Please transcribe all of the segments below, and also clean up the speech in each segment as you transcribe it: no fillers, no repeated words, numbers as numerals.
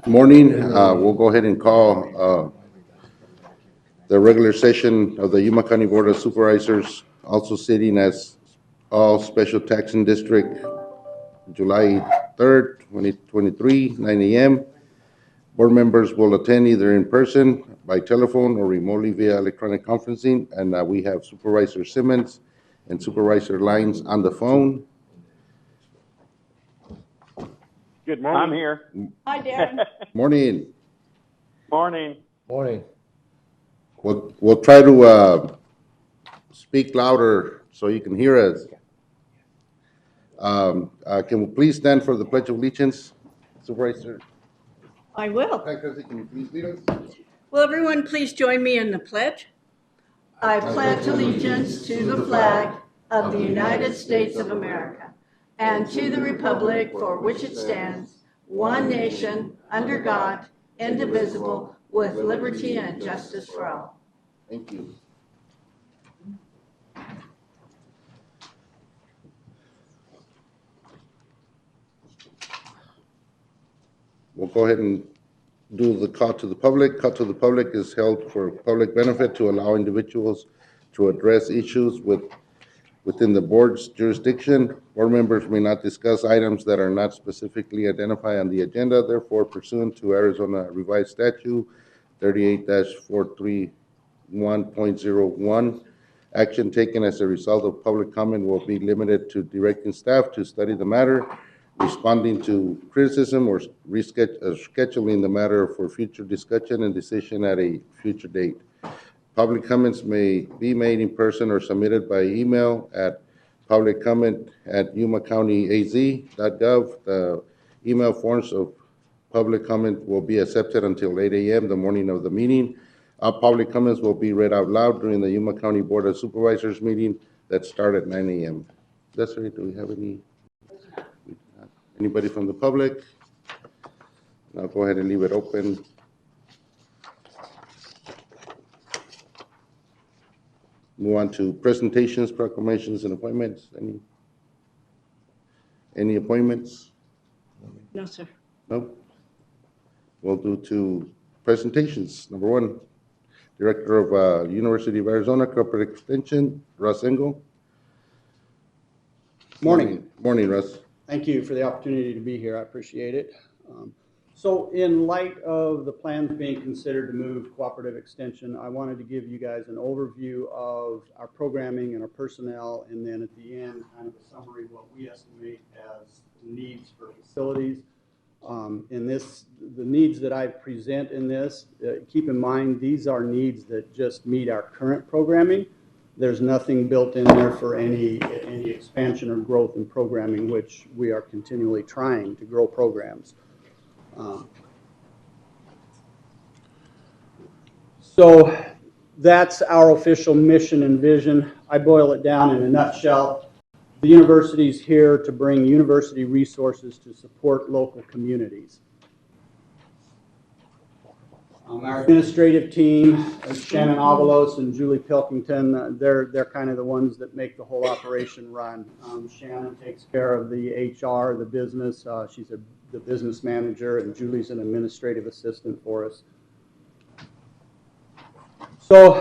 Morning. We'll go ahead and call the regular session of the Yuma County Board of Supervisors, also sitting as all special taxing district, July 3rd, 2023, 9 a.m. Board members will attend either in person, by telephone, or remotely via electronic conferencing. And we have Supervisor Simmons and Supervisor Lyons on the phone. Good morning. I'm here. Hi, Darren. Morning. Morning. Morning. We'll try to speak louder so you can hear us. Can we please stand for the Pledge of Allegiance? Supervisor. I will. Can you please lead us? Will everyone please join me in the pledge? I pledge allegiance to the flag of the United States of America and to the republic for which it stands, one nation, under God, indivisible, with liberty and justice for all. Thank you. We'll go ahead and do the call to the public. Call to the public is held for public benefit to allow individuals to address issues within the board's jurisdiction. Board members may not discuss items that are not specifically identified on the agenda. Therefore, pursuant to Arizona Revised Statute 38-431.01, action taken as a result of public comment will be limited to directing staff to study the matter, responding to criticism, or scheduling the matter for future discussion and decision at a future date. Public comments may be made in person or submitted by email at publiccomment@yumacountyaz.gov. The email forms of public comment will be accepted until 8 a.m. the morning of the meeting. All public comments will be read out loud during the Yuma County Board of Supervisors meeting that starts at 9 a.m. Desiree, do we have anybody from the public? I'll go ahead and leave it open. Move on to presentations, proclamations, and appointments. Any appointments? No, sir. No? We'll do to presentations. Number one, Director of University of Arizona Corporate Extension, Russ Engel. Morning. Morning, Russ. Thank you for the opportunity to be here. I appreciate it. So in light of the plans being considered to move Cooperative Extension, I wanted to give you guys an overview of our programming and our personnel, and then at the end, kind of a summary of what we estimate as needs for facilities. The needs that I present in this, keep in mind, these are needs that just meet our current programming. There's nothing built in there for any expansion or growth in programming, which we are continually trying to grow programs. So that's our official mission and vision. I boil it down in a nutshell. The university is here to bring university resources to support local communities. Our administrative team, Shannon Avalos and Julie Pilkington, they're kind of the ones that make the whole operation run. Shannon takes care of the HR, the business. She's the business manager, and Julie's an administrative assistant for us. So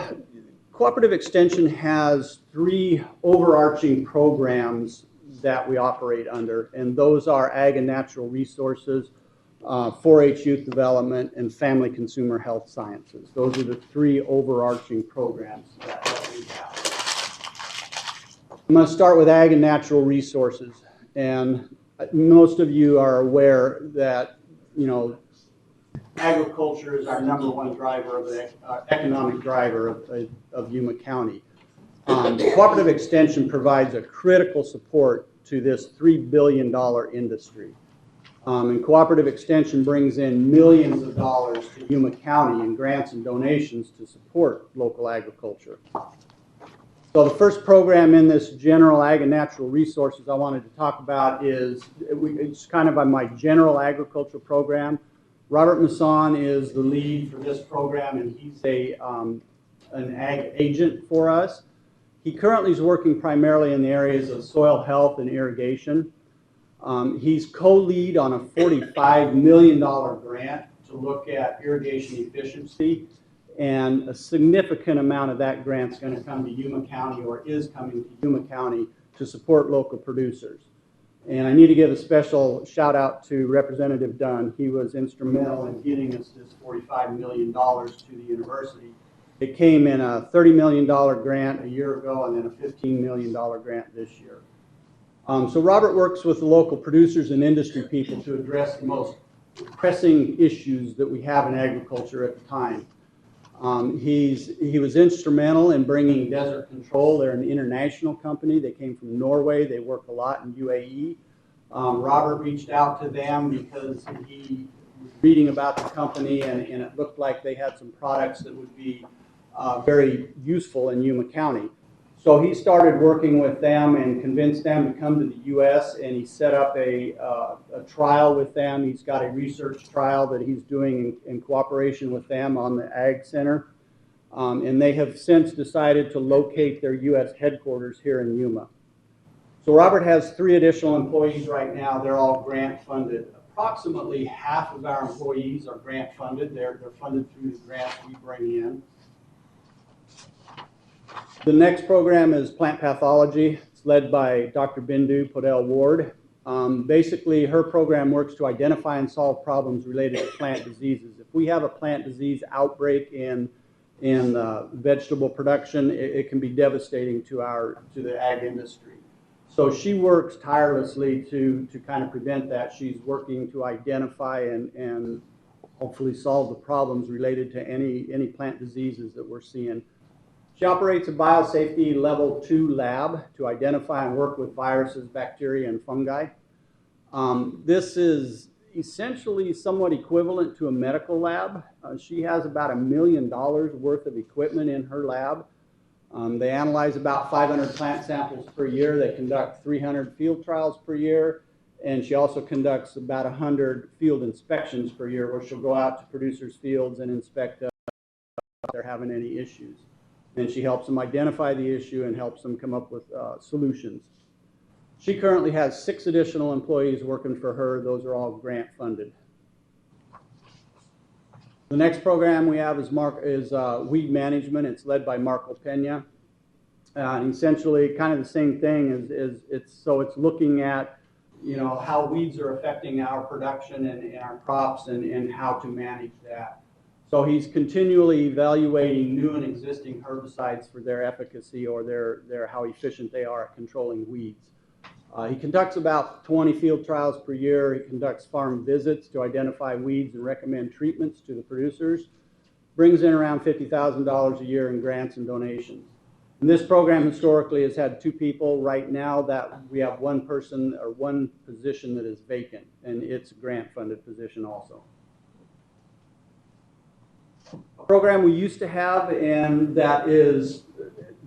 Cooperative Extension has 3 overarching programs that we operate under, and those are Ag and Natural Resources, 4-H Youth Development, and Family Consumer Health Sciences. Those are the 3 overarching programs that we have. I'm going to start with Ag and Natural Resources, and most of you are aware that, agriculture is our #1 driver of the economic driver of Yuma County. Cooperative Extension provides a critical support to this $3 billion industry. And Cooperative Extension brings in millions of dollars to Yuma County in grants and donations to support local agriculture. So the first program in this general Ag and Natural Resources I wanted to talk about it's kind of on my general agriculture program. Robert Masson is the lead for this program, and he's an ag agent for us. He currently is working primarily in the areas of soil health and irrigation. He's co-lead on a $45 million grant to look at irrigation efficiency, and a significant amount of that grant is going to come to Yuma County, or is coming to Yuma County, to support local producers. And I need to give a special shout out to Representative Dunn. He was instrumental in getting us this $45 million to the university. It came in a $30 million grant a year ago, and then a $15 million grant this year. So Robert works with the local producers and industry people to address the most pressing issues that we have in agriculture at the time. He was instrumental in bringing Desert Control. They're an international company. They came from Norway. They work a lot in UAE. Robert reached out to them because he was reading about the company, and it looked like they had some products that would be very useful in Yuma County. So he started working with them and convinced them to come to the U.S., and he set up a trial with them. He's got a research trial that he's doing in cooperation with them on the Ag Center. And they have since decided to locate their U.S. headquarters here in Yuma. So Robert has 3 additional employees right now. They're all grant funded. Approximately half of our employees are grant funded. They're funded through the grants we bring in. The next program is plant pathology. It's led by Dr. Bindu Podell Ward. Basically, her program works to identify and solve problems related to plant diseases. If we have a plant disease outbreak in vegetable production, it can be devastating to the ag industry. So she works tirelessly to kind of prevent that. She's working to identify and hopefully solve the problems related to any plant diseases that we're seeing. She operates a biosafety level 2 lab to identify and work with viruses, bacteria, and fungi. This is essentially somewhat equivalent to a medical lab. She has about $1 million worth of equipment in her lab. They analyze about 500 plant samples per year. They conduct 300 field trials per year. And she also conducts about 100 field inspections per year, where she'll go out to producers' fields and inspect if they're having any issues. And she helps them identify the issue and helps them come up with solutions. She currently has 6 additional employees working for her. Those are all grant funded. The next program we have is weed management. It's led by Marco Pena. Essentially, kind of the same thing. It's looking at how weeds are affecting our production and our crops, and how to manage that. So he's continually evaluating new and existing herbicides for their efficacy, or their how efficient they are at controlling weeds. He conducts about 20 field trials per year. He conducts farm visits to identify weeds and recommend treatments to the producers. Brings in around $50,000 a year in grants and donations. And this program historically has had 2 people. Right now that we have one person or one position that is vacant, and it's a grant funded position also. A program we used to have, and that is,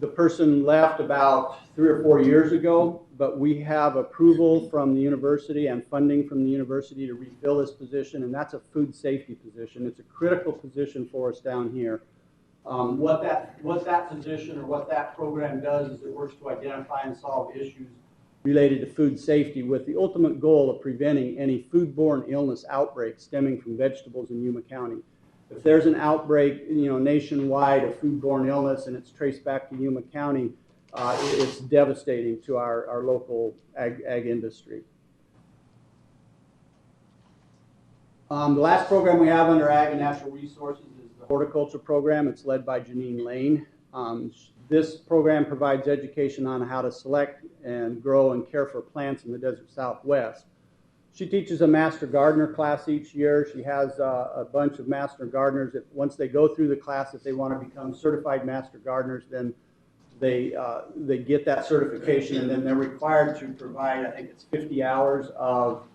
the person left about 3 or 4 years ago, but we have approval from the university and funding from the university to refill this position, and that's a food safety position. It's a critical position for us down here. What that position, or what that program does, is it works to identify and solve issues related to food safety, with the ultimate goal of preventing any foodborne illness outbreaks stemming from vegetables in Yuma County. If there's an outbreak, nationwide of foodborne illness, and it's traced back to Yuma County, it's devastating to our local ag industry. The last program we have under Ag and Natural Resources is the horticulture program. It's led by Janine Lane. This program provides education on how to select and grow and care for plants in the desert Southwest. She teaches a Master Gardener class each year. She has a bunch of Master Gardeners that once they go through the class, if they want to become certified Master Gardeners, then they get that certification, and then they're required to provide, I think it's 50 hours of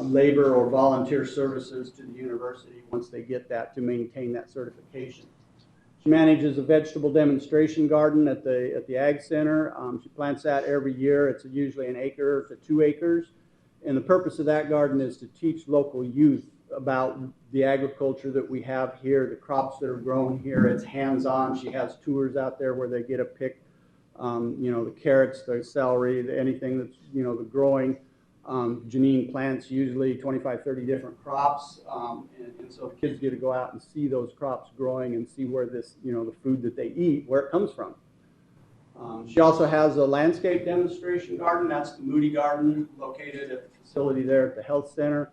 labor or volunteer services to the university once they get that, to maintain that certification. She manages a vegetable demonstration garden at the Ag Center. She plants that every year. It's usually 1 acre to 2 acres. And the purpose of that garden is to teach local youth about the agriculture that we have here, the crops that are grown here. It's hands-on. She has tours out there where they get to pick, the carrots, the celery, anything that's, the growing. Janine plants usually 25, 30 different crops, and so the kids get to go out and see those crops growing and see where this, the food that they eat, where it comes from. She also has a landscape demonstration garden. That's the Moody Garden, located at the facility there at the health center.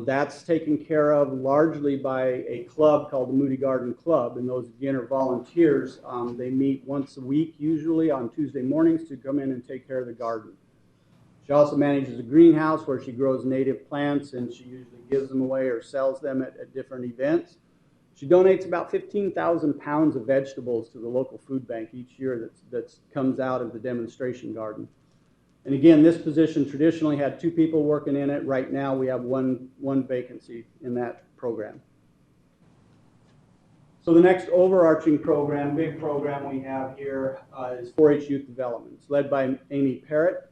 That's taken care of largely by a club called the Moody Garden Club, and those again are volunteers. They meet once a week, usually on Tuesday mornings, to come in and take care of the garden. She also manages a greenhouse where she grows native plants, and she usually gives them away or sells them at different events. She donates about 15,000 pounds of vegetables to the local food bank each year that comes out of the demonstration garden. And again, this position traditionally had 2 people working in it. Right now we have one vacancy in that program. So the next overarching program, big program we have here is 4-H Youth Development. It's led by Amy Parrott.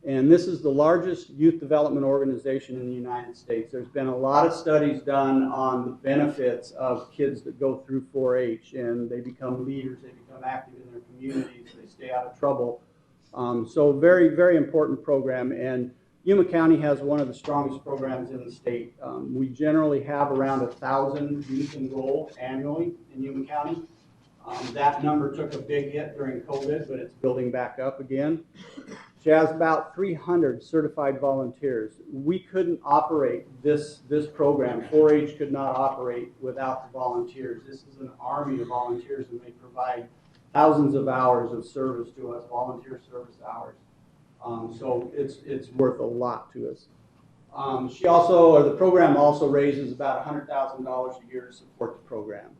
And this is the largest youth development organization in the United States. There's been a lot of studies done on the benefits of kids that go through 4-H, and they become leaders, they become active in their communities, they stay out of trouble. So very, very important program, and Yuma County has one of the strongest programs in the state. We generally have around 1,000 youth enrolled annually in Yuma County. That number took a big hit during COVID, but it's building back up again. She has about 300 certified volunteers. We couldn't operate this program. 4-H could not operate without the volunteers. This is an army of volunteers, and they provide thousands of hours of service to us, volunteer service hours. So it's worth a lot to us. The program also raises about $100,000 a year to support the program.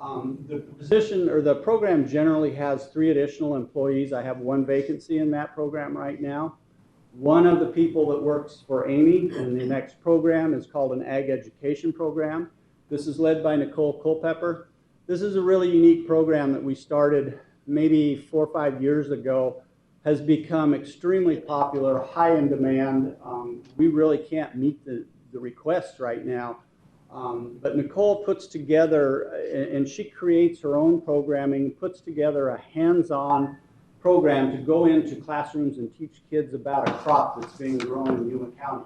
The program generally has 3 additional employees. I have 1 vacancy in that program right now. One of the people that works for Amy in the next program is called an Ag Education Program. This is led by Nicole Culpepper. This is a really unique program that we started maybe 4 or 5 years ago. Has become extremely popular, high in demand. We really can't meet the requests right now. But Nicole puts together, and she creates her own programming, puts together a hands-on program to go into classrooms and teach kids about a crop that's being grown in Yuma County.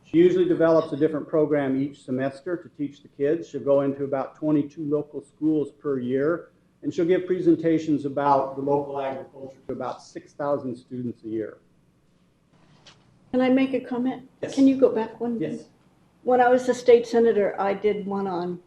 She usually develops a different program each semester to teach the kids. She'll go into about 22 local schools per year, and she'll give presentations about the local agriculture to about 6,000 students a year. Can I make a comment? Yes. Can you go back one? Yes. When I was a state senator, I did one on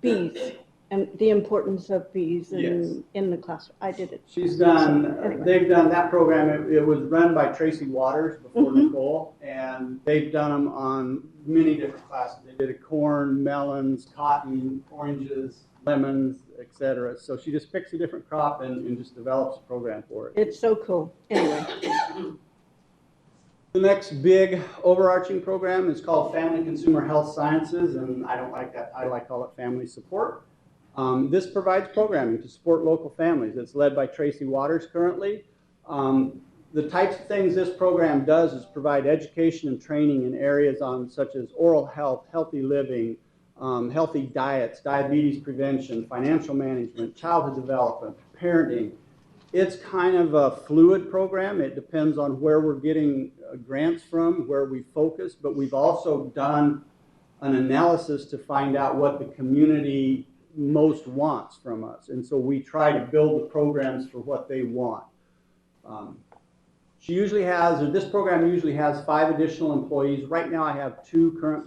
bees and the importance of bees in the classroom. I did it. She's done, Anyway. they've done that program. It was run by Tracy Waters before Nicole, and they've done them on many different classes. They did corn, melons, cotton, oranges, lemons, etc. So she just picks a different crop and just develops a program for it. It's so cool. Anyway. The next big overarching program is called Family Consumer Health Sciences, and I don't like that. I like to call it Family Support. This provides programming to support local families. It's led by Tracy Waters currently. The types of things this program does is provide education and training in areas such as oral health, healthy living, healthy diets, diabetes prevention, financial management, childhood development, parenting. It's kind of a fluid program. It depends on where we're getting grants from, where we focus, but we've also done an analysis to find out what the community most wants from us. And so we try to build the programs for what they want. This program usually has 5 additional employees. Right now I have 2 current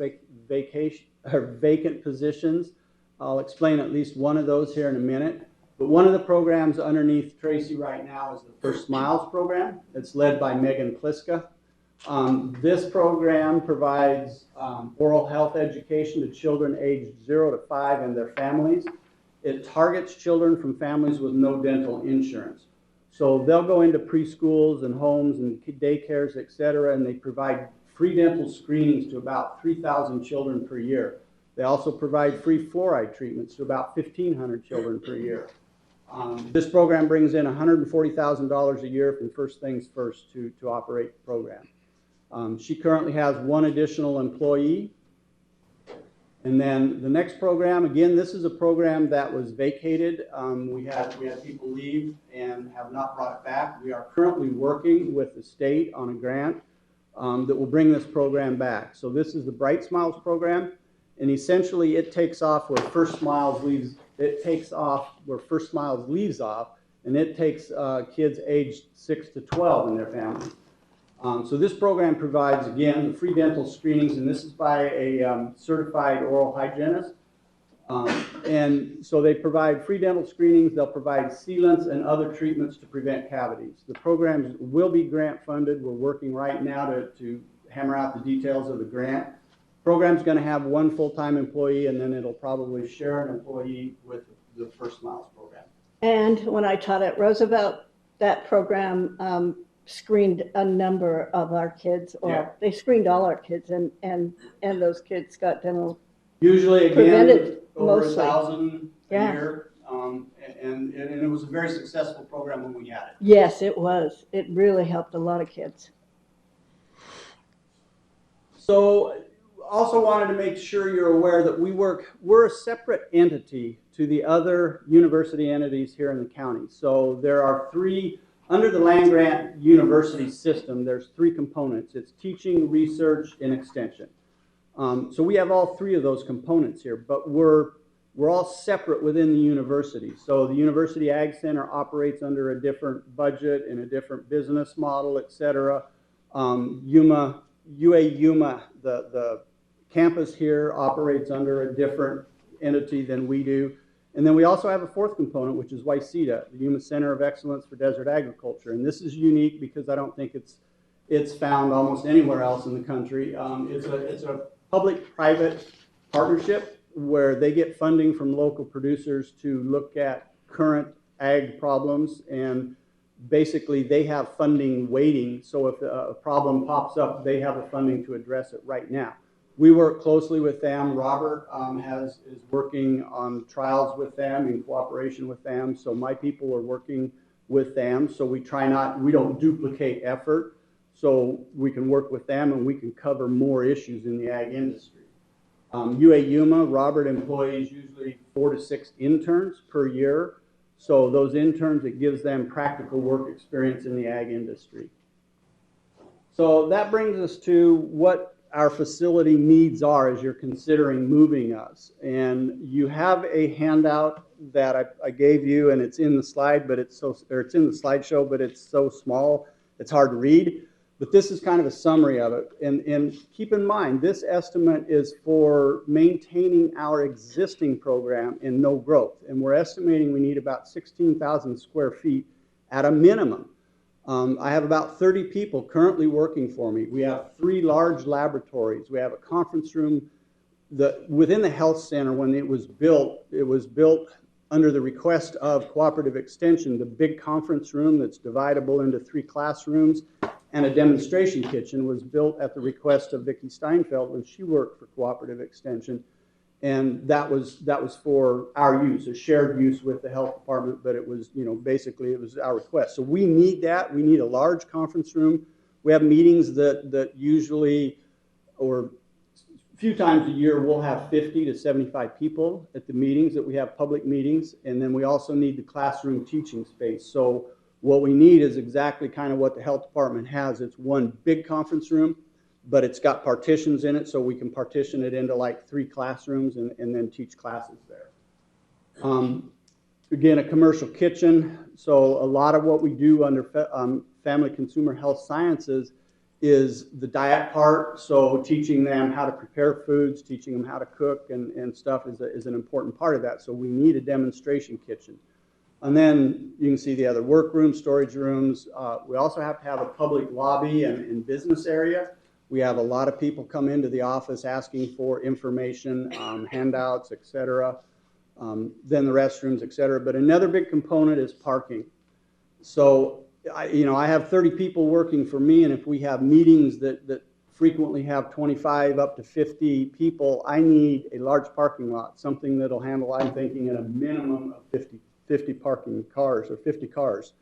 vacant positions. I'll explain at least one of those here in a minute. But one of the programs underneath Tracy right now is the First Smiles program. It's led by Megan Pliska. This program provides oral health education to children aged 0 to 5 and their families. It targets children from families with no dental insurance. So they'll go into preschools and homes and daycares, etc., and they provide free dental screenings to about 3,000 children per year. They also provide free fluoride treatments to about 1,500 children per year. This program brings in $140,000 a year from First Things First to operate the program. She currently has 1 additional employee. And then the next program, again, this is a program that was vacated. We had people leave and have not brought it back. We are currently working with the state on a grant that will bring this program back. So this is the Bright Smiles program, and essentially it takes off where First Smiles leaves. It takes off where First Smiles leaves off, and it takes kids aged 6 to 12 and their families. So this program provides, again, free dental screenings, and this is by a certified oral hygienist. And so they provide free dental screenings, they'll provide sealants and other treatments to prevent cavities. The programs will be grant funded. We're working right now to hammer out the details of the grant. Program's going to have one full-time employee, and then it'll probably share an employee with the First Smiles program. And when I taught at Roosevelt, that program screened a number of our kids, or Yeah. they screened all our kids, and those kids got dental. Usually, again, Prevented over mostly. 1,000 a Yeah. year, and it was a very successful program when we had it. Yes, it was. It really helped a lot of kids. So, also wanted to make sure you're aware that we're a separate entity to the other university entities here in the county. So there are three, under the land grant university system, there's three components. It's teaching, research, and extension. So we have all three of those components here, but we're all separate within the university. So the University Ag Center operates under a different budget and a different business model, et cetera. UA Yuma, the campus here operates under a different entity than we do. And then we also have a fourth component, which is YCETA, the Yuma Center of Excellence for Desert Agriculture. And this is unique because I don't think it's found almost anywhere else in the country. It's a public-private partnership where they get funding from local producers to look at current ag problems, and basically they have funding waiting, so if a problem pops up, they have the funding to address it right now. We work closely with them. Robert is working on trials with them in cooperation with them, so my people are working with them, so we don't duplicate effort, so we can work with them and we can cover more issues in the ag industry. UA Yuma, Robert employs usually 4 to 6 interns per year. So those interns, it gives them practical work experience in the ag industry. So that brings us to what our facility needs are as you're considering moving us. And you have a handout that I gave you, and it's in the slide, but it's in the slideshow, but it's so small, it's hard to read. But this is kind of a summary of it. And keep in mind, this estimate is for maintaining our existing program in no growth. And we're estimating we need about 16,000 square feet at a minimum. I have about 30 people currently working for me. We have 3 large laboratories. We have a conference room. Within the health center, when it was built under the request of Cooperative Extension, the big conference room that's dividable into 3 classrooms and a demonstration kitchen was built at the request of Vicki Steinfeld when she worked for Cooperative Extension. And that was for our use, a shared use with the health department, but it was, basically it was our request. So we need that. We need a large conference room. We have meetings that usually, or a few times a year, we'll have 50 to 75 people at the meetings that we have, public meetings. And then we also need the classroom teaching space. So what we need is exactly kind of what the health department has. It's one big conference room, but it's got partitions in it, so we can partition it into like 3 classrooms and then teach classes there. Again, a commercial kitchen. So a lot of what we do under Family Consumer Health Sciences is the diet part. So teaching them how to prepare foods, teaching them how to cook and stuff is an important part of that. So we need a demonstration kitchen. And then you can see the other workrooms, storage rooms. We also have to have a public lobby and business area. We have a lot of people come into the office asking for information, handouts, et cetera. Then the restrooms, et cetera. But another big component is parking. So, I have 30 people working for me, and if we have meetings that frequently have 25 up to 50 people, I need a large parking lot, something that'll handle, I'm thinking, at a minimum of 50 parking cars or 50 cars.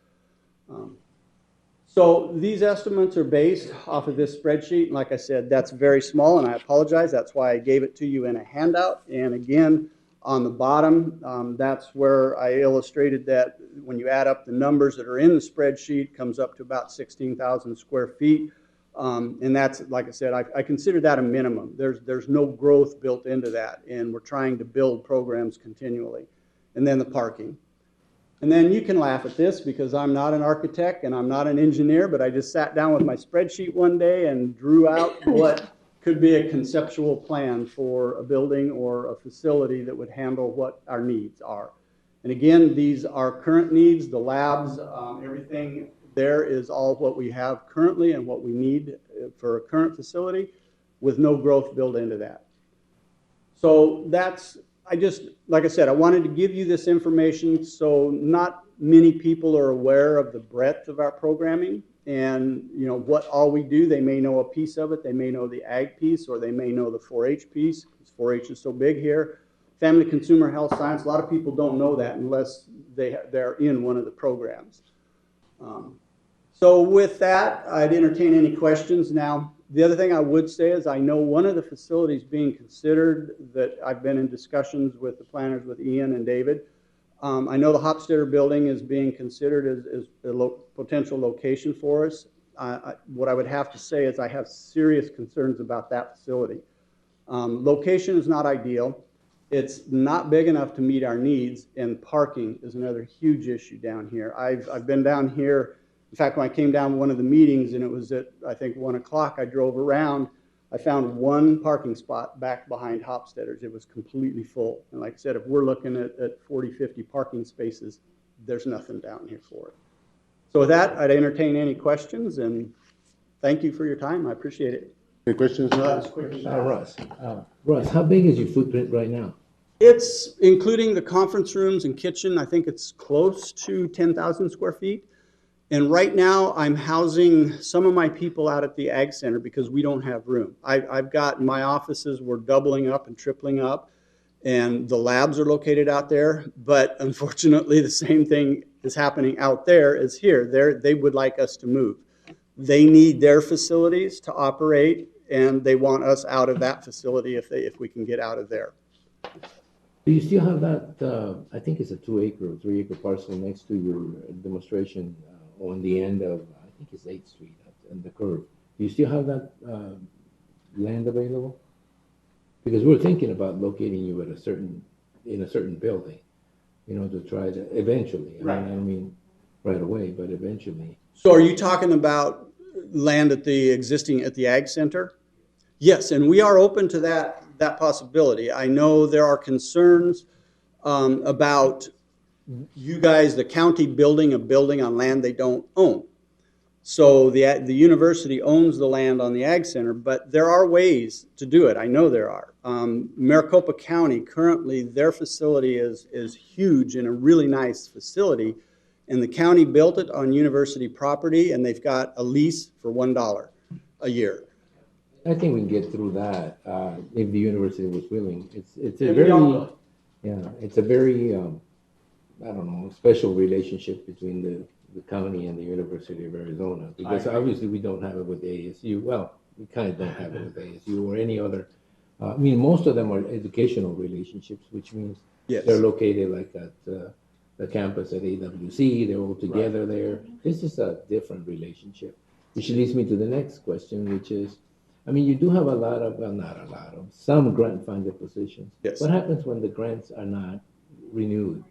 So these estimates are based off of this spreadsheet. Like I said, that's very small, and I apologize. That's why I gave it to you in a handout. And again, on the bottom, that's where I illustrated that when you add up the numbers that are in the spreadsheet, it comes up to about 16,000 square feet. And that's, like I said, I consider that a minimum. There's no growth built into that, and we're trying to build programs continually. And then the parking. And then you can laugh at this because I'm not an architect and I'm not an engineer, but I just sat down with my spreadsheet one day and drew out what could be a conceptual plan for a building or a facility that would handle what our needs are. And again, these are current needs, the labs, everything there is all what we have currently and what we need for a current facility with no growth built into that. So that's, like I said, I wanted to give you this information so not many people are aware of the breadth of our programming and, you know, what all we do. They may know a piece of it. They may know the ag piece, or they may know the 4-H piece, because 4-H is so big here. Family Consumer Health Science, a lot of people don't know that unless they're in one of the programs. So with that, I'd entertain any questions. Now, the other thing I would say is I know one of the facilities being considered that I've been in discussions with the planners, with Ian and David. I know the Hofstadter building is being considered as a potential location for us. What I would have to say is I have serious concerns about that facility. Location is not ideal. It's not big enough to meet our needs, and parking is another huge issue down here. I've been down here. In fact, when I came down to one of the meetings and it was at, I think, 1 o'clock, I drove around. I found one parking spot back behind Hofstadter's. It was completely full. And like I said, if we're looking at 40, 50 parking spaces, there's nothing down here for it. So with that, I'd entertain any questions, and thank you for your time. I appreciate it. Any questions? Russ, how big is your footprint right now? It's, including the conference rooms and kitchen, I think it's close to 10,000 square feet. And right now, I'm housing some of my people out at the Ag Center because we don't have room. I've got my offices, we're doubling up and tripling up, and the labs are located out there. But unfortunately, the same thing is happening out there as here. They would like us to move. They need their facilities to operate, and they want us out of that facility if we can get out of there. Do you still have that, I think it's a 2-acre or 3-acre parcel next to your demonstration on the end of, I think it's 8th Street and the curve. Do you still have that land available? Because we're thinking about locating you at in a certain building, you know, to try to eventually. Right. I mean right away, but eventually. So are you talking about land at the Ag Center? Yes, and we are open to that possibility. I know there are concerns about you guys, the county, building a building on land they don't own. So the university owns the land on the Ag Center, but there are ways to do it. I know there are. Maricopa County, currently, their facility is huge and a really nice facility, and the county built it on university property, and they've got a lease for $1 a year. I think we can get through that if the university was willing. It's a very I don't know, special relationship between the county and the University of Arizona, because obviously we don't have it with ASU. Well, we kind of don't have it with ASU or any other. I mean, most of them are educational relationships, which means Yes. they're located like at the campus at AWC. They're all together there. This is a different relationship, which leads me to the next question, which is, I mean, you do have a lot of, well, not a lot of, some grant-funded positions. Yes. What happens when the grants are not renewed?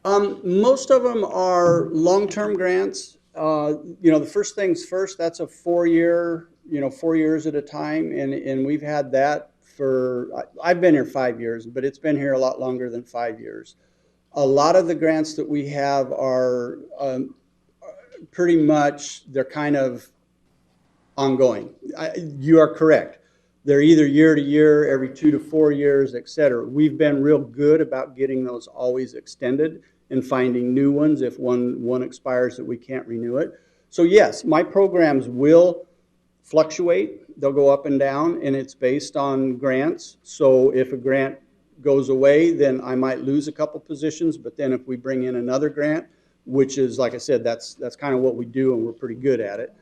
Most of them are long-term grants. The first things first, that's a 4-year, 4 years at a time. And we've had that I've been here 5 years, but it's been here a lot longer than 5 years. A lot of the grants that we have are pretty much, they're kind of ongoing. You are correct. They're either year to year, every 2 to 4 years, et cetera. We've been real good about getting those always extended and finding new ones if one expires that we can't renew it. So yes, my programs will fluctuate. They'll go up and down, and it's based on grants. So if a grant goes away, then I might lose a couple positions, but then if we bring in another grant, which is, like I said, that's kind of what we do, and we're pretty good at it.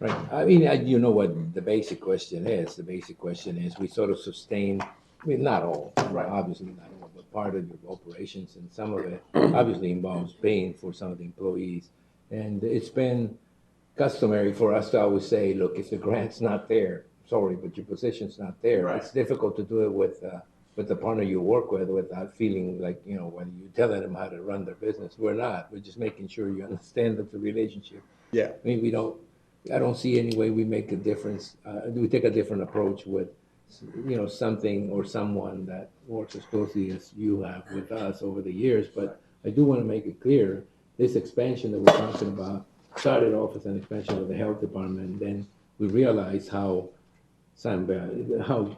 Right. I mean, you know what the basic question is. The basic question is we sort of sustain, I mean, not all, obviously not all, but part of your operations, and some of it obviously involves paying for some of the employees. And it's been customary for us to always say, look, if the grant's not there, sorry, but your position's not there. Right. It's difficult to do it with the partner you work with without feeling like, you know, when you're telling them how to run their business. We're not. We're just making sure you understand that the relationship. Yeah. I mean, I don't see any way we make a difference. We take a different approach with, you know, something or someone that works as closely as you have with us over the years. But I do want to make it clear, this expansion that we're talking about started off as an expansion of the health department. Then we realized how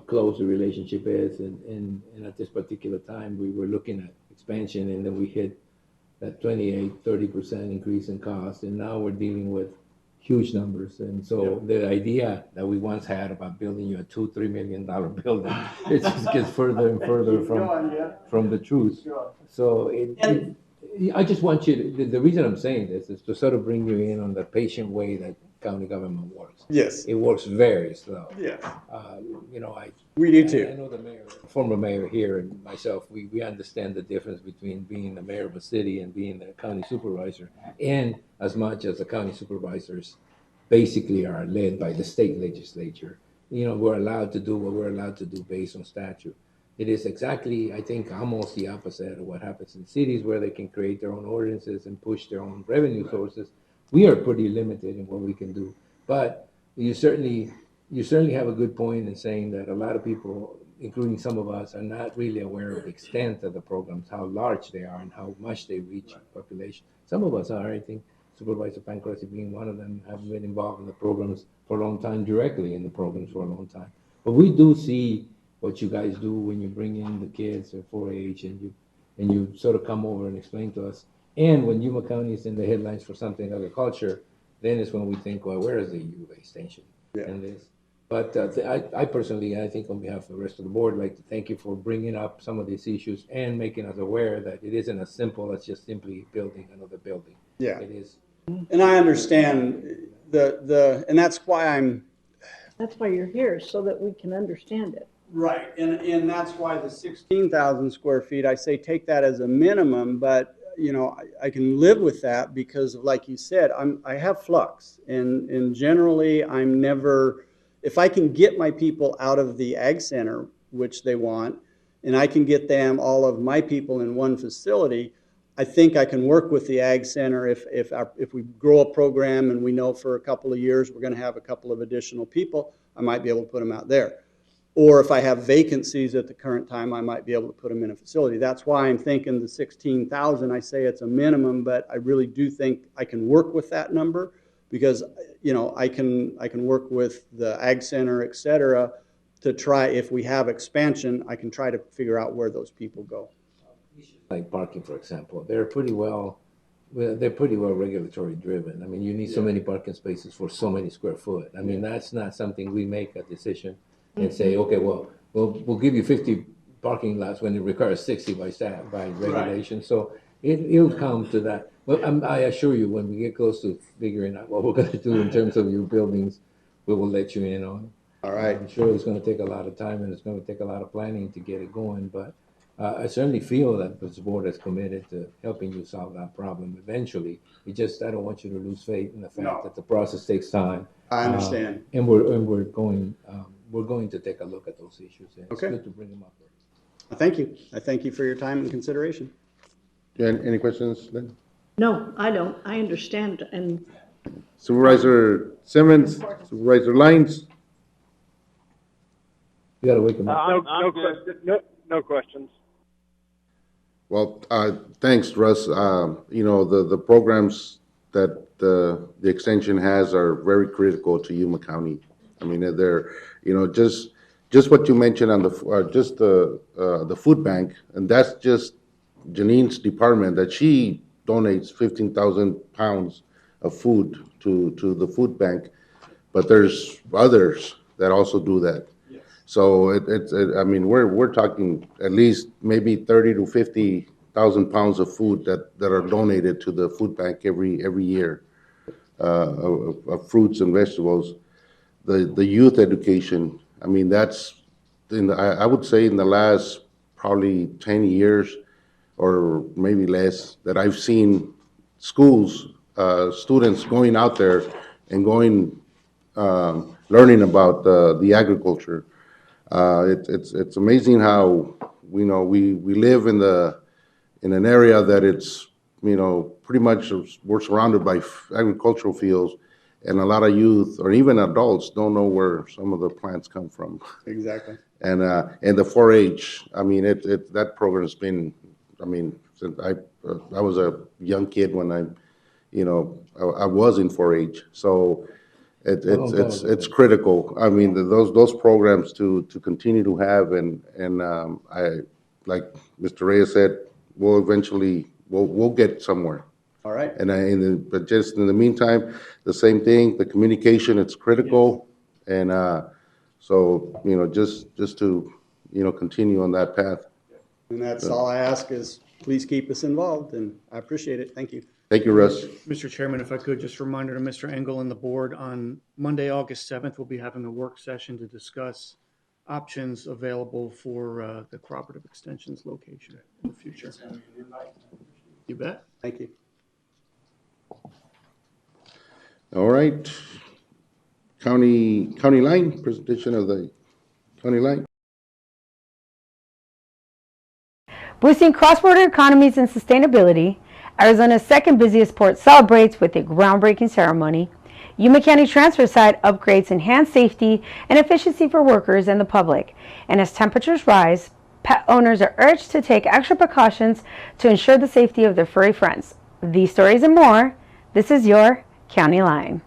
close the relationship is. And at this particular time, we were looking at expansion, and then we hit that 30% increase in cost. And now we're dealing with huge numbers. And so the idea that we once had about building you a $2-3 million building, it just gets further and further from the truth. So I just want you to, the reason I'm saying this is to sort of bring you in on the patient way that county government works. Yes. It works very slow. Yes. You know, We do I too. know the mayor, former mayor here, and myself, we understand the difference between being the mayor of a city and being the county supervisor. And as much as the county supervisors basically are led by the state legislature, you know, we're allowed to do what we're allowed to do based on statute. It is exactly, I think, almost the opposite of what happens in cities where they can create their own ordinances and push their own revenue sources. We are pretty limited in what we can do. But you certainly have a good point in saying that a lot of people, including some of us, are not really aware of the extent of the programs, how large they are, and how much they reach the population. Some of us are, I think, Supervisor Pancrase being one of them, have been involved in the programs for a long time, directly in the programs for a long time. But we do see what you guys do when you bring in the kids at 4-H and you sort of come over and explain to us. And when Yuma County is in the headlines for something agriculture, then is when we think, well, where is the U of A station in this? But I personally, I think on behalf of the rest of the board, like to thank you for bringing up some of these issues and making us aware that it isn't as simple as just simply building another building. Yeah. It is. And I understand and that's why That's why you're here, so that we can understand it. right. And that's why the 16,000 square feet, I say take that as a minimum, but you know, I can live with that because like you said, I have flux and generally I'm never, if I can get my people out of the ag center, which they want, and I can get them, all of my people in one facility, I think I can work with the ag center if we grow a program and we know for a couple of years we're going to have a couple of additional people, I might be able to put them out there. Or if I have vacancies at the current time, I might be able to put them in a facility. That's why I'm thinking the 16,000, I say it's a minimum, but I really do think I can work with that number because, you know, I can work with the ag center, et cetera, to try, if we have expansion, I can try to figure out where those people go. Like parking, for example, they're pretty well regulatory driven. I mean, you need so many parking spaces for so many square foot. I mean, that's not something we make a decision and say, okay, well, we'll give you 50 parking lots when it requires 60 by regulation. Right. So it'll come to that. Well, I assure you, when we get close to figuring out what we're going to do in terms of your buildings, we will let you in on. All right. I'm sure it's going to take a lot of time and it's going to take a lot of planning to get it going, but I certainly feel that this board is committed to helping you solve that problem eventually. I don't want you to lose faith in the fact that the process takes time. I understand. And we're going to take a look at those issues. And it's good to bring them up. Thank you. I thank you for your time and consideration. Any questions, Lynn? No, I don't. I understand. And Supervisor Simmons, Supervisor Lyons? You got to wake them up. No questions. Well, thanks, Russ. You know, the programs that the extension has are very critical to Yuma County. I mean, they're, you know, just what you mentioned on the food bank, and that's just Janine's department, that she donates 15,000 pounds of food to the food bank, but there's others that also do that. So I mean, we're talking at least maybe 30 to 50,000 pounds of food that are donated to the food bank every year, of fruits and vegetables. The youth education, I mean, that's I would say in the last probably 10 years or maybe less that I've seen schools, students going out there and going, learning about the agriculture. It's amazing how, we live in an area that it's, pretty much we're surrounded by agricultural fields, and a lot of youth or even adults don't know where some of the plants come from. Exactly. And the 4-H, I mean, that program's been, I mean, since I was a young kid when I was in 4-H. So it's critical. I mean, those programs to continue to have, and I, like Mr. Reyes said, we'll get somewhere. All right. But just in the meantime, the same thing, the communication, it's critical. And so, just to, continue on that path. And that's all I ask is please keep us involved, and I appreciate it. Thank you. Thank you, Russ. Mr. Chairman, if I could, just a reminder to Mr. Engel and the board, on Monday, August 7th, we'll be having a work session to discuss options available for the cooperative extensions location in the future. You bet. Thank you. All right. County line, presentation of the county line. Boosting cross-border economies and sustainability, Arizona's second busiest port celebrates with a groundbreaking ceremony. Yuma County transfer site upgrades enhance safety and efficiency for workers and the public. And as temperatures rise, pet owners are urged to take extra precautions to ensure the safety of their furry friends. These stories and more, this is your County Line.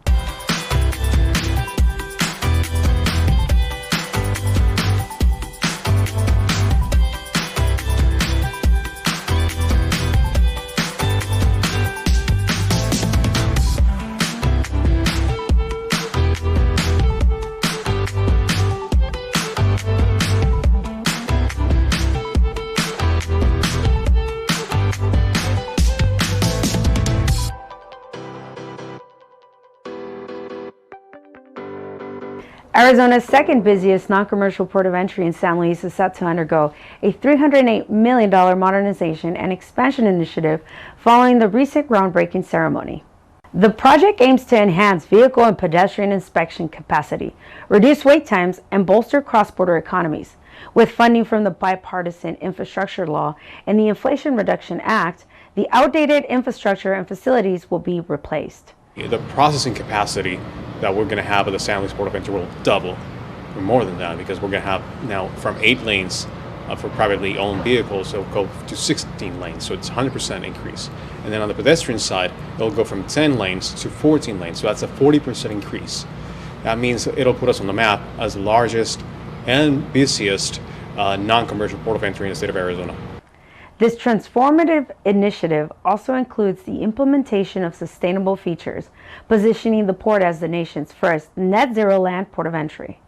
Arizona's second busiest non-commercial port of entry in San Luis is set to undergo a $308 million modernization and expansion initiative following the recent groundbreaking ceremony. The project aims to enhance vehicle and pedestrian inspection capacity, reduce wait times, and bolster cross-border economies. With funding from the Bipartisan Infrastructure Law and the Inflation Reduction Act, the outdated infrastructure and facilities will be replaced. The processing capacity that we're going to have at the San Luis Port of Entry will double, or more than that, because we're going to have now from 8 lanes for privately owned vehicles, it'll go to 16 lanes, so it's 100% increase. And then on the pedestrian side, it'll go from 10 lanes to 14 lanes, so that's a 40% increase. That means it'll put us on the map as the largest and busiest non-commercial port of entry in the state of Arizona. This transformative initiative also includes the implementation of sustainable features, positioning the port as the nation's first net zero land port of entry.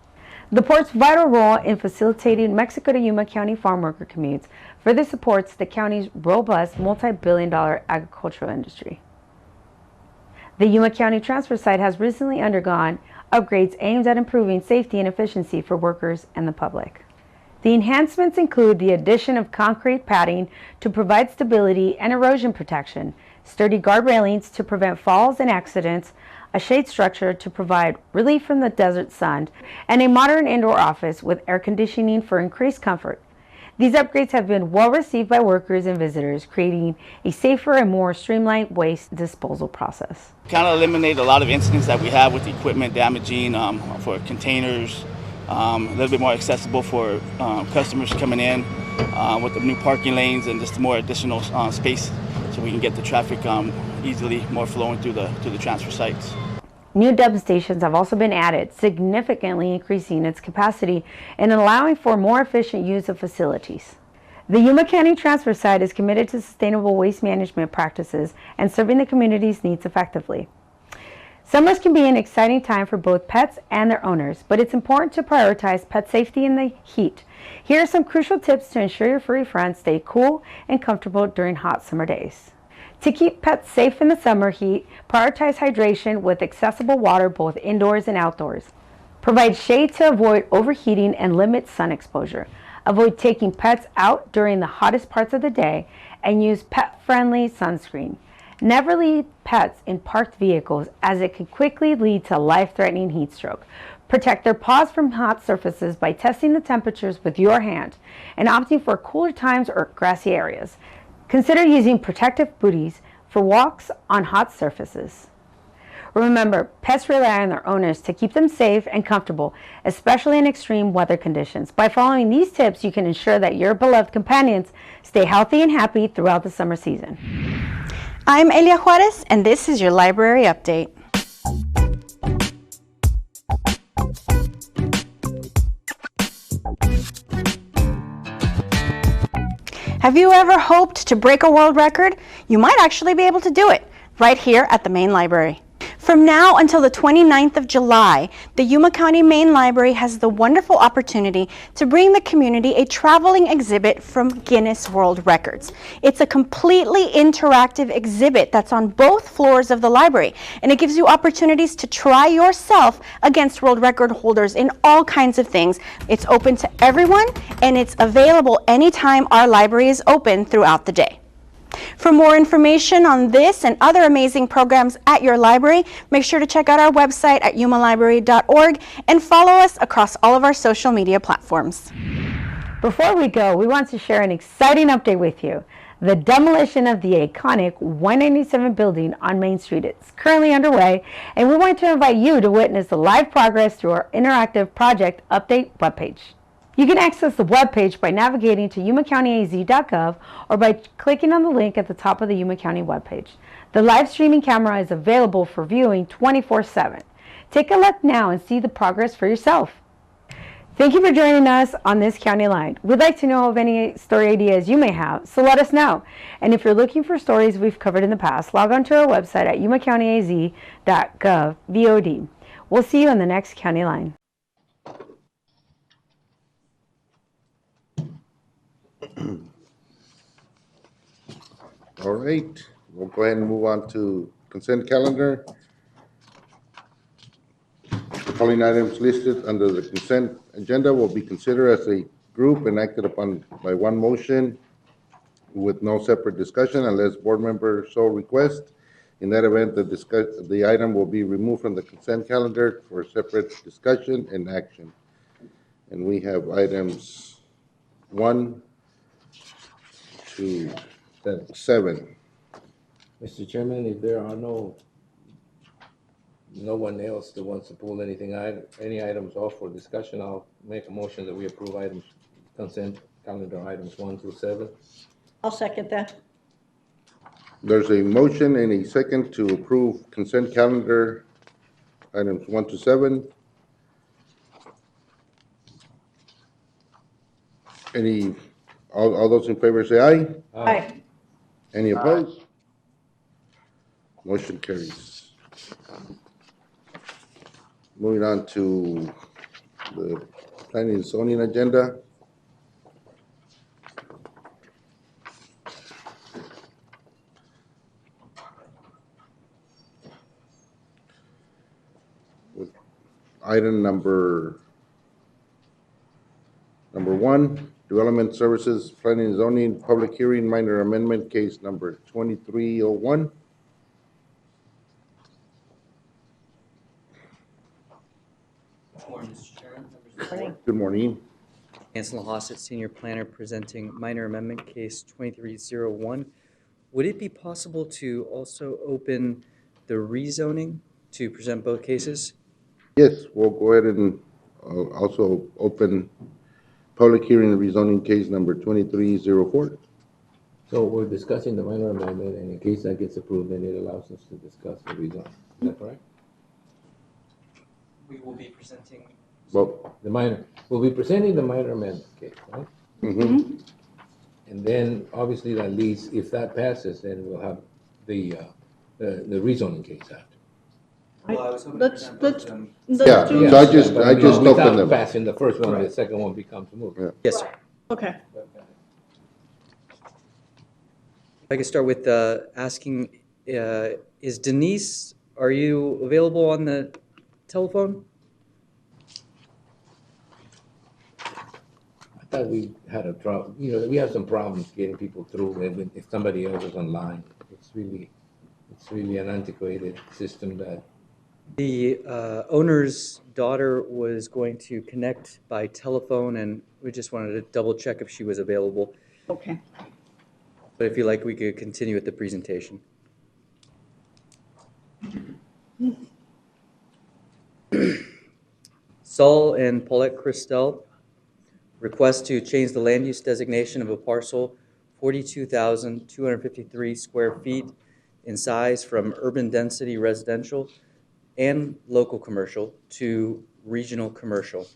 The port's vital role in facilitating Mexico to Yuma County farm worker commutes further supports the county's robust multi-billion-dollar agricultural industry. The Yuma County transfer site has recently undergone upgrades aimed at improving safety and efficiency for workers and the public. The enhancements include the addition of concrete padding to provide stability and erosion protection, sturdy guard railings to prevent falls and accidents, a shade structure to provide relief from the desert sun, and a modern indoor office with air conditioning for increased comfort. These upgrades have been well received by workers and visitors, creating a safer and more streamlined waste disposal process. Kind of eliminate a lot of incidents that we have with equipment damaging for containers. A little bit more accessible for customers coming in with the new parking lanes and just more additional space so we can get the traffic easily more flowing through the transfer sites. New dump stations have also been added, significantly increasing its capacity and allowing for more efficient use of facilities. The Yuma County transfer site is committed to sustainable waste management practices and serving the community's needs effectively. Summers can be an exciting time for both pets and their owners, but it's important to prioritize pet safety in the heat. Here are some crucial tips to ensure your furry friends stay cool and comfortable during hot summer days. To keep pets safe in the summer heat, prioritize hydration with accessible water both indoors and outdoors. Provide shade to avoid overheating and limit sun exposure. Avoid taking pets out during the hottest parts of the day and use pet-friendly sunscreen. Never leave pets in parked vehicles as it can quickly lead to life-threatening heat stroke. Protect their paws from hot surfaces by testing the temperatures with your hand and opting for cooler times or grassy areas. Consider using protective booties for walks on hot surfaces. Remember, pets rely on their owners to keep them safe and comfortable, especially in extreme weather conditions. By following these tips, you can ensure that your beloved companions stay healthy and happy throughout the summer season. I'm Elia Juarez, and this is your library update. Have you ever hoped to break a world record? You might actually be able to do it right here at the main library. From now until the 29th of July, the Yuma County Main Library has the wonderful opportunity to bring the community a traveling exhibit from Guinness World Records. It's a completely interactive exhibit that's on both floors of the library, and it gives you opportunities to try yourself against world record holders in all kinds of things. It's open to everyone, and it's available anytime our library is open throughout the day. For more information on this and other amazing programs at your library, make sure to check out our website at yumalibrary.org and follow us across all of our social media platforms. Before we go, we want to share an exciting update with you. The demolition of the iconic 197 building on Main Street is currently underway, and we want to invite you to witness the live progress through our interactive project update webpage. You can access the webpage by navigating to yumacountyaz.gov or by clicking on the link at the top of the Yuma County webpage. The live streaming camera is available for viewing 24/7. Take a look now and see the progress for yourself. Thank you for joining us on this county line. We'd like to know of any story ideas you may have, so let us know. And if you're looking for stories we've covered in the past, log on to our website at yumacountyaz.gov VOD. We'll see you on the next county line. All right, we'll go ahead and move on to consent calendar. The following items listed under the consent agenda will be considered as a group and acted upon by one motion with no separate discussion unless board member so request. In that event, the item will be removed from the consent calendar for separate discussion and action. And we have items 1 to 7. Mr. Chairman, if there are no one else that wants to pull any items off for discussion, I'll make a motion that we approve items, consent calendar items 1 through 7. I'll second that. There's a motion and a second to approve consent calendar items 1 to 7. All those in favor say aye. Aye. Any opposed? Motion carries. Moving on to the planning and zoning agenda. With item number 1, Development Services, Planning and Zoning, Public Hearing, Minor Amendment, Case Number 2301. Good morning, Mr. Chairman, members of the board. Good morning. Ansel Hossett, Senior Planner, presenting Minor Amendment Case 2301. Would it be possible to also open the rezoning to present both cases? Yes, we'll go ahead and also open public hearing and rezoning case number 2304. So we're discussing the minor amendment, and in case that gets approved, then it allows us to discuss the rezone. Is that correct? We will be presenting. Well, we'll be presenting the minor amendment case, right? Mm-hmm. And then obviously that leads, if that passes, then we'll have the rezoning case after. Well, I was hoping Let's- to present both let's- of them. Let's do- So I just opened Without them. passing the first one, the second one becomes moot. Yeah. Yes, sir. Okay. If I could start with asking, is Denise, are you available on the telephone? I thought we had a trouble, we have some problems getting people through if somebody else is online. It's really It's really an antiquated system that, The owner's daughter was going to connect by telephone, and we just wanted to double check if she was available. Okay. But if you like, we could continue with the presentation. Saul and Paulette Christel request to change the land use designation of a parcel 42,253 square feet in size from urban density residential and local commercial to regional commercial.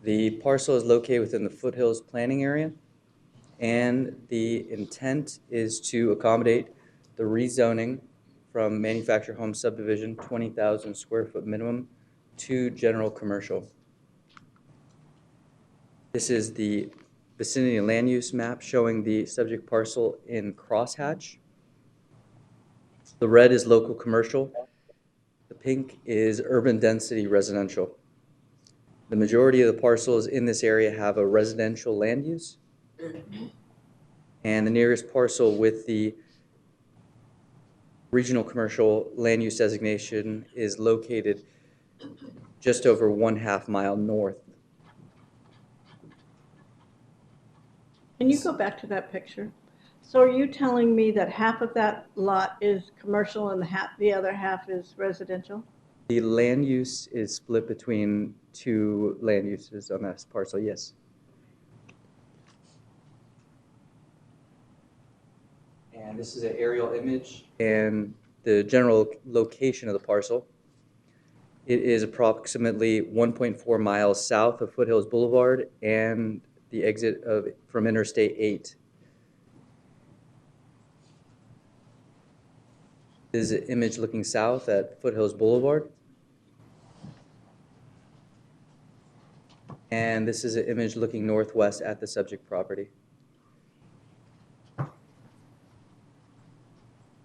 The parcel is located within the Foothills planning area, and the intent is to accommodate the rezoning from manufactured home subdivision, 20,000 square foot minimum, to general commercial. This is the vicinity land use map showing the subject parcel in crosshatch. The red is local commercial. The pink is urban density residential. The majority of the parcels in this area have a residential land use. And the nearest parcel with the regional commercial land use designation is located just over 1/2 mile north. Can you go back to that picture? So are you telling me that half of that lot is commercial and the other half is residential? The land use is split between two land uses on that parcel, yes. And this is an aerial image and the general location of the parcel. It is approximately 1.4 miles south of Foothills Boulevard and the exit from Interstate 8. This is an image looking south at Foothills Boulevard. And this is an image looking northwest at the subject property.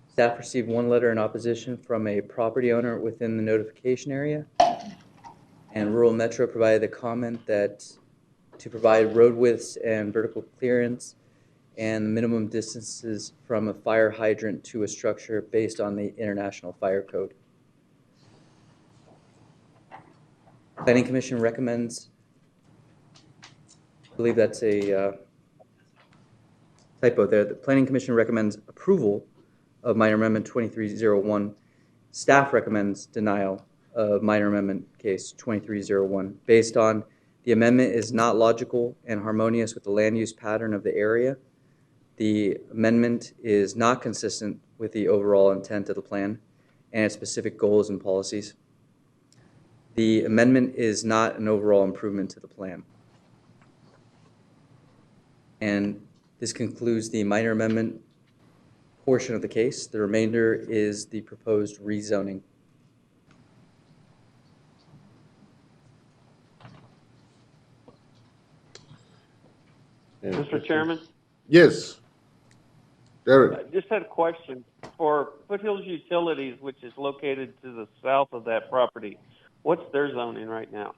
Staff received one letter in opposition from a property owner within the notification area. And Rural Metro provided a comment that to provide road widths and vertical clearance and minimum distances from a fire hydrant to a structure based on the International Fire Code. Planning Commission recommends, I believe that's a typo there. The Planning Commission recommends approval of minor amendment 2301. Staff recommends denial of minor amendment case 2301 based on the amendment is not logical and harmonious with the land use pattern of the area. The amendment is not consistent with the overall intent of the plan and its specific goals and policies. The amendment is not an overall improvement to the plan. And this concludes the minor amendment portion of the case. The remainder is the proposed rezoning. Mr. Chairman, Yes. Derek? I just had a question. For Foothills Utilities, which is located to the south of that property, what's their zoning right now?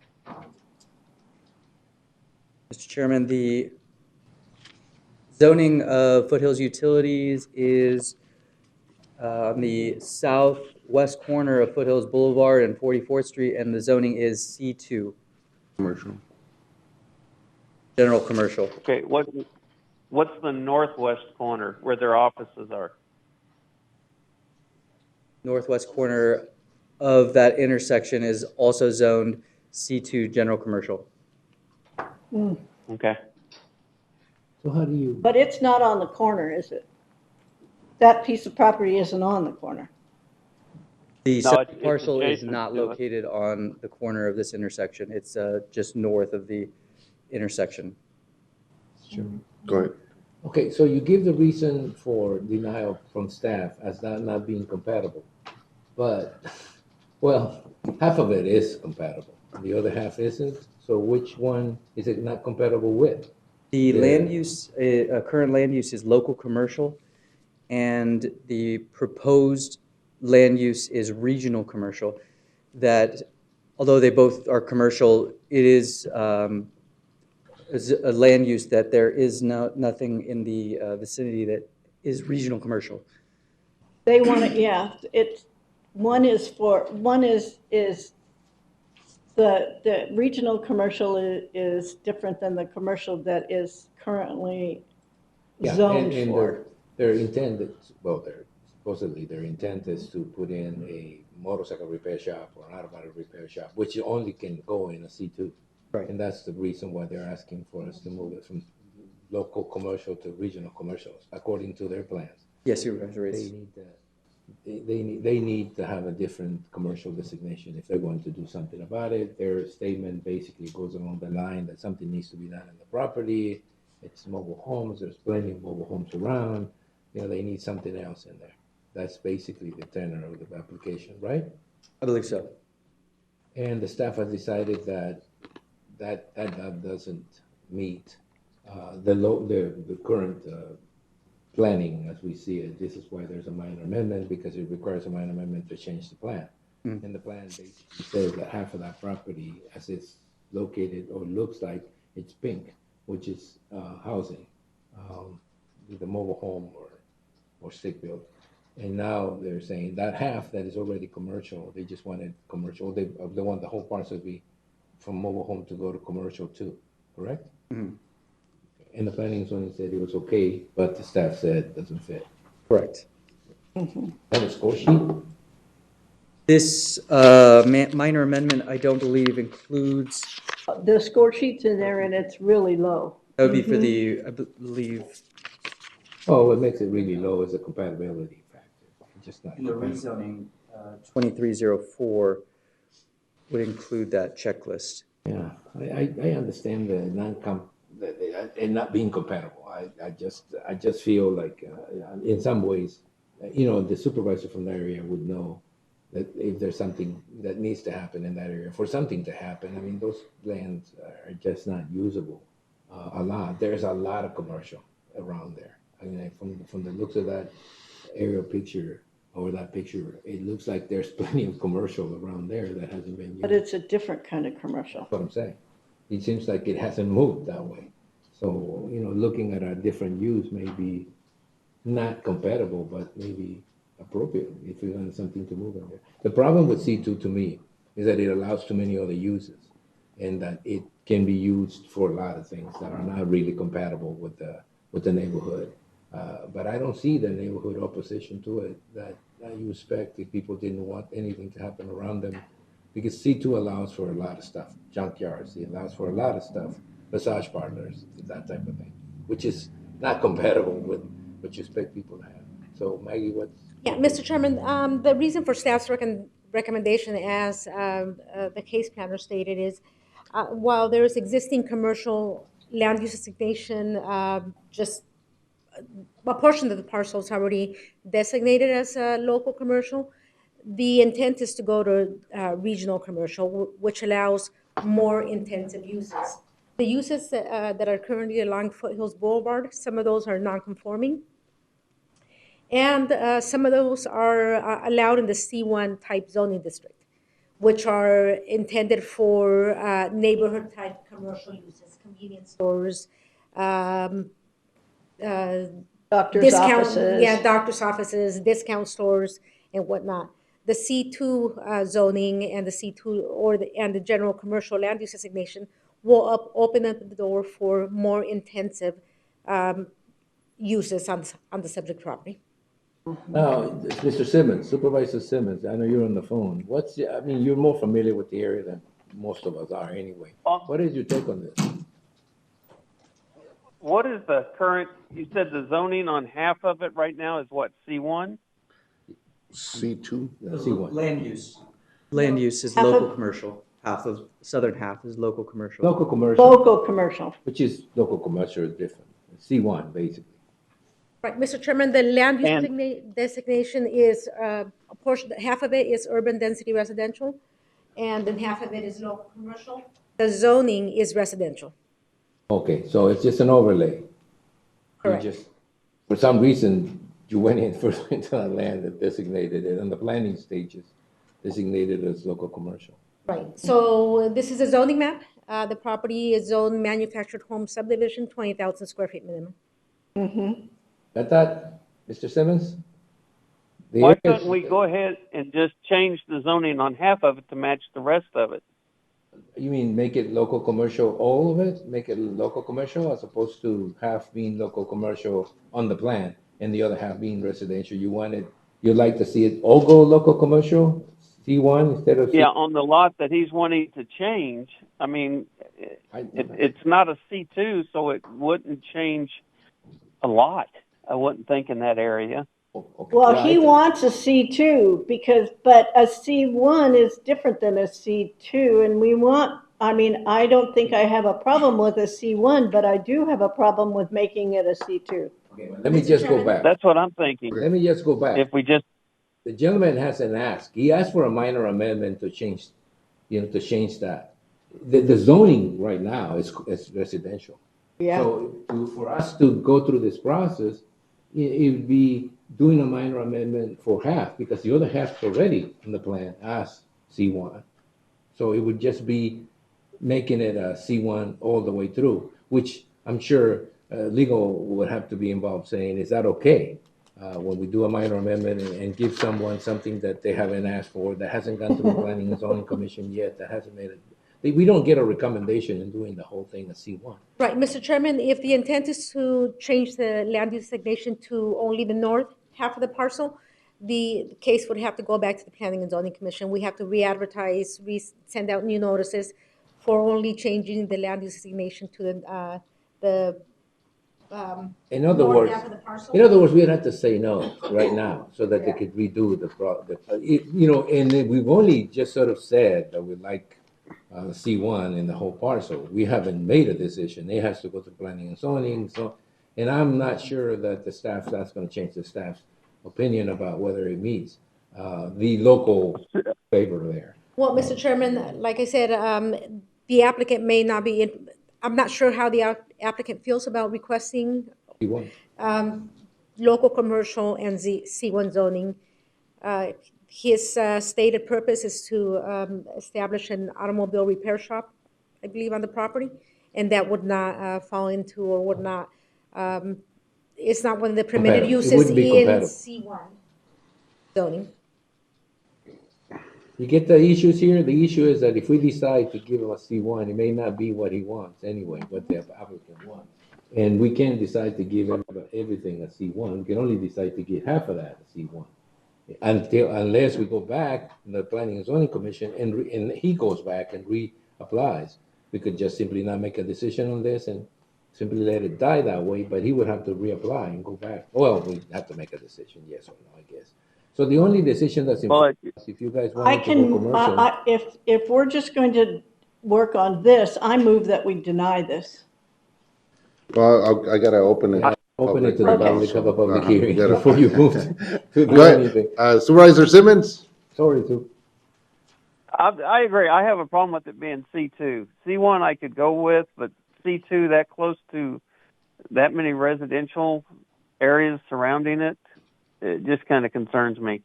Mr. Chairman, the zoning of Foothills Utilities is on the southwest corner of Foothills Boulevard and 44th Street, and the zoning is C2, Commercial. general commercial. Okay, what's the northwest corner where their offices are? Northwest corner of that intersection is also zoned C2, general commercial. Okay. so how do you, But it's not on the corner, is it? That piece of property isn't on the corner. The No, subject it's parcel is adjacent not to it. located on the corner of this intersection. It's just north of the intersection. Go ahead. okay, so you give the reason for denial from staff as that not being compatible. But, well, half of it is compatible, the other half isn't. So which one is it not compatible with? The Yeah. land use, current land use is local commercial, and the proposed land use is regional commercial. That, although they both are commercial, it is a land use that there is nothing in the vicinity that is regional commercial. They want to, yeah, one is the regional commercial is different than the commercial that is currently Yeah, zoned and for. their intent is, well, supposedly their intent is to put in a motorcycle repair shop or an automotive repair shop, which only can go in a C2. Right. And that's the reason why they're asking for us to move it from local commercial to regional commercials, according to their plans. Yes, Supervisor They Reyes. need they need to have a different commercial designation if they're going to do something about it. Their statement basically goes along the line that something needs to be done in the property. It's mobile homes. There's plenty of mobile homes around. You know, they need something else in there. That's basically the tenor of the application, right? I believe so. And the staff has decided that doesn't meet the current planning as we see it. This is why there's a minor amendment, because it requires a minor amendment to change the plan. And the plan basically says that half of that property, as it's located or looks like, it's pink, which is housing, the mobile home or stick built. And now they're saying that half that is already commercial, they just wanted commercial. They want the whole parcel to be from mobile home to go to commercial too, correct? Mhm. And the planning and zoning said it was okay, but the staff said it doesn't fit. Correct. And a score sheet? This minor amendment, I don't believe includes, The score sheet's in there and it's really low. that would be for the, I believe, Oh, what makes it really low is the compatibility factor. It's just not in the compatible. rezoning, 2304 would include that checklist. Yeah, I understand the and not being compatible. I just feel like in some ways, the supervisor from the area would know that if there's something that needs to happen in that area, for something to happen, I mean, those lands are just not usable a lot. There's a lot of commercial around there. I mean, from the looks of that aerial picture or that picture, it looks like there's plenty of commercial around there that hasn't been used. But it's a different kind of commercial. That's what I'm saying. It seems like it hasn't moved that way. So, looking at a different use may be not compatible, but maybe appropriate if we want something to move in there. The problem with C2 to me is that it allows too many other uses and that it can be used for a lot of things that are not really compatible with the neighborhood. But I don't see the neighborhood opposition to it that you expect if people didn't want anything to happen around them. Because C2 allows for a lot of stuff, junkyards, it allows for a lot of stuff, massage parlors, that type of thing, which is not compatible with what you expect people to have. So Maggie, what's? Yeah, Mr. Chairman, the reason for staff's recommendation, as the case planner stated, is while there is existing commercial land use designation, just a portion of the parcel is already designated as local commercial. The intent is to go to regional commercial, which allows more intensive uses. The uses that are currently along Foothills Boulevard, some of those are non-conforming. And some of those are allowed in the C1 type zoning district, which are intended for neighborhood type commercial uses, convenience stores, Doctor's offices. Yeah, doctor's offices, discount stores, and whatnot. The C2 zoning and the C2 and the general commercial land use designation will open up the door for more intensive uses on the subject property. Now, Mr. Simmons, Supervisor Simmons, I know you're on the phone. You're more familiar with the area than most of us are anyway. What is your take on this? What is the current, you said the zoning on half of it right now is what, C1? C2? C1. Land use. Land use is local commercial. Southern half is local commercial. Local commercial. Local commercial. Which is local commercial is different. C1, basically. Right, Mr. Chairman, the land use designation is a portion, half of it is urban density residential, and then half of it is local commercial. The zoning is residential. Okay, so it's just an overlay. Correct. For some reason, you went in first into that land and designated it, and the planning stages designated as local commercial. Right, so this is a zoning map. The property is zoned manufactured home subdivision, 20,000 square feet minimum. Mm-hmm. Got that, Mr. Simmons? The Why areas- couldn't we go ahead and just change the zoning on half of it to match the rest of it? You mean make it local commercial, all of it? Make it local commercial as opposed to half being local commercial on the plan and the other half being residential? You'd like to see it all go local commercial, C1 instead of? Yeah, on the lot that he's wanting to change, I mean, it's not a C2, so it wouldn't change a lot. I wouldn't think in that area. Well, he wants a C2 but a C1 is different than a C2, and I don't think I have a problem with a C1, but I do have a problem with making it a C2. Let me just go back. That's what I'm thinking. Let me just go back. If we just The gentleman hasn't asked. He asked for a minor amendment to change, to change that. The zoning right now is residential. Yeah. So for us to go through this process, it would be doing a minor amendment for half, because the other half's already in the plan as C1. So it would just be making it a C1 all the way through, which I'm sure legal would have to be involved saying, is that okay? When we do a minor amendment and give someone something that they haven't asked for, that hasn't gone through the Planning and Zoning Commission yet, that hasn't made it, we don't get a recommendation in doing the whole thing a C1. Right, Mr. Chairman, if the intent is to change the land use designation to only the north half of the parcel, the case would have to go back to the Planning and Zoning Commission. We have to re-advertise, send out new notices for only changing the land use designation to the In other north words, half of the parcel. we'd have to say no right now so that they could redo and then we've only just sort of said that we like C1 in the whole parcel. We haven't made a decision. It has to go to planning and zoning. And I'm not sure that that's going to change the staff's opinion about whether it meets the local favor there. Well, Mr. Chairman, like I said, the applicant may not be, I'm not sure how the applicant feels about requesting local commercial and C1 zoning. His stated purpose is to establish an automobile repair shop, I believe, on the property, and that would not fall into or would not, it's not one of the permitted uses in C1 zoning. You get the issues here? The issue is that if we decide to give him a C1, it may not be what he wants anyway, what the applicant wants. And we can't decide to give everything a C1. We can only decide to give half of that a C1. Unless we go back in the Planning and Zoning Commission and he goes back and reapplies. We could just simply not make a decision on this and simply let it die that way, but he would have to reapply and go back. Well, we have to make a decision, yes or no, I guess. So the only decision that's important is if you guys want to go commercial. If we're just going to work on this, I move that we deny this. Well, I gotta open it. Open it to the public, have a public hearing gotta- before you move to Go do ahead. anything. Supervisor Simmons? Sorry, too. I agree. I have a problem with it being C2. C1 I could go with, but C2 that close to that many residential areas surrounding it, it just kind of concerns me.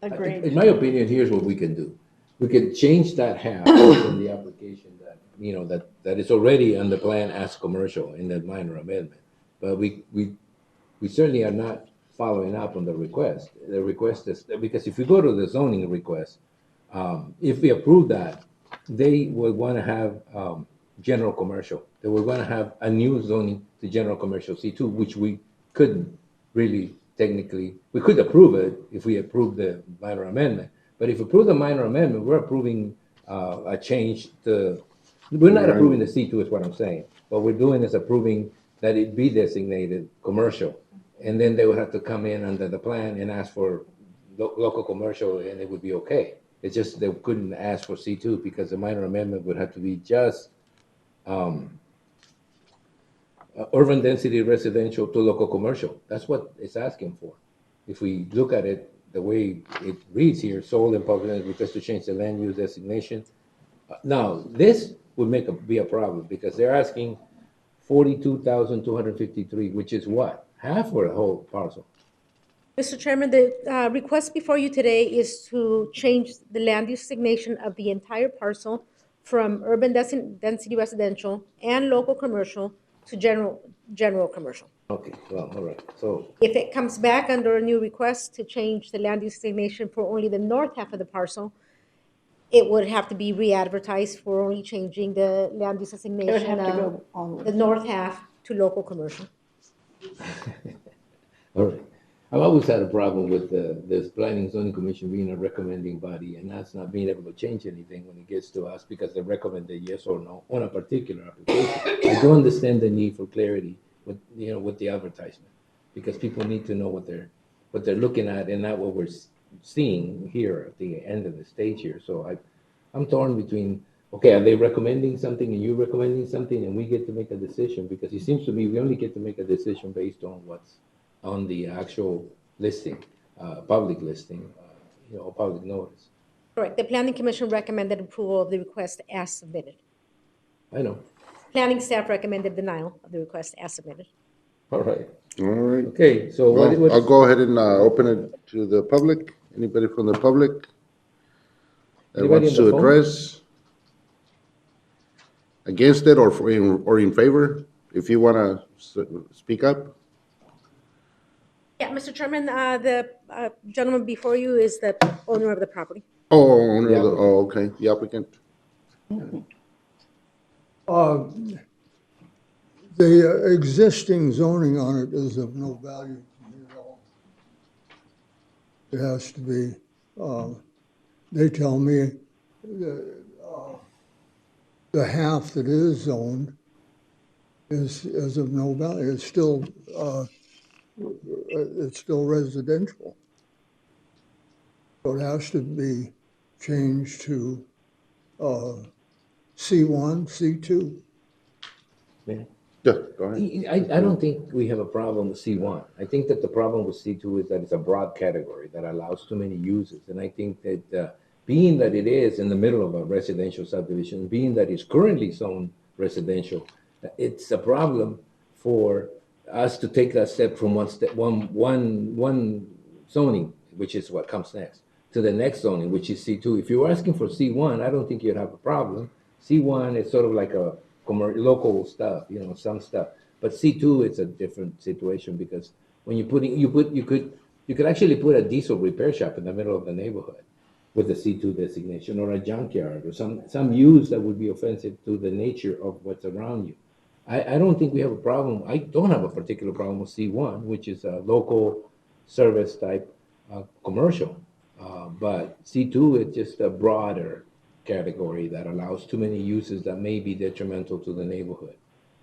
Agreed. In my opinion, here's what we can do. We can change that half in the application that is already on the plan as commercial in that minor amendment. But we certainly are not following up on the request. The request is, because if you go to the zoning request, if we approve that, they would want to have general commercial. They would want to have a new zoning to general commercial C2, which we couldn't really technically. We could approve it if we approve the minor amendment. But if we approve the minor amendment, we're approving a change to. We're not approving the C2 is what I'm saying. What we're doing is approving that it be designated commercial. And then they would have to come in under the plan and ask for local commercial, and it would be okay. It's just they couldn't ask for C2 because the minor amendment would have to be just urban density residential to local commercial. That's what it's asking for. If we look at it the way it reads here, sold and public request to change the land use designation. Now, this would be a problem because they're asking 42,253, which is what? Half or the whole parcel? Mr. Chairman, the request before you today is to change the land use designation of the entire parcel from urban density residential and local commercial to general commercial. Okay, well, all right, so, If it comes back under a new request to change the land use designation for only the north half of the parcel, it would have to be re-advertised for only changing the land use designation have to of go onwards. the north half to local commercial. all right. I've always had a problem with this planning and zoning commission being a recommending body and us not being able to change anything when it gets to us because they recommend a yes or no on a particular application. I do understand the need for clarity with, with the advertisement, because people need to know what they're looking at and not what we're seeing here at the end of the stage here. So I'm torn between, okay, are they recommending something and you recommending something and we get to make a decision? Because it seems to me we only get to make a decision based on what's on the actual listing, public listing, public notice. Correct. The planning commission recommended approval of the request as submitted. I know. Planning staff recommended denial of the request as submitted. All right. All right. Okay, so Well, I'll go ahead and open it to the public. Anybody from the public that Anybody wants on the to phone? address against it or in favor? If you want to speak up. Yeah, Mr. Chairman, the gentleman before you is the owner of the property. Okay, the applicant. The existing zoning on it is of no value to me at all. It has to be, they tell me the half that is zoned is of no value. It's still residential. So it has to be changed to C1, C2. Yeah, go ahead. I don't think we have a problem with C1. I think that the problem with C2 is that it's a broad category that allows too many uses. And I think that being that it is in the middle of a residential subdivision, being that it's currently zoned residential, it's a problem for us to take that step from one zoning, which is what comes next, to the next zoning, which is C2. If you're asking for C1, I don't think you'd have a problem. C1 is sort of like a local stuff, some stuff. But C2, it's a different situation because when you could actually put a diesel repair shop in the middle of the neighborhood with the C2 designation, or a junkyard, or some use that would be offensive to the nature of what's around you. I don't think we have a problem. I don't have a particular problem with C1, which is a local service type commercial. But C2 is just a broader category that allows too many uses that may be detrimental to the neighborhood.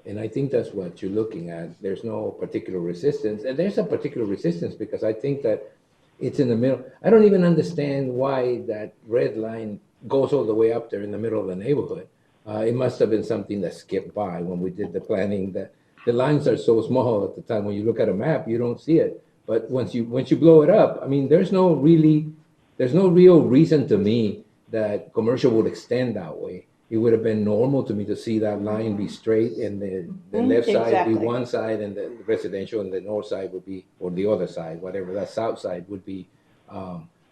And I think that's what you're looking at. There's no particular resistance. And there's a particular resistance because I think that it's in the middle. I don't even understand why that red line goes all the way up there in the middle of the neighborhood. It must have been something that skipped by when we did the planning. That the lines are so small at the time. When you look at a map, you don't see it. But once you blow it up, I mean, there's no real reason to me that commercial would extend that way. It would have been normal to me to see that line be straight and the left side be one side and the residential and the north side would be, or the other side, whatever, that south side would be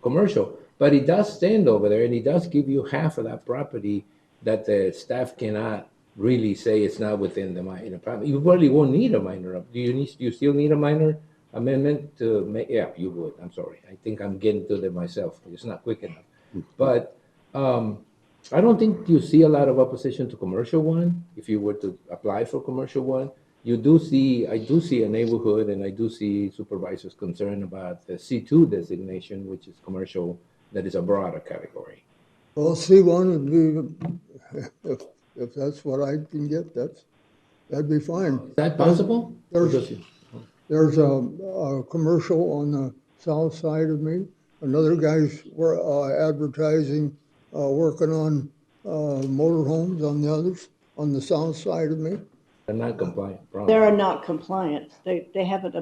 commercial. But it does stand over there and it does give you half of that property that the staff cannot really say it's not within the minor property. You probably won't need a minor. Do you still need a minor amendment to make? Yeah, you would. I'm sorry. I think I'm getting to them myself. It's not quick enough. But I don't think you see a lot of opposition to commercial one. If you were to apply for commercial one, I do see a neighborhood and I do see supervisors concerned about the C2 designation, which is commercial, that is a broader category. Well, C1 would be, if that's what I can get, that'd be fine. Is that possible? There's a commercial on the south side of me. Another guy's advertising, working on motorhomes on the south side of me. They're not compliant. They're not compliant. They haven't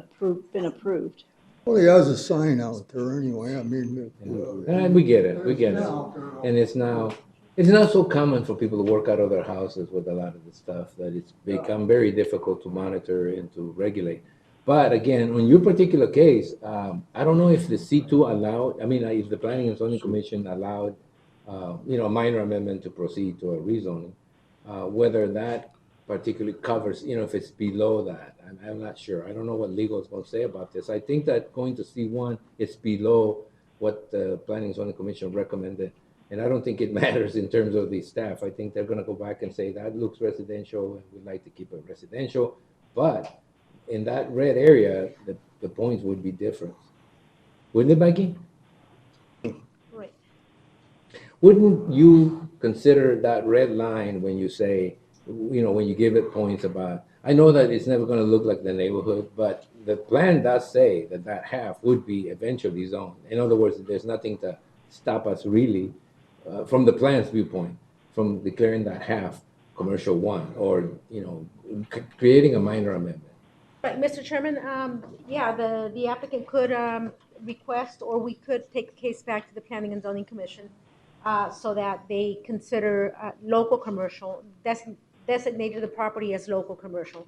been approved. Well, he has a sign out there anyway. I mean, we get it. And it's now so common for people to work out of their houses with a lot of the stuff that it's become very difficult to monitor and to regulate. But again, on your particular case, I don't know if the C2 allowed, if the Planning and Zoning Commission allowed, a minor amendment to proceed to a rezoning, whether that particularly covers, if it's below that. I'm not sure. I don't know what legal is going to say about this. I think that going to C1, it's below what the Planning and Zoning Commission recommended. And I don't think it matters in terms of the staff. I think they're going to go back and say that looks residential and we'd like to keep it residential. But in that red area, the points would be different. Wouldn't it, Becky? Right. Wouldn't you consider that red line when you say, when you give it points about, I know that it's never going to look like the neighborhood, but the plan does say that that half would be eventually zoned. In other words, there's nothing to stop us really from the plan's viewpoint from declaring that half commercial one or, creating a minor amendment. Right, Mr. Chairman, yeah, the applicant could request, or we could take the case back to the Planning and Zoning Commission so that they consider local commercial, designated the property as local commercial.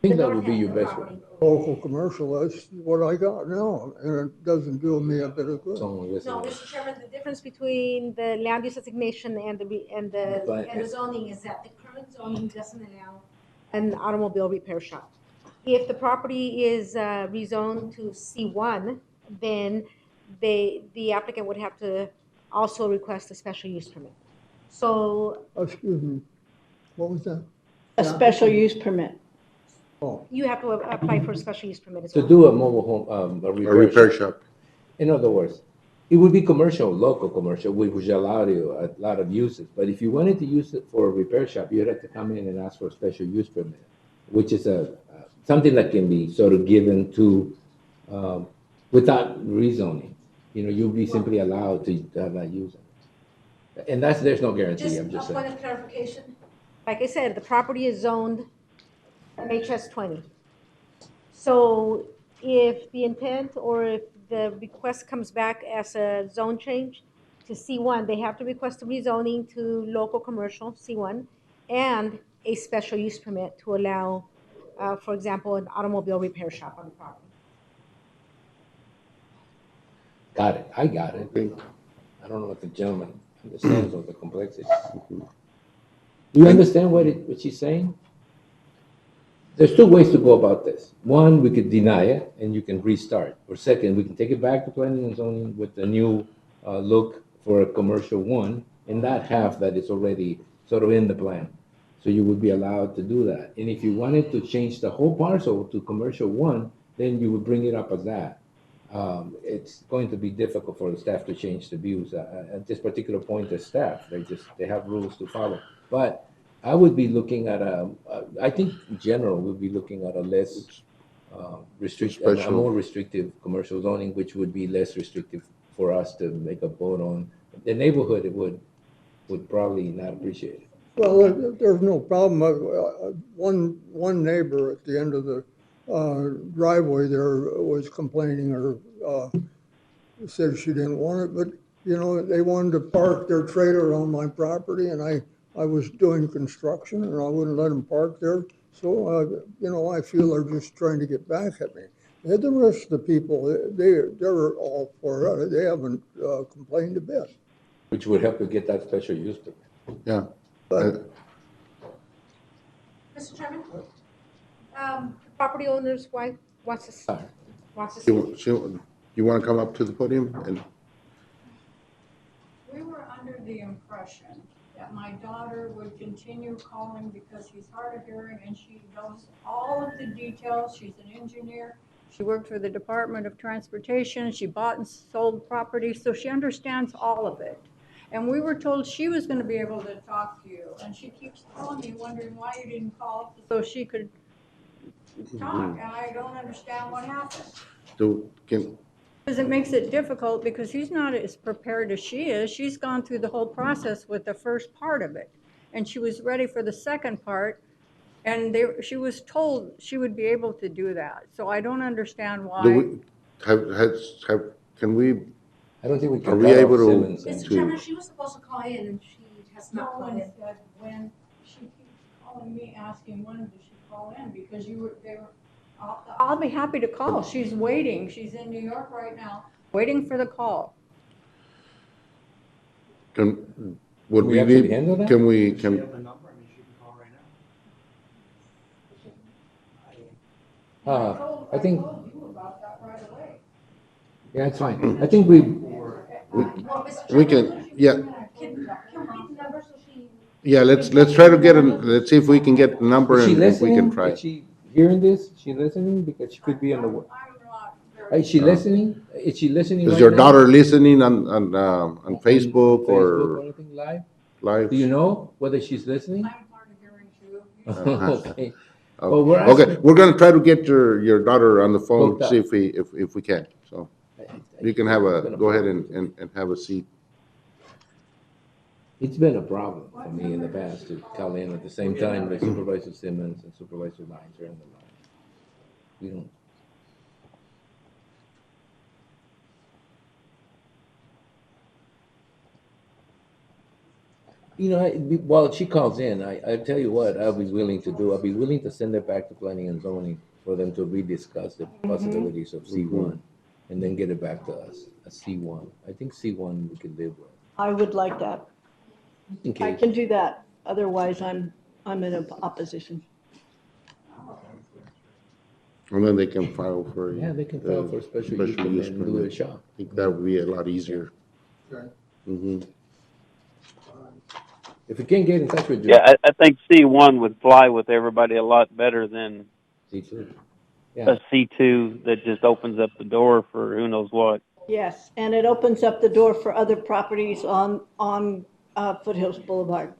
I think that would be your best way. Local commercial, that's what I got now, and it doesn't do me a bit of good. No, Mr. Chairman, the difference between the land use designation and the zoning is that the current zoning doesn't allow an automobile repair shop. If the property is rezoned to C1, then the applicant would have to also request a special use permit. So Excuse me, what was that? A special use permit. Oh, you have to apply for a special use permit as To well. do a mobile home, a A repair shop. In other words, it would be commercial, local commercial, which allow you a lot of uses. But if you wanted to use it for a repair shop, you'd have to come in and ask for a special use permit, which is something that can be sort of given to, without rezoning. You'll be simply allowed to have that use. And there's no guarantee, I'm just a point saying. of clarification. Like I said, the property is zoned MHS 20. So if the intent or if the request comes back as a zone change to C1, they have to request a rezoning to local commercial C1 and a special use permit to allow, for example, an automobile repair shop on the property. Got it, I got it. I don't know if the gentleman understands all the complexity. You understand what she's saying? There's two ways to go about this. One, we could deny it and you can restart. Or second, we can take it back to planning and zoning with a new look for a commercial one in that half that is already sort of in the plan. So you would be allowed to do that. And if you wanted to change the whole parcel to commercial one, then you would bring it up as that. It's going to be difficult for the staff to change the views at this particular point as staff. They have rules to follow. But I would be looking at I think in general, we'll be looking at a less restrictive, a more restrictive commercial zoning, which would be less restrictive for us to make a vote on. The neighborhood would probably not appreciate it. well, there's no problem. One neighbor at the end of the driveway there was complaining or said she didn't want it, but they wanted to park their trailer on my property, and I was doing construction and I wouldn't let them park there. So I feel they're just trying to get back at me. And the rest of the people, they're all for it. They haven't complained a bit. Which would help you get that special use permit. Yeah. But Mr. Chairman, the property owner's wife wants to speak. You want to come up to the podium? And We were under the impression that my daughter would continue calling because she's hard of hearing and she knows all of the details. She's an engineer. She worked for the Department of Transportation. She bought and sold property, so she understands all of it. And we were told she was going to be able to talk to you. And she keeps calling me, wondering why you didn't call so she could talk. And I don't understand what happened. Because it makes it difficult because he's not as prepared as she is. She's gone through the whole process with the first part of it. And she was ready for the second part. And she was told she would be able to do that. So I don't understand why. Can we? I don't think we can. Are we able to? Mr. Chairman, she was supposed to call in and she has not No called one in. said when. She keeps calling me asking when did she call in because they were. I'll be happy to call. She's waiting. She's in New York right now, waiting for the call. Would we we actually be? handle that? Can we? She have the number? I mean, she can call right now. I think, yeah, it's fine. I think we, We can, yeah. Yeah, let's try to get let's see if we can get the number is she and we can listening? try. Is she hearing this? Is she listening? Because she could be on the, is she listening? Is she listening Is right your now? daughter listening on Facebook Facebook or or anything live? live? Do you know whether she's listening? Okay. Well, we're Okay, asking, we're gonna try to get your daughter on the phone, Hooked up. see if we can, so. You can go ahead and have a seat. it's been a problem for me in the past to call in at the same time that Supervisor Simmons and Supervisor Lyons are on the line. We don't. You know, while she calls in, I tell you what, I'll be willing to do. I'll be willing to send it back to planning and zoning for them to rediscuss the possibilities of C1 and then get it back to us, a C1. I think C1 we can live with. I would like that. In I case. can do that. Otherwise, I'm in opposition. And then they can file for. Yeah, they can file for a special use permit and do a shop. I think that would be a lot easier. Okay. Mm-hmm. If we can't get in touch with you. Yeah, I think C1 would fly with everybody a lot better than C2. a C2 that just opens up the door for who knows what. Yes, and it opens up the door for other properties on Foothills Boulevard.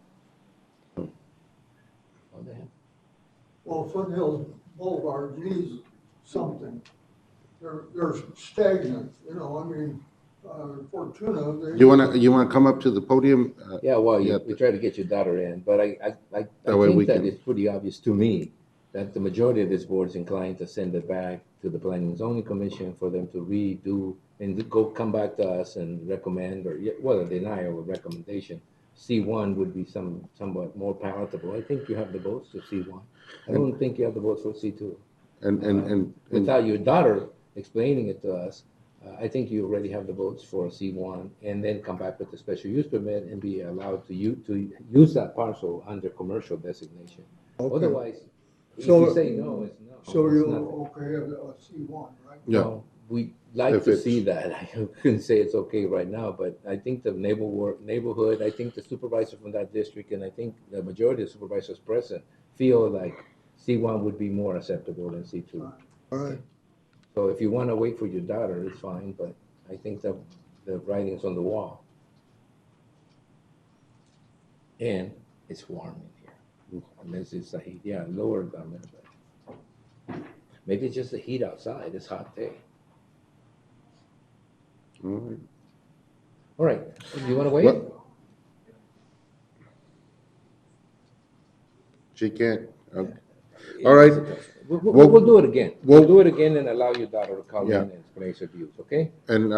Well, Foothills Boulevard needs something. They're stagnant, you know, I mean, Fortuna. You wanna come up to the podium? Yeah, well, we try to get your daughter in, but I That way we think that can- it's pretty obvious to me that the majority of this board is inclined to send it back to the Planning and Zoning Commission for them to redo and come back to us and recommend, or whether deny or recommendation. C1 would be somewhat more palatable. I think you have the votes for C1. I don't think you have the votes for C2. And Without your daughter explaining it to us, I think you already have the votes for C1, and then come back with the special use permit and be allowed to use that parcel under commercial designation. Okay. Otherwise, if So- you say no, it's no. So it's you're nothing. okay at a C1, right? Yeah. No, we'd like If to it's- see that. I couldn't say it's okay right now, but I think the neighborhood, I think the supervisor from that district, and I think the majority of supervisors present feel like C1 would be more acceptable than C2. All right. So if you want to wait for your daughter, it's fine, but I think the writing's on the wall. And it's warm in here. Unless it's the heat, yeah, lower down there. But maybe it's just the heat outside. It's a hot day. All right. All right, do you want to wait? Well- She can't. Okay. All right. We'll do it again. We'll- We'll do it again and allow your daughter to call Yeah. in and explain her views, okay? And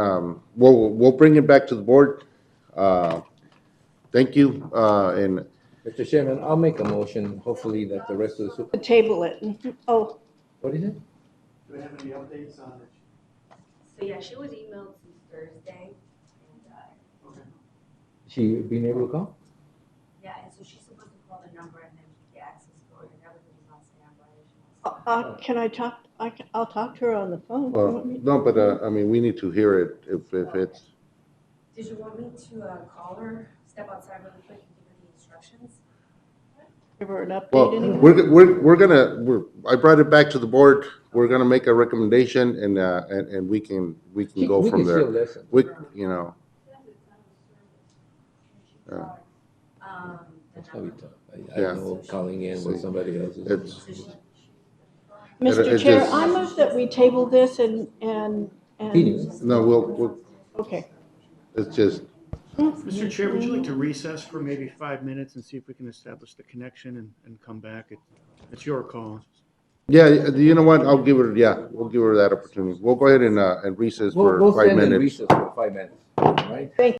we'll bring it back to the board. Thank you, and Mr. Chairman, I'll make a motion, hopefully that the rest of the super, Table it. Oh, what is it? Do we have any updates on it? So yeah, she was emailed since Thursday, and She being able to call? yeah, and so she's supposed to call the number and then get access for it, and everybody's on standby. can I talk? I'll talk to her on the phone. well, no, but I mean, we need to hear it if it's. Did you want me to call her, step outside really quick and give her the instructions? Give her an update Well, anyway. I brought it back to the board. We're gonna make a recommendation and we can go We from can there. still listen. We, you know. That's how we talk. I Yeah. know calling in with somebody else is. It's- Mr. it Chair, just- I move that we table this and. No, we'll, Okay. it's just, Mr. Chair, would you like to recess for maybe 5 minutes and see if we can establish the connection and come back? It's your call. yeah, you know what? We'll give her that opportunity. We'll go ahead and recess for We'll 5 stand in minutes. recess for 5 minutes, all right? Thank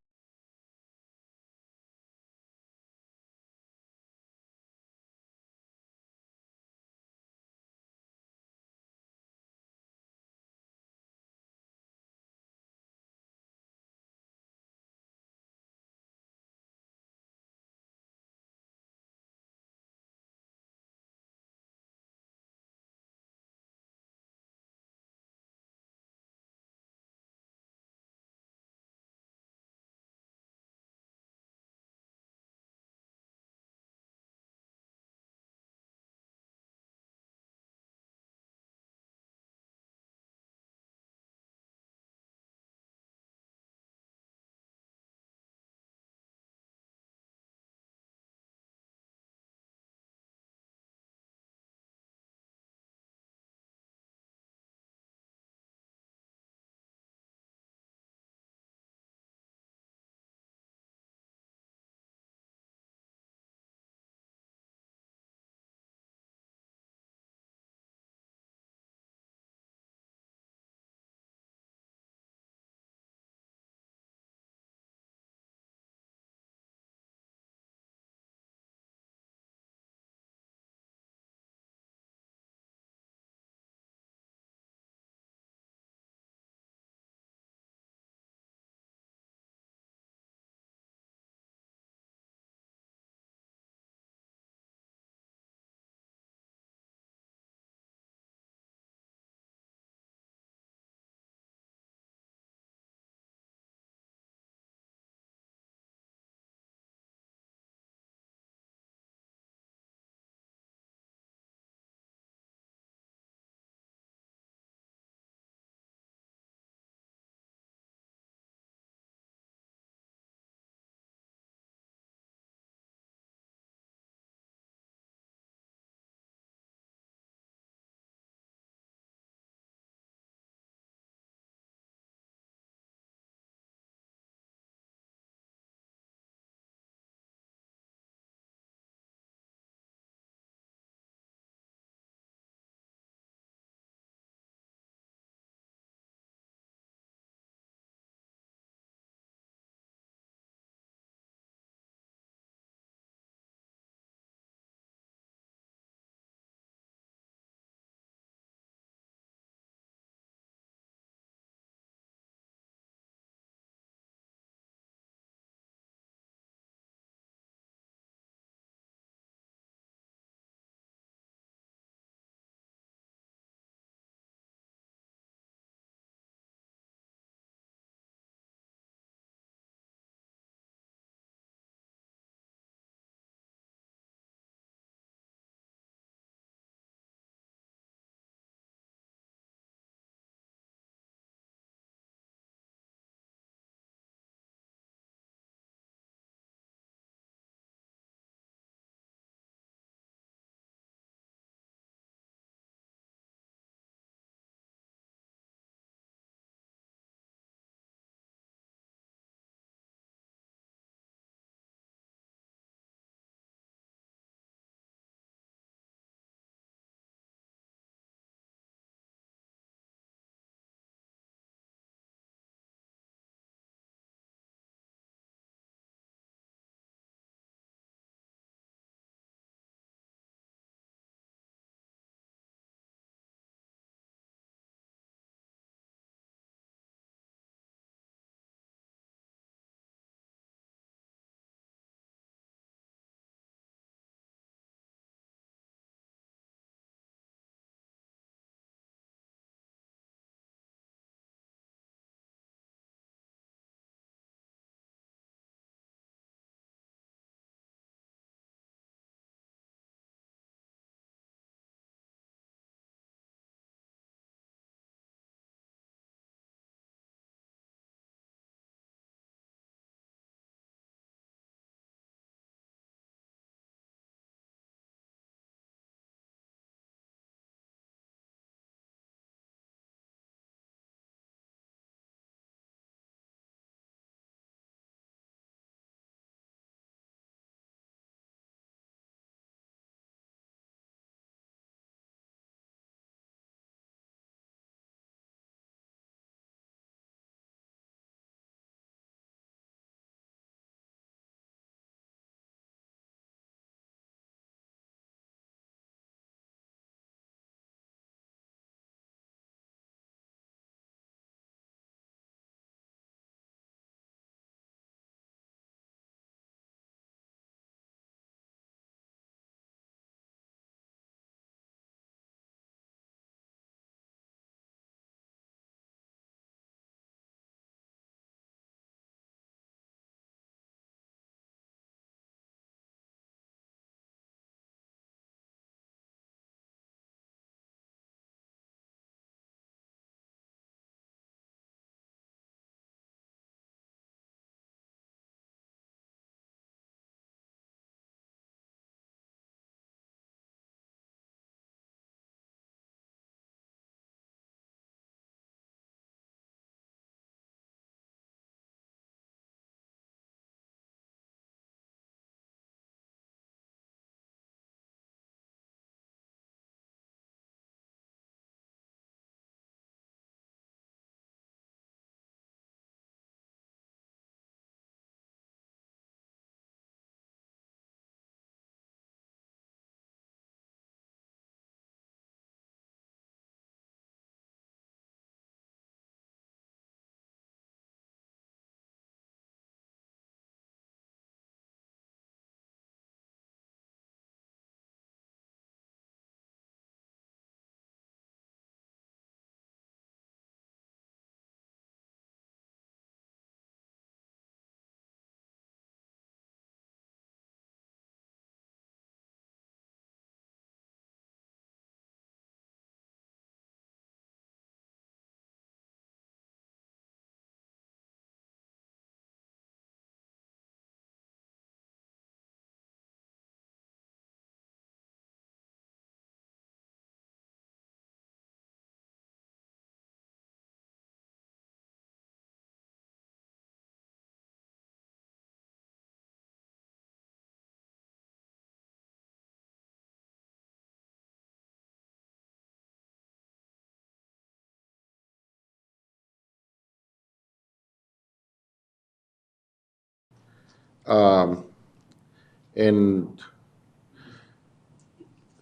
And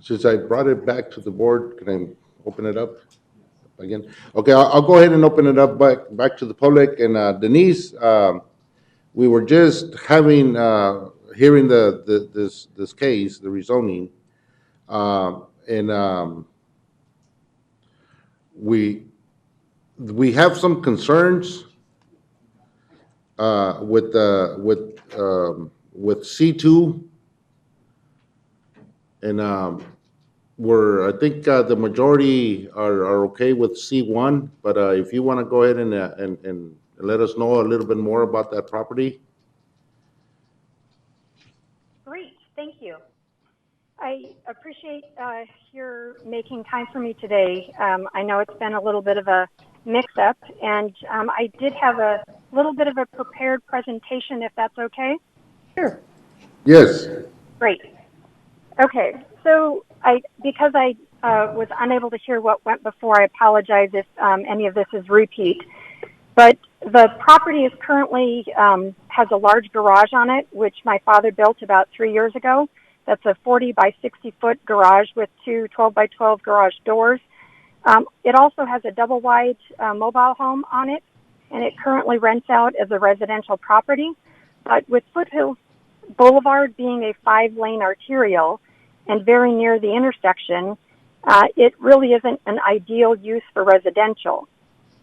since I brought it back to the board, can I open it up again? Okay, I'll go ahead and open it up back to the public. And Denise, we were just having, hearing this case, the rezoning. And we have some concerns with C2, and I think the majority are okay with C1. But if you want to go ahead and let us know a little bit more about that property. Great, thank you. I appreciate your making time for me today. I know it's been a little bit of a mix-up, and I did have a little bit of a prepared presentation, if that's okay. Sure. Yes. Great. Okay, so because I was unable to hear what went before, I apologize if any of this is repeat. But the property is currently has a large garage on it, which my father built about 3 years ago. That's a 40 by 60 foot garage with two 12 by 12 garage doors. It also has a double wide mobile home on it, and it currently rents out as a residential property. But with Foothills Boulevard being a 5-lane arterial and very near the intersection, it really isn't an ideal use for residential.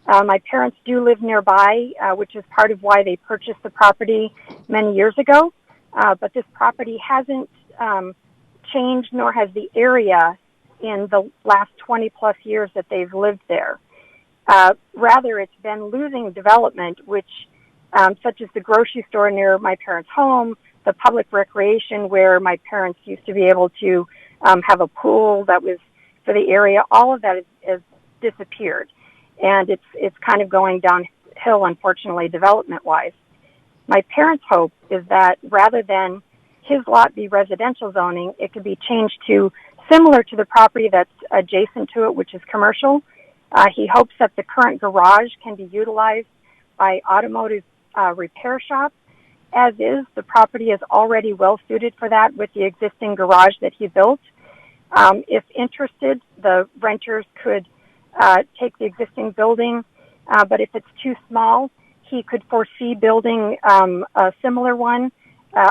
My parents do live nearby, which is part of why they purchased the property many years ago. But this property hasn't changed, nor has the area in the last 20 plus years that they've lived there. Rather, it's been losing development, which, such as the grocery store near my parents' home, the public recreation where my parents used to be able to have a pool that was for the area, all of that has disappeared. And it's kind of going downhill, unfortunately, development-wise. My parents' hope is that rather than his lot be residential zoning, it could be changed to similar to the property that's adjacent to it, which is commercial. He hopes that the current garage can be utilized by automotive repair shops. As is, the property is already well suited for that with the existing garage that he built. If interested, the renters could take the existing building, but if it's too small, he could foresee building a similar one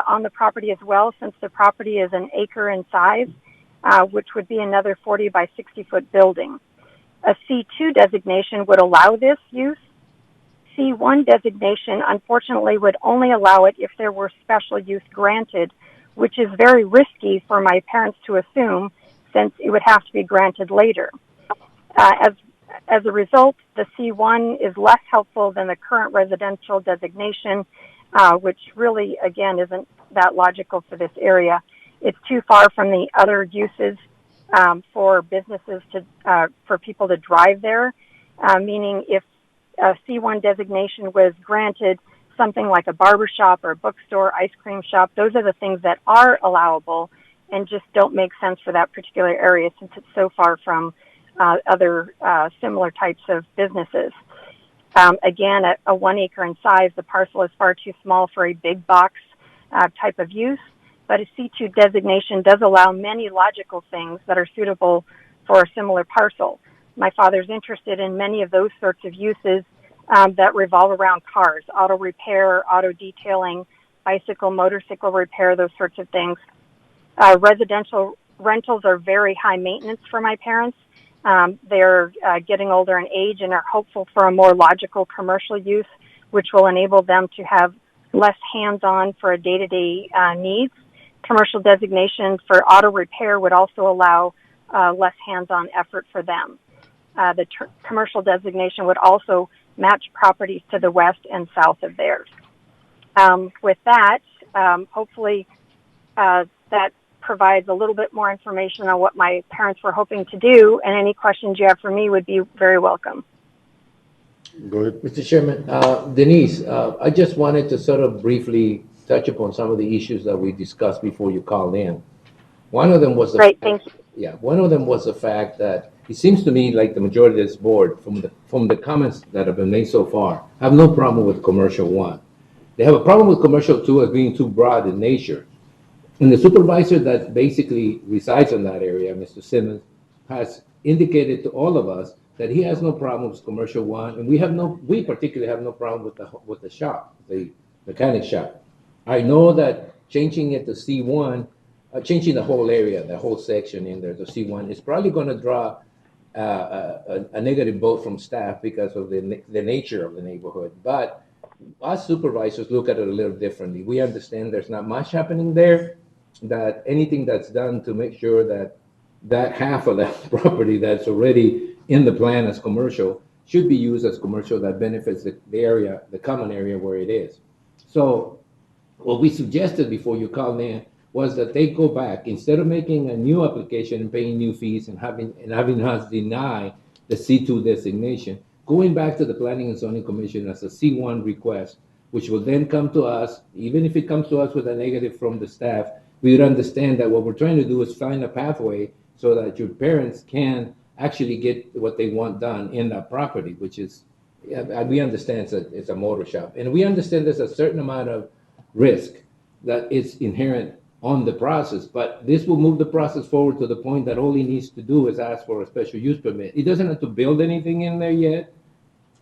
on the property as well, since the property is an acre in size, which would be another 40 by 60 foot building. A C2 designation would allow this use. C1 designation, unfortunately, would only allow it if there were special use granted, which is very risky for my parents to assume, since it would have to be granted later. As a result, the C1 is less helpful than the current residential designation, which really, again, isn't that logical for this area. It's too far from the other uses for businesses for people to drive there, meaning if a C1 designation was granted, something like a barber shop or a bookstore, ice cream shop, those are the things that are allowable and just don't make sense for that particular area since it's so far from other similar types of businesses. Again, at a 1 acre in size, the parcel is far too small for a big box type of use, but a C2 designation does allow many logical things that are suitable for a similar parcel. My father's interested in many of those sorts of uses that revolve around cars, auto repair, auto detailing, bicycle, motorcycle repair, those sorts of things. Residential rentals are very high maintenance for my parents. They're getting older in age and are hopeful for a more logical commercial use, which will enable them to have less hands-on for day-to-day needs. Commercial designation for auto repair would also allow less hands-on effort for them. The commercial designation would also match properties to the west and south of theirs. With that, hopefully that provides a little bit more information on what my parents were hoping to do, and any questions you have for me would be very welcome. Go ahead. Mr. Chairman, Denise, I just wanted to sort of briefly touch upon some of the issues that we discussed before you called in. One of them was thank you. Yeah, one of them was the fact that it seems to me like the majority of this board, from the comments that have been made so far, have no problem with commercial one. They have a problem with commercial too as being too broad in nature. And the supervisor that basically resides in that area, Mr. Simmons, has indicated to all of us that he has no problem with commercial one, and we particularly have no problem with the shop, the mechanic shop. I know that changing it to C1, changing the whole area, the whole section in there to C1 is probably going to draw a negative vote from staff because of the nature of the neighborhood. But us supervisors look at it a little differently. We understand there's not much happening there, that anything that's done to make sure that that half of that property that's already in the plan as commercial should be used as commercial that benefits the area, the common area where it is. So what we suggested before you called in was that they go back, instead of making a new application and paying new fees and having us deny the C2 designation, going back to the Planning and Zoning Commission as a C1 request, which will then come to us, even if it comes to us with a negative from the staff, we would understand that what we're trying to do is find a pathway so that your parents can actually get what they want done in that property, which is, we understand it's a motor shop. And we understand there's a certain amount of risk that is inherent on the process, but this will move the process forward to the point that all he needs to do is ask for a special use permit. He doesn't have to build anything in there yet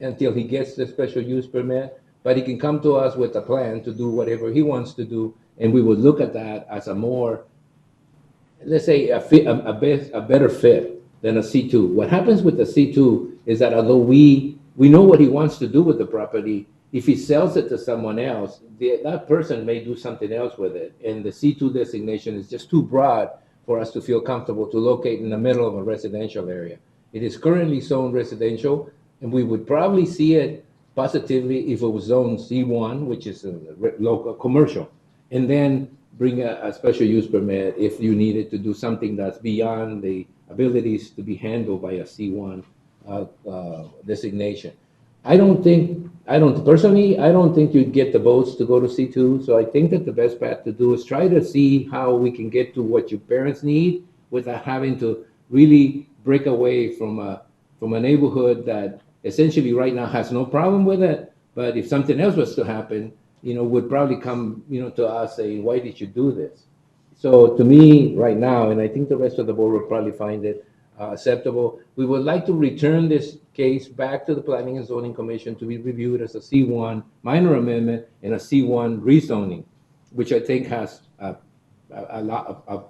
until he gets the special use permit, but he can come to us with a plan to do whatever he wants to do, and we would look at that as a more, let's say, a better fit than a C2. What happens with the C2 is that although we know what he wants to do with the property, if he sells it to someone else, that person may do something else with it. And the C2 designation is just too broad for us to feel comfortable to locate in the middle of a residential area. It is currently zoned residential, and we would probably see it positively if it was zoned C1, which is a local commercial, and then bring a special use permit if you needed to do something that's beyond the abilities to be handled by a C1 designation. I don't think you'd get the votes to go to C2, so I think that the best path to do is try to see how we can get to what your parents need without having to really break away from a neighborhood that essentially right now has no problem with it, but if something else was to happen, would probably come, to us saying, why did you do this? So to me, right now, and I think the rest of the board will probably find it acceptable, we would like to return this case back to the Planning and Zoning Commission to be reviewed as a C1 minor amendment and a C1 rezoning, which I think has a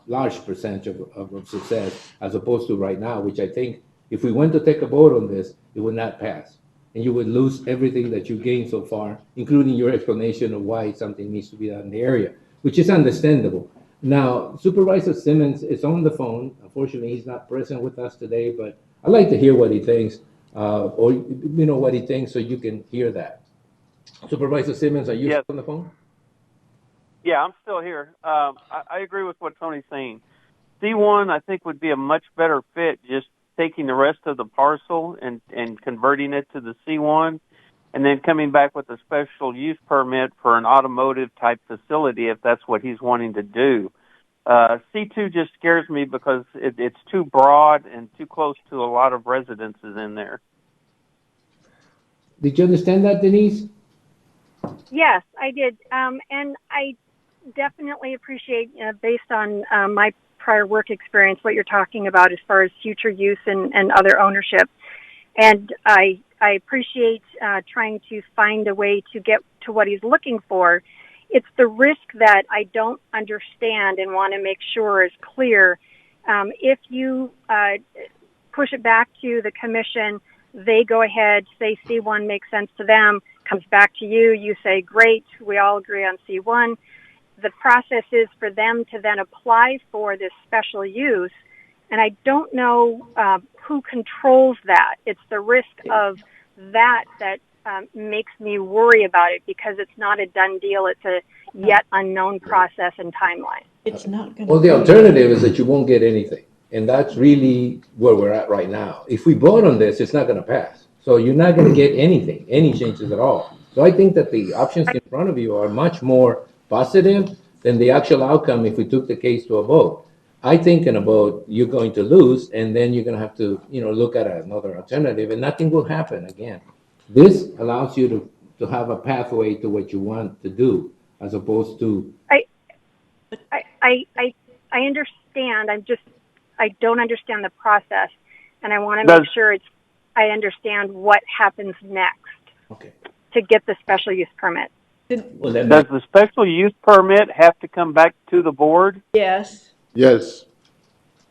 large percentage of success as opposed to right now, which I think if we went to take a vote on this, it would not pass. And you would lose everything that you gained so far, including your explanation of why something needs to be done in the area, which is understandable. Now, Supervisor Simmons is on the phone. Unfortunately, he's not present with us today, but I'd like to hear what he thinks, or what he thinks so you can hear that. Supervisor Simmons, are you still on the phone? Yeah, I'm still here. I agree with what Tony's saying. C1, I think, would be a much better fit, just taking the rest of the parcel and converting it to the C1, and then coming back with a special use permit for an automotive type facility if that's what he's wanting to do. C2 just scares me because it's too broad and too close to a lot of residences in there. Did you understand that, Denise? Yes, I did. And I definitely appreciate, based on my prior work experience, what you're talking about as far as future use and other ownership. And I appreciate trying to find a way to get to what he's looking for. It's the risk that I don't understand and want to make sure is clear. If you push it back to the commission, they go ahead, say C1 makes sense to them, comes back to you, you say, great, we all agree on C1. The process is for them to then apply for this special use, and I don't know who controls that. It's the risk of that makes me worry about it, because it's not a done deal. It's a yet unknown process and timeline. It's not going to. Well, the alternative is that you won't get anything, and that's really where we're at right now. If we vote on this, it's not going to pass. So you're not going to get anything, any changes at all. So I think that the options in front of you are much more positive than the actual outcome if we took the case to a vote. I think in a vote, you're going to lose, and then you're going to have to, look at another alternative, and nothing will happen again. This allows you to have a pathway to what you want to do, as opposed to. I understand. I don't understand the process, and I want to make sure I understand what happens next. Okay. To get the special use permit. Does the special use permit have to come back to the board? Yes. Yes.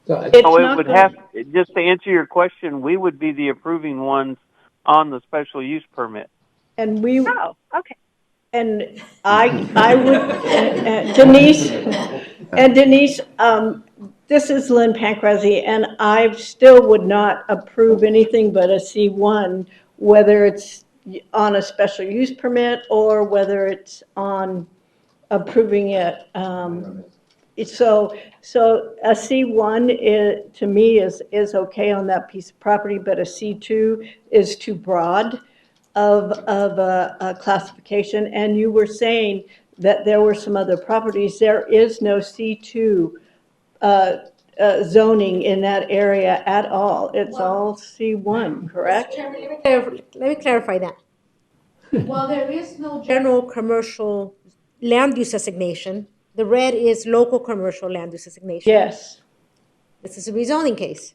So it would have, just to answer your question, we would be the approving ones on the special use permit. And we. Oh, okay. And I would, Denise, this is Lynn Pancrazi, and I still would not approve anything but a C1, whether it's on a special use permit or whether it's on approving it. So a C1 to me is okay on that piece of property, but a C2 is too broad of a classification. And you were saying that there were some other properties. There is no C2 zoning in that area at all. It's all C1, correct? Let me clarify that. While there is no general commercial land use designation, the red is local commercial land use designation. Yes. This is a rezoning case.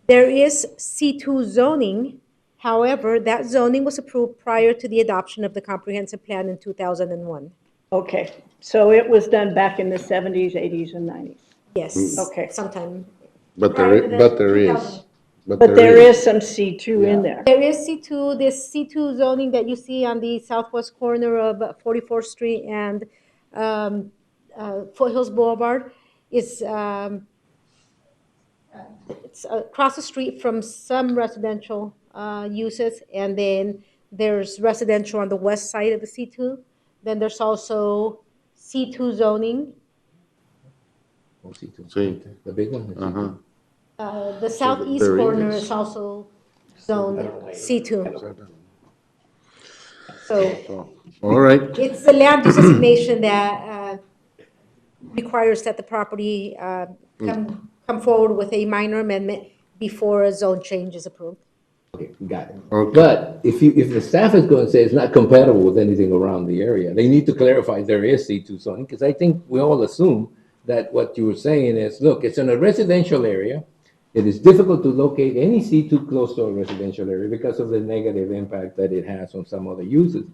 There is C2 zoning. However, that zoning was approved prior to the adoption of the comprehensive plan in 2001. Okay, so it was done back in the 70s, 80s, and 90s. Yes. Okay. Sometime. But there is some C2 in there. There is C2. This C2 zoning that you see on the southwest corner of 44th Street and Foothills Boulevard is it's across the street from some residential uses, and then there's residential on the west side of the C2. Then there's also C2 zoning. Oh, C2. Sí. The big one? The southeast corner is also zoned C2. So all right. it's the land use designation that requires that the property come forward with a minor amendment before a zone change is approved. Okay, got it. Okay. But if the staff is going to say it's not compatible with anything around the area, they need to clarify there is C2 zoning, because I think we all assume that what you were saying is, look, it's in a residential area. It is difficult to locate any C2 close to a residential area because of the negative impact that it has on some other uses.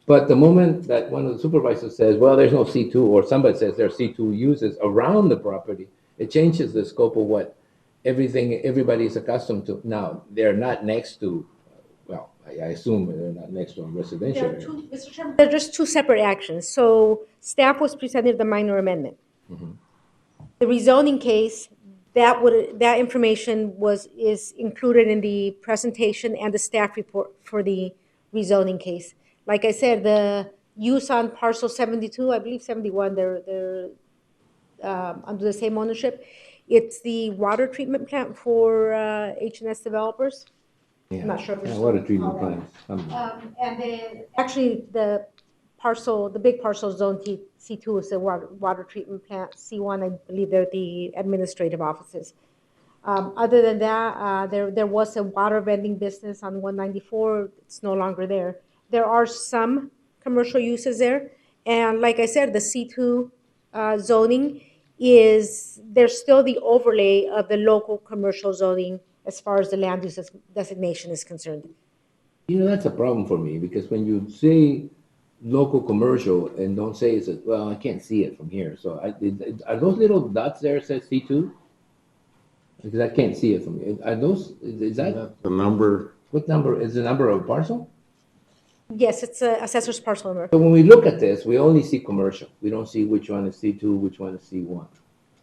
But the moment that one of the supervisors says, well, there's no C2, or somebody says there's C2 uses around the property, it changes the scope of what everybody is accustomed to. Now, they're not next to, well, I assume they're not next to a residential area. Mr. Chairman, they're just two separate actions. So staff was presented the minor amendment. The rezoning case, that information is included in the presentation and the staff report for the rezoning case. Like I said, the use on parcel 72, I believe 71, they're under the same ownership. It's the water treatment plant for H&S Developers. Yeah. I'm not sure if it's Water treatment plants. and then actually the big parcel zone C2 is the water treatment plant. C1, I believe they're the administrative offices. Other than that, there was a water vending business on 194. It's no longer there. There are some commercial uses there. And like I said, the C2 zoning there's still the overlay of the local commercial zoning as far as the land use designation is concerned. You know, that's a problem for me, because when you say local commercial and don't say it's well, I can't see it from here. So are those little dots there says C2? Because I can't see it from here. Is that the number? What number is the number of a parcel? Yes, it's a assessor's parcel number. So when we look at this, we only see commercial. We don't see which one is C2, which one is C1,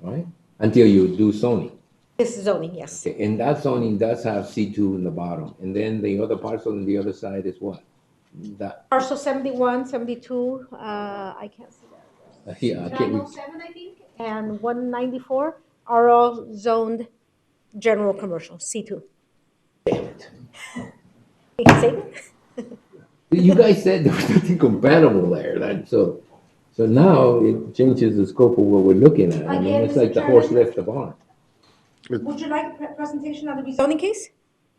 right? Until you do zoning. This is zoning, yes. Okay, and that zoning does have C2 in the bottom. And then the other parcel on the other side is what? That. Parcel 71, 72, I can't see that. Yeah, I can't. 907, I think, and 194 are all zoned general commercial, C2. Damn it. You can say that? You guys said there was nothing compatible there. So now it changes the scope of what we're looking at. I mean, Again, it's Mr. like the Chairman. horse left the barn. Would you like a presentation on the rezoning case?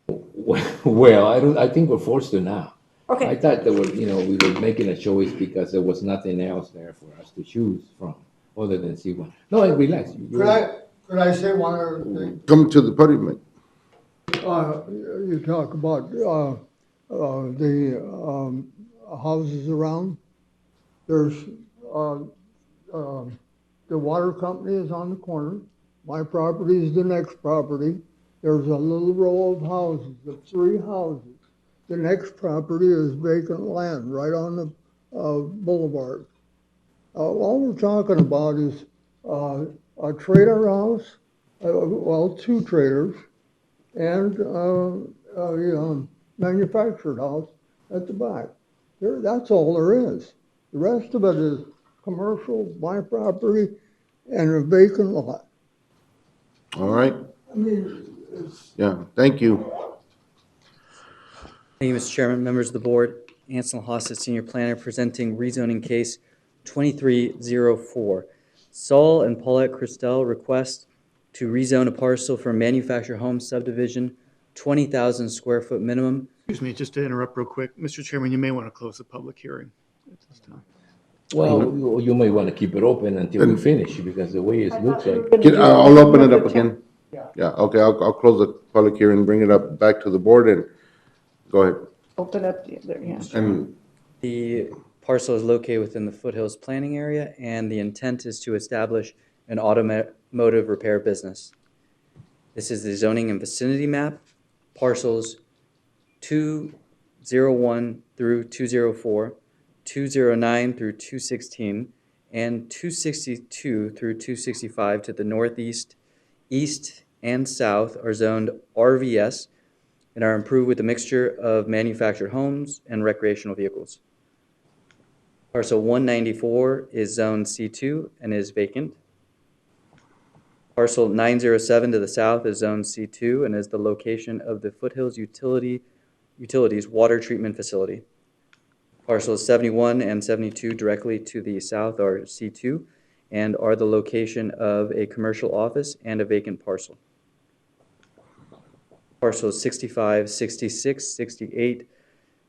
Well, I think we're forced to now. Okay. I thought that was, we were making a choice because there was nothing else there for us to choose from other than C1. No, relax. Could I say one other thing? Come to the podium. You talk about the houses around. There's the water company is on the corner. My property is the next property. There's a little row of houses, the 3 houses. The next property is vacant land right on the boulevard. All we're talking about is a trailer house, well, 2 trailers, and a manufactured house at the back. That's all there is. The rest of it is commercial, my property, and a vacant lot. All right. I mean, Yeah, thank you. Thank you, Mr. Chairman, members of the board. Ansel Hossett, Senior Planner, presenting rezoning case 2304. Saul and Paulette Christel request to rezone a parcel for manufactured home subdivision, 20,000 square foot minimum. Excuse me, just to interrupt real quick. Mr. Chairman, you may want to close the public hearing at this time. Well, you may want to keep it open until we finish, because the way it looks like. I'll open it up again. Yeah, okay, I'll close the public hearing, bring it up back to the board, and go ahead. Open up the other, yeah. And The parcel is located within the Foothills planning area, and the intent is to establish an automotive repair business. This is the zoning and vicinity map. Parcels 201 through 204, 209 through 216, and 262 through 265 to the northeast, east, and south are zoned RVS and are improved with a mixture of manufactured homes and recreational vehicles. Parcel 194 is zoned C2 and is vacant. Parcel 907 to the south is zoned C2 and is the location of the Foothills Utilities water treatment facility. Parcels 71 and 72 directly to the south are C2 and are the location of a commercial office and a vacant parcel. Parcels 65, 66, 68,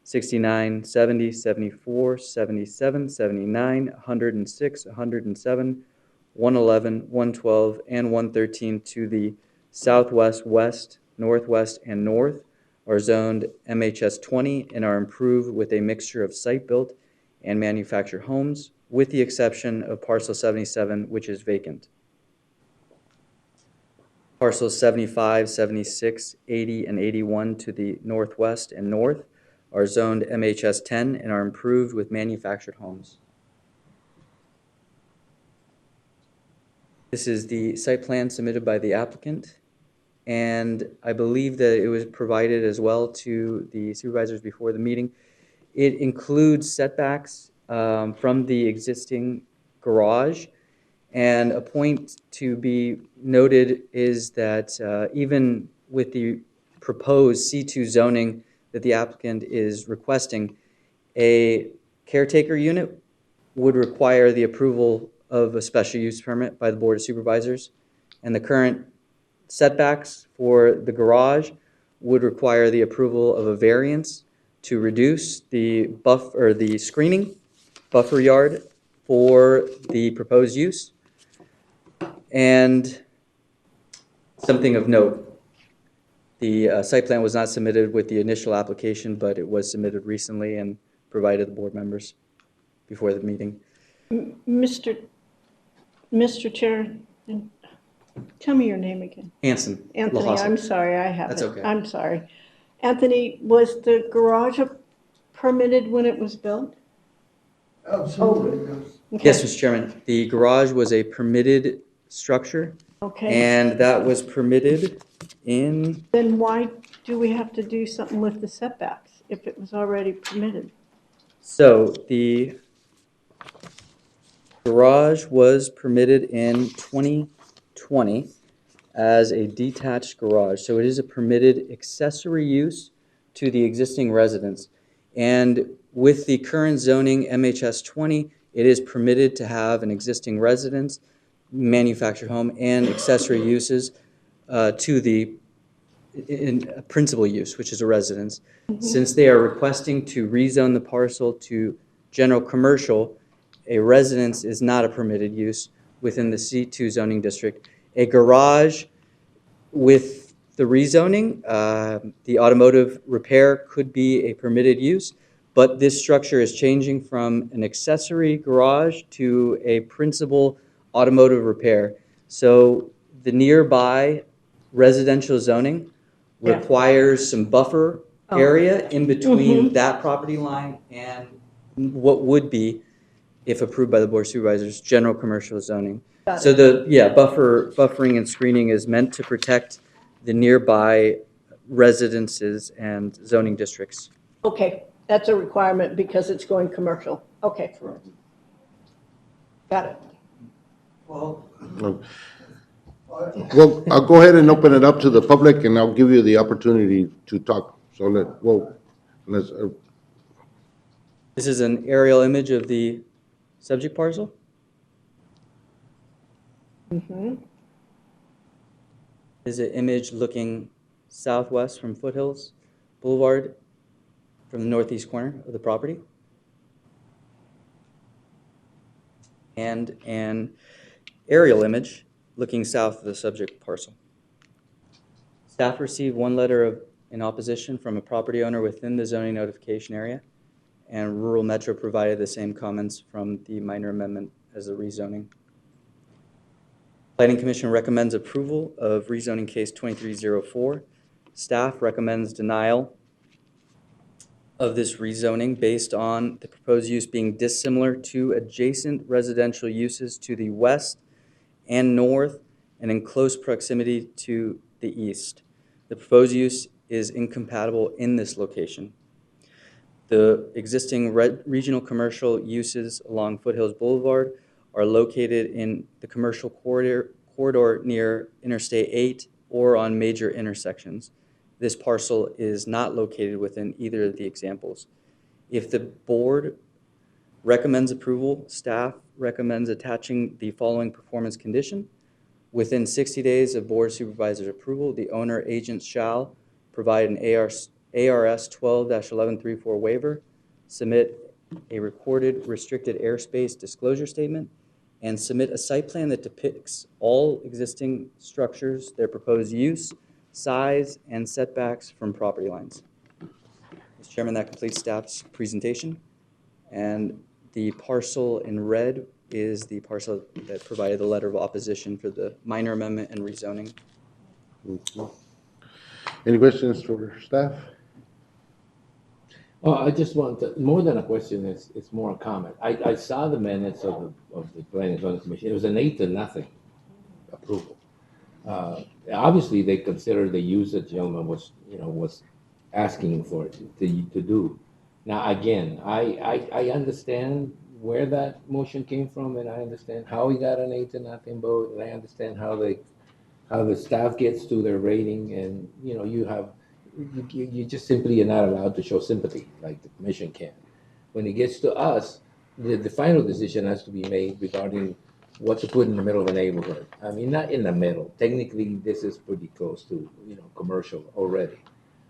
69, 70, 74, 77, 79, 106, 107, 111, 112, and 113 to the southwest, west, northwest, and north are zoned MHS 20 and are improved with a mixture of site-built and manufactured homes, with the exception of parcel 77, which is vacant. Parcels 75, 76, 80, and 81 to the northwest and north are zoned MHS 10 and are improved with manufactured homes. This is the site plan submitted by the applicant, and I believe that it was provided as well to the supervisors before the meeting. It includes setbacks from the existing garage, and a point to be noted is that even with the proposed C2 zoning that the applicant is requesting, a caretaker unit would require the approval of a special use permit by the Board of Supervisors, and the current setbacks for the garage would require the approval of a variance to reduce the the screening buffer yard for the proposed use. And something of note, the site plan was not submitted with the initial application, but it was submitted recently and provided the board members before the meeting. Mr. Chair, tell me your name again. Hanson. Anthony, LaHossa. I'm sorry, I have That's it. okay. I'm sorry. Anthony, was the garage permitted when it was built? Absolutely, yes. Okay. Yes, Mr. Chairman. The garage was a permitted structure. Okay. And that was permitted in, Then why do we have to do something with the setbacks if it was already permitted? so the garage was permitted in 2020 as a detached garage. So it is a permitted accessory use to the existing residence. And with the current zoning MHS 20, it is permitted to have an existing residence, manufactured home, and accessory uses to the in a principal use, which is a residence. Since they are requesting to rezone the parcel to general commercial, a residence is not a permitted use within the C2 zoning district. A garage with the rezoning, the automotive repair could be a permitted use, but this structure is changing from an accessory garage to a principal automotive repair. So the nearby residential zoning requires some buffer area in between that property line and what would be, if approved by the Board of Supervisors, general commercial zoning. So buffering and screening is meant to protect the nearby residences and zoning districts. Okay, that's a requirement because it's going commercial. Okay. Got it. Well, I'll go ahead and open it up to the public, and I'll give you the opportunity to talk. So let's. This is an aerial image of the subject parcel. Is an image looking southwest from Foothills Boulevard from the northeast corner of the property. And an aerial image looking south of the subject parcel. Staff received one letter in opposition from a property owner within the zoning notification area, and Rural Metro provided the same comments from the minor amendment as the rezoning. Planning Commission recommends approval of rezoning case 2304. Staff recommends denial of this rezoning based on the proposed use being dissimilar to adjacent residential uses to the west and north and in close proximity to the east. The proposed use is incompatible in this location. The existing regional commercial uses along Foothills Boulevard are located in the commercial corridor near Interstate 8 or on major intersections. This parcel is not located within either of the examples. If the board recommends approval, staff recommends attaching the following performance condition. Within 60 days of board supervisor's approval, the owner agent shall provide an ARS 12-1134 waiver, submit a recorded restricted airspace disclosure statement, and submit a site plan that depicts all existing structures, their proposed use, size, and setbacks from property lines. Mr. Chairman, that completes staff's presentation. And the parcel in red is the parcel that provided the letter of opposition for the minor amendment and rezoning. Any questions for staff? Oh, I just want to, more than a question, it's more a comment. I saw the minutes of the Planning and Zoning Commission. It was an 8-0 approval. Obviously, they considered the use that the gentleman was asking for it to do. Now, again, I understand where that motion came from, and I understand how he got an 8-0 vote, and I understand how the staff gets to their rating, and you just simply are not allowed to show sympathy like the commission can. When it gets to us, the final decision has to be made regarding what to put in the middle of a neighborhood. I mean, not in the middle. Technically, this is pretty close to commercial already.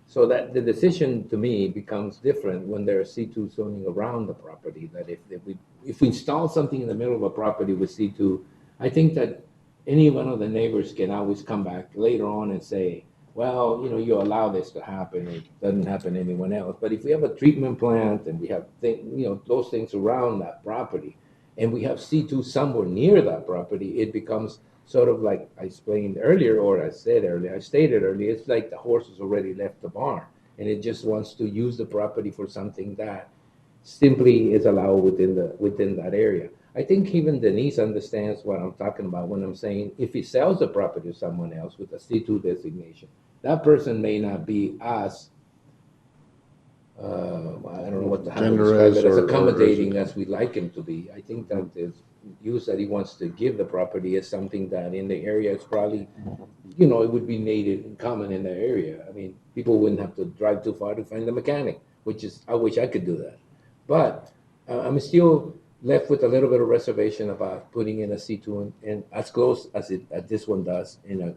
So that the decision to me becomes different when there's C2 zoning around the property. That if we install something in the middle of a property with C2, I think that any one of the neighbors can always come back later on and say, well, you allow this to happen, it doesn't happen to anyone else. But if we have a treatment plant and we have those things around that property, and we have C2 somewhere near that property, it becomes sort of like I explained earlier, or I stated earlier, it's like the horse has already left the barn, and it just wants to use the property for something that simply is allowed within that area. I think even Denise understands what I'm talking about when I'm saying if he sells the property to someone else with a C2 designation, that person may not be as, I don't know what to how to describe it, as accommodating as we'd like him to be. I think that the use that he wants to give the property is something that in the area is probably, it would be native and common in the area. I mean, people wouldn't have to drive too far to find a mechanic, I wish I could do that. But I'm still left with a little bit of reservation about putting in a C2 and as close as this one does in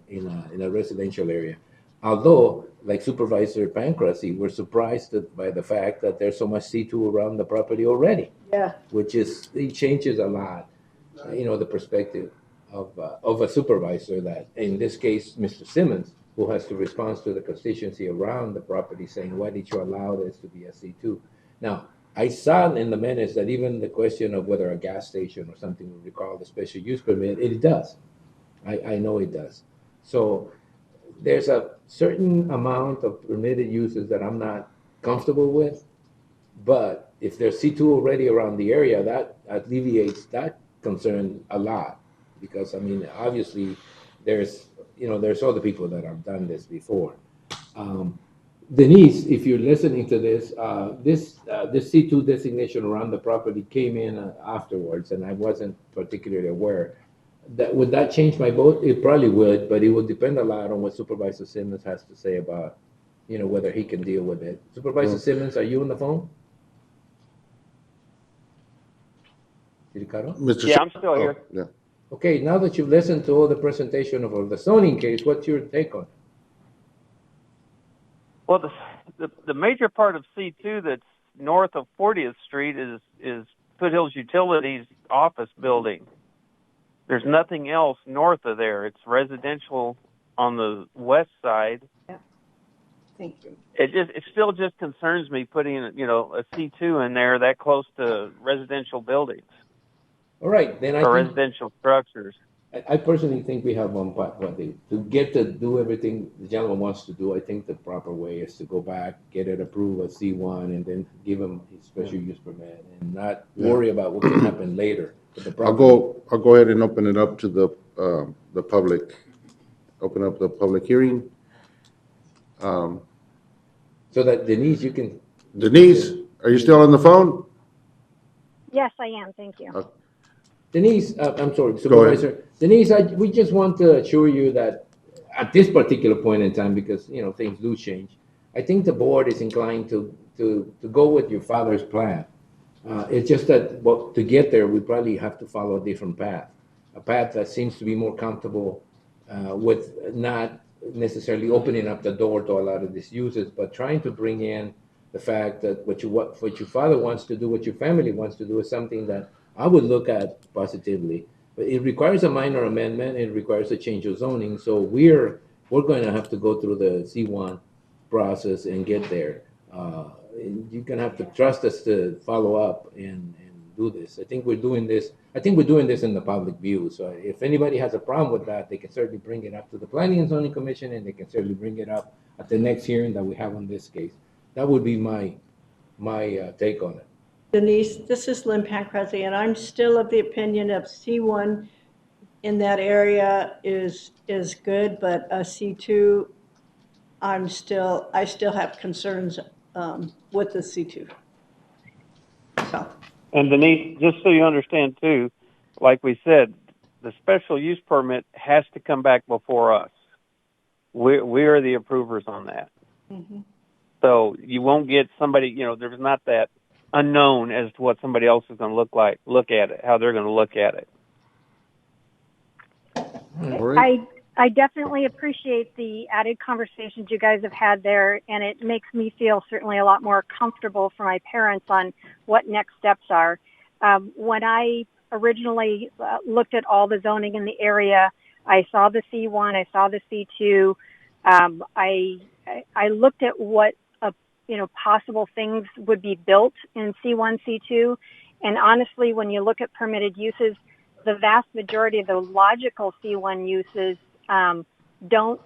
a residential area. Although, like Supervisor Pancrasy, we're surprised by the fact that there's so much C2 around the property already. Yeah. Which it changes a lot, the perspective of a supervisor that, in this case, Mr. Simmons, who has to respond to the constituency around the property saying, why did you allow this to be a C2? Now, I saw in the minutes that even the question of whether a gas station or something would recall the special use permit, it does. I know it does. So there's a certain amount of permitted uses that I'm not comfortable with, but if there's C2 already around the area, that alleviates that concern a lot. Because, I mean, obviously, there's other people that have done this before. Denise, if you're listening to this, this C2 designation around the property came in afterwards, and I wasn't particularly aware. Would that change my vote? It probably would, but it would depend a lot on what Supervisor Simmons has to say about, whether he can deal with it. Supervisor Simmons, are you on the phone? Yeah, I'm still here. Yeah. Okay, now that you've listened to all the presentation of the zoning case, what's your take on it? Well, the major part of C2 that's north of 40th Street is Foothills Utilities office building. There's nothing else north of there. It's residential on the west side. Yeah. Thank you. It still just concerns me putting a C2 in there that close to residential buildings. All right, then or residential structures. I personally think we have one part. To get to do everything the gentleman wants to do, I think the proper way is to go back, get it approved at C1, and then give him his special use permit, and not worry about what can happen later. I'll go ahead and open it up to the public. Open up the public hearing. So that Denise, you can. Denise, are you still on the phone? Yes, I am. Thank you. Denise, I'm sorry, Supervisor. Denise, we just want to assure you that at this particular point in time, because things do change, I think the board is inclined to go with your father's plan. It's just that to get there, we probably have to follow a different path, a path that seems to be more comfortable with not necessarily opening up the door to a lot of these uses, but trying to bring in the fact that what your father wants to do, what your family wants to do, is something that I would look at positively. But it requires a minor amendment. It requires a change of zoning. So we're going to have to go through the C1 process and get there. You're going to have to trust us to follow up and do this. I think we're doing this. I think we're doing this in the public view. So if anybody has a problem with that, they can certainly bring it up to the Planning and Zoning Commission, and they can certainly bring it up at the next hearing that we have on this case. That would be my take on it. Denise, this is Lynn Pancrasy, and I'm still of the opinion of C1 in that area is good, but a C2, I still have concerns with the C2. So. And Denise, just so you understand too, like we said, the special use permit has to come back before us. We are the approvers on that. Mm-hmm. So you won't get somebody, there's not that unknown as to what somebody else is going to look at it, how they're going to look at it. I definitely appreciate the added conversations you guys have had there, and it makes me feel certainly a lot more comfortable for my parents on what next steps are. When I originally looked at all the zoning in the area, I saw the C1, I saw the C2. I looked at what possible things would be built in C1, C2. And honestly, when you look at permitted uses, the vast majority of the logical C1 uses don't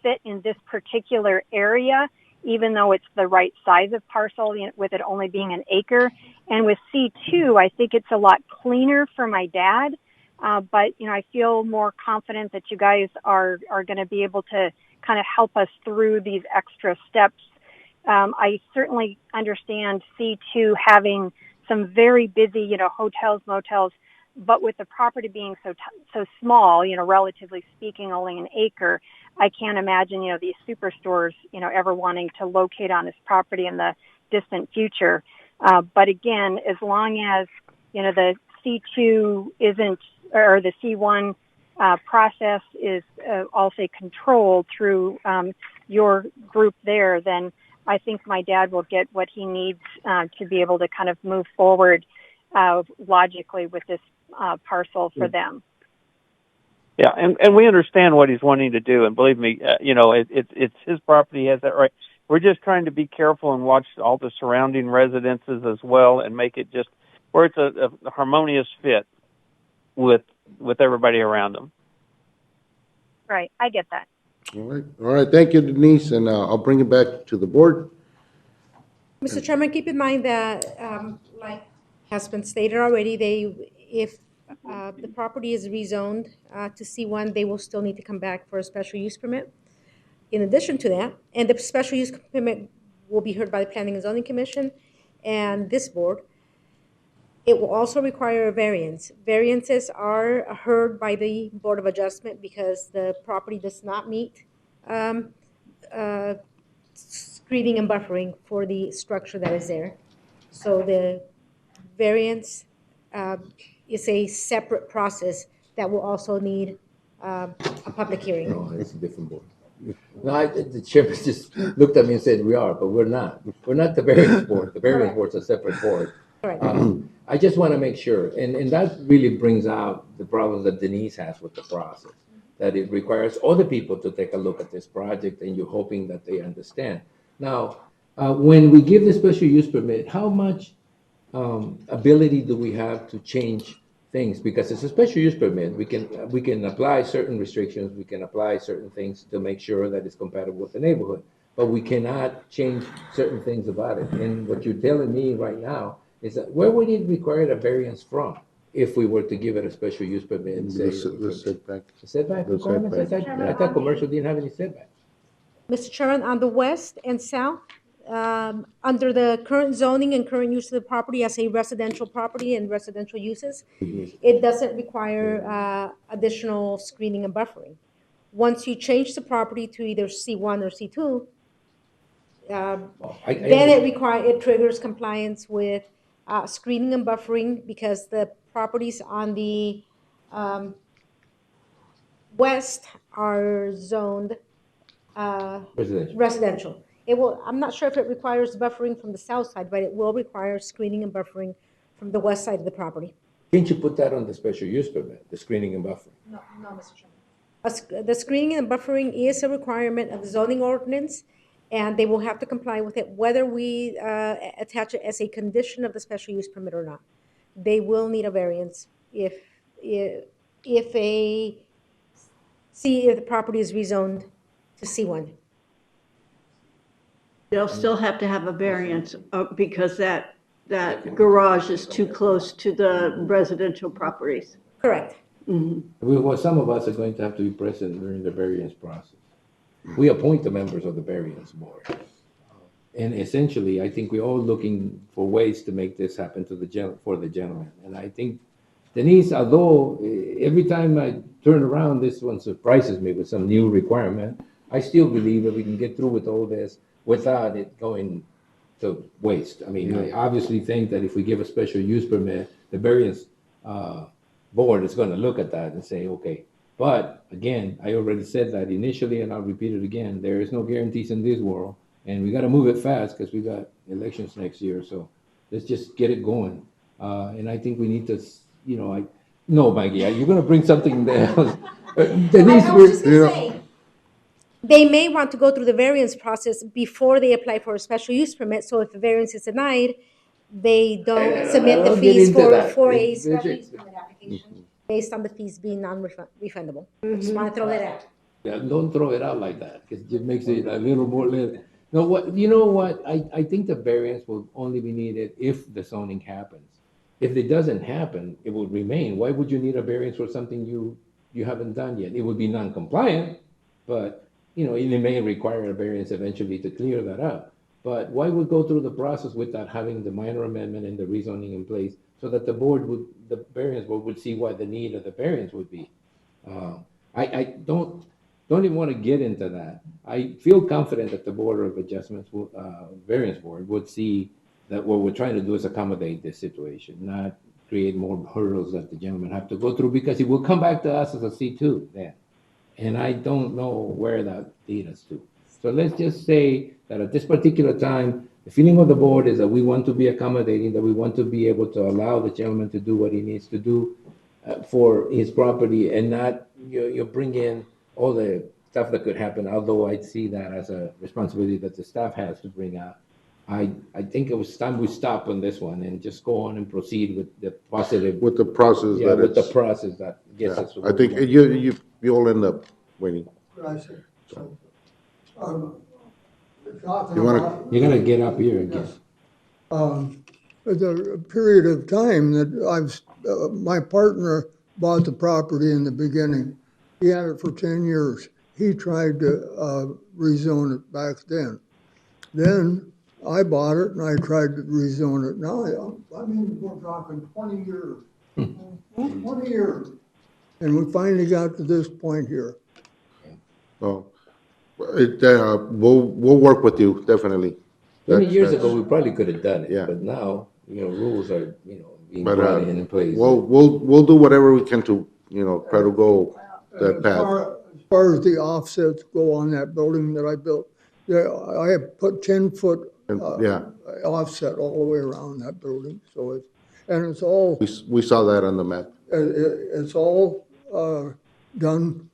fit in this particular area, even though it's the right size of parcel, with it only being an acre. And with C2, I think it's a lot cleaner for my dad. But I feel more confident that you guys are going to be able to kind of help us through these extra steps. I certainly understand C2 having some very busy, hotels, motels, but with the property being so small, relatively speaking, only an acre, I can't imagine, these superstores, ever wanting to locate on this property in the distant future. But again, as long as, the C2 isn't, or the C1 process is, I'll say, controlled through your group there, then I think my dad will get what he needs to be able to kind of move forward logically with this parcel for them. Yeah, and we understand what he's wanting to do, and believe me, it's his property, he has that right. We're just trying to be careful and watch all the surrounding residences as well, and make it just where it's a harmonious fit with everybody around them. Right, I get that. All right, thank you, Denise, and I'll bring it back to the board. Mr. Chairman, keep in mind that, like has been stated already, if the property is rezoned to C1, they will still need to come back for a special use permit. In addition to that, and the special use permit will be heard by the Planning and Zoning Commission and this board, it will also require a variance. Variances are heard by the Board of Adjustment because the property does not meet screening and buffering for the structure that is there. So the variance is a separate process that will also need a public hearing. No, it's a different board. No, the chairman just looked at me and said, we are, but we're not. We're not the variance board. The variance board's a separate board. Correct. I just want to make sure, and that really brings out the problems that Denise has with the process, that it requires other people to take a look at this project, and you're hoping that they understand. Now, when we give the special use permit, how much ability do we have to change things? Because it's a special use permit, we can apply certain restrictions, we can apply certain things to make sure that it's compatible with the neighborhood, but we cannot change certain things about it. And what you're telling me right now is that where would it require a variance from if we were to give it a special use permit and say The setback. the setback The requirements? setback. I thought commercial didn't have any setback. Mr. Chairman, on the west and south, under the current zoning and current use of the property as a residential property and residential uses, it doesn't require additional screening and buffering. Once you change the property to either C1 or C2, then it triggers compliance with screening and buffering because the properties on the west are zoned residential. It will. I'm not sure if it requires buffering from the south side, but it will require screening and buffering from the west side of the property. Can't you put that on the special use permit, the screening and buffering? No, Mr. Chairman. The screening and buffering is a requirement of the zoning ordinance, and they will have to comply with it whether we attach it as a condition of the special use permit or not. They will need a variance if the property is rezoned to C1. They'll still have to have a variance because that garage is too close to the residential properties. Correct. Mm-hmm. Well, some of us are going to have to be present during the variance process. We appoint the members of the variance board. And essentially, I think we're all looking for ways to make this happen for the gentleman. And I think, Denise, although every time I turn around, this one surprises me with some new requirement, I still believe that we can get through with all this without it going to waste. I mean, I obviously think that if we give a special use permit, the variance board is going to look at that and say, okay. But again, I already said that initially, and I'll repeat it again, there is no guarantees in this world, and we got to move it fast because we got elections next year. So let's just get it going. And I think we need to, no, Maggie, you're going to bring something else. Denise, they may want to go through the variance process before they apply for a special use permit. So if the variance is denied, they don't submit the fees for a special use permit application based on the fees being non-refundable. Just want to throw that out. Yeah, don't throw it out like that because it makes it a little more. No, you know what? I think the variance will only be needed if the zoning happens. If it doesn't happen, it will remain. Why would you need a variance for something you haven't done yet? It would be non-compliant, but it may require a variance eventually to clear that up. But why would go through the process without having the minor amendment and the rezoning in place so that the variance board would see what the need of the variance would be? I don't even want to get into that. I feel confident that the Board of Adjustments, variance board, would see that what we're trying to do is accommodate this situation, not create more hurdles that the gentleman have to go through, because it will come back to us as a C2 then. And I don't know where that leads us to. So let's just say that at this particular time, the feeling of the board is that we want to be accommodating, that we want to be able to allow the gentleman to do what he needs to do for his property, and not you bring in all the stuff that could happen, although I see that as a responsibility that the staff has to bring out. I think it was time we stop on this one and just go on and proceed with the positive. With the process Yeah, that with the it's. process that gets Yeah, us. to I where think we want. you'll end up winning. I see. So, talking You wanna- about- You're gonna get up here again. The period of time that my partner bought the property in the beginning. He had it for 10 years. He tried to rezone it back then. Then I bought it and I tried to rezone it. Now, I mean, we're talking 20 years. 20 years. And we finally got to this point here. Oh, we'll work with you, definitely. 20 years That's- ago, we probably could have done it, Yeah. but now, rules are, being But, brought in place. we'll do whatever we can to, try to go that path. As far as the offsets go on that building that I built, I have put 10-foot Yeah, offset all the way around that building, so it's all, we saw that on the map. it's all done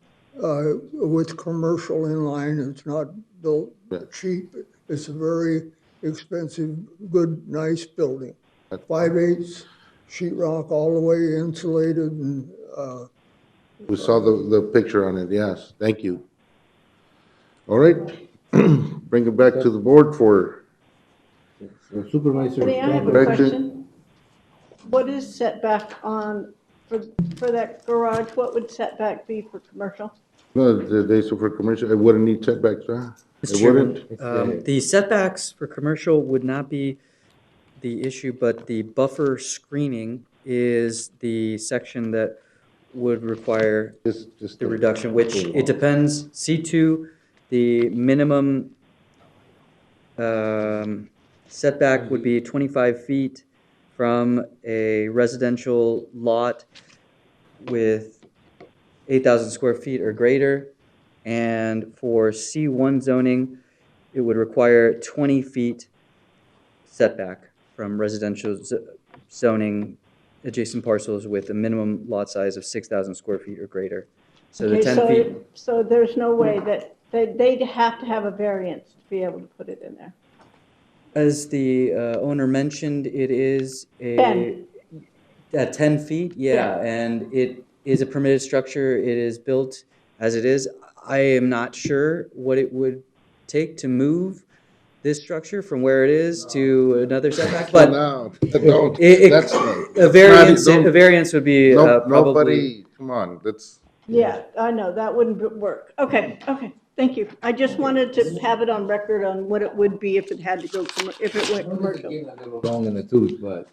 with commercial in line. It's not built Yeah. cheap. It's a very expensive, good, nice building. 5/8 sheetrock all the way insulated and, We saw the picture on it, yes, thank you. All right, bring it back to the board for, So Supervisor. May I have a Correction. question? What is setback for that garage? What would setback be for commercial? no, the days for commercial, it wouldn't need setbacks, huh? Mr. It Chairman, wouldn't? the setbacks for commercial would not be the issue, but the buffer screening is the section that would require Just the reduction, which it depends. C2, the minimum setback would be 25 feet from a residential lot with 8,000 square feet or greater. And for C1 zoning, it would require 20 feet setback from residential zoning adjacent parcels with a minimum lot size of 6,000 square feet or greater. So the Okay, 10 feet. So there's no way that they'd have to have a variance to be able to put it in there. As the owner mentioned, it is 10. At 10 feet, yeah, and it is a permitted structure. It is built as it is. I am not sure what it would take to move this structure from where it is to another setback, but No, don't, that's. a variance would be probably. Nobody, come on, that's. Yeah, I know, that wouldn't work. Okay, thank you. I just wanted to have it on record on what it would be if it had to go, if it went commercial. Long in the tooth, but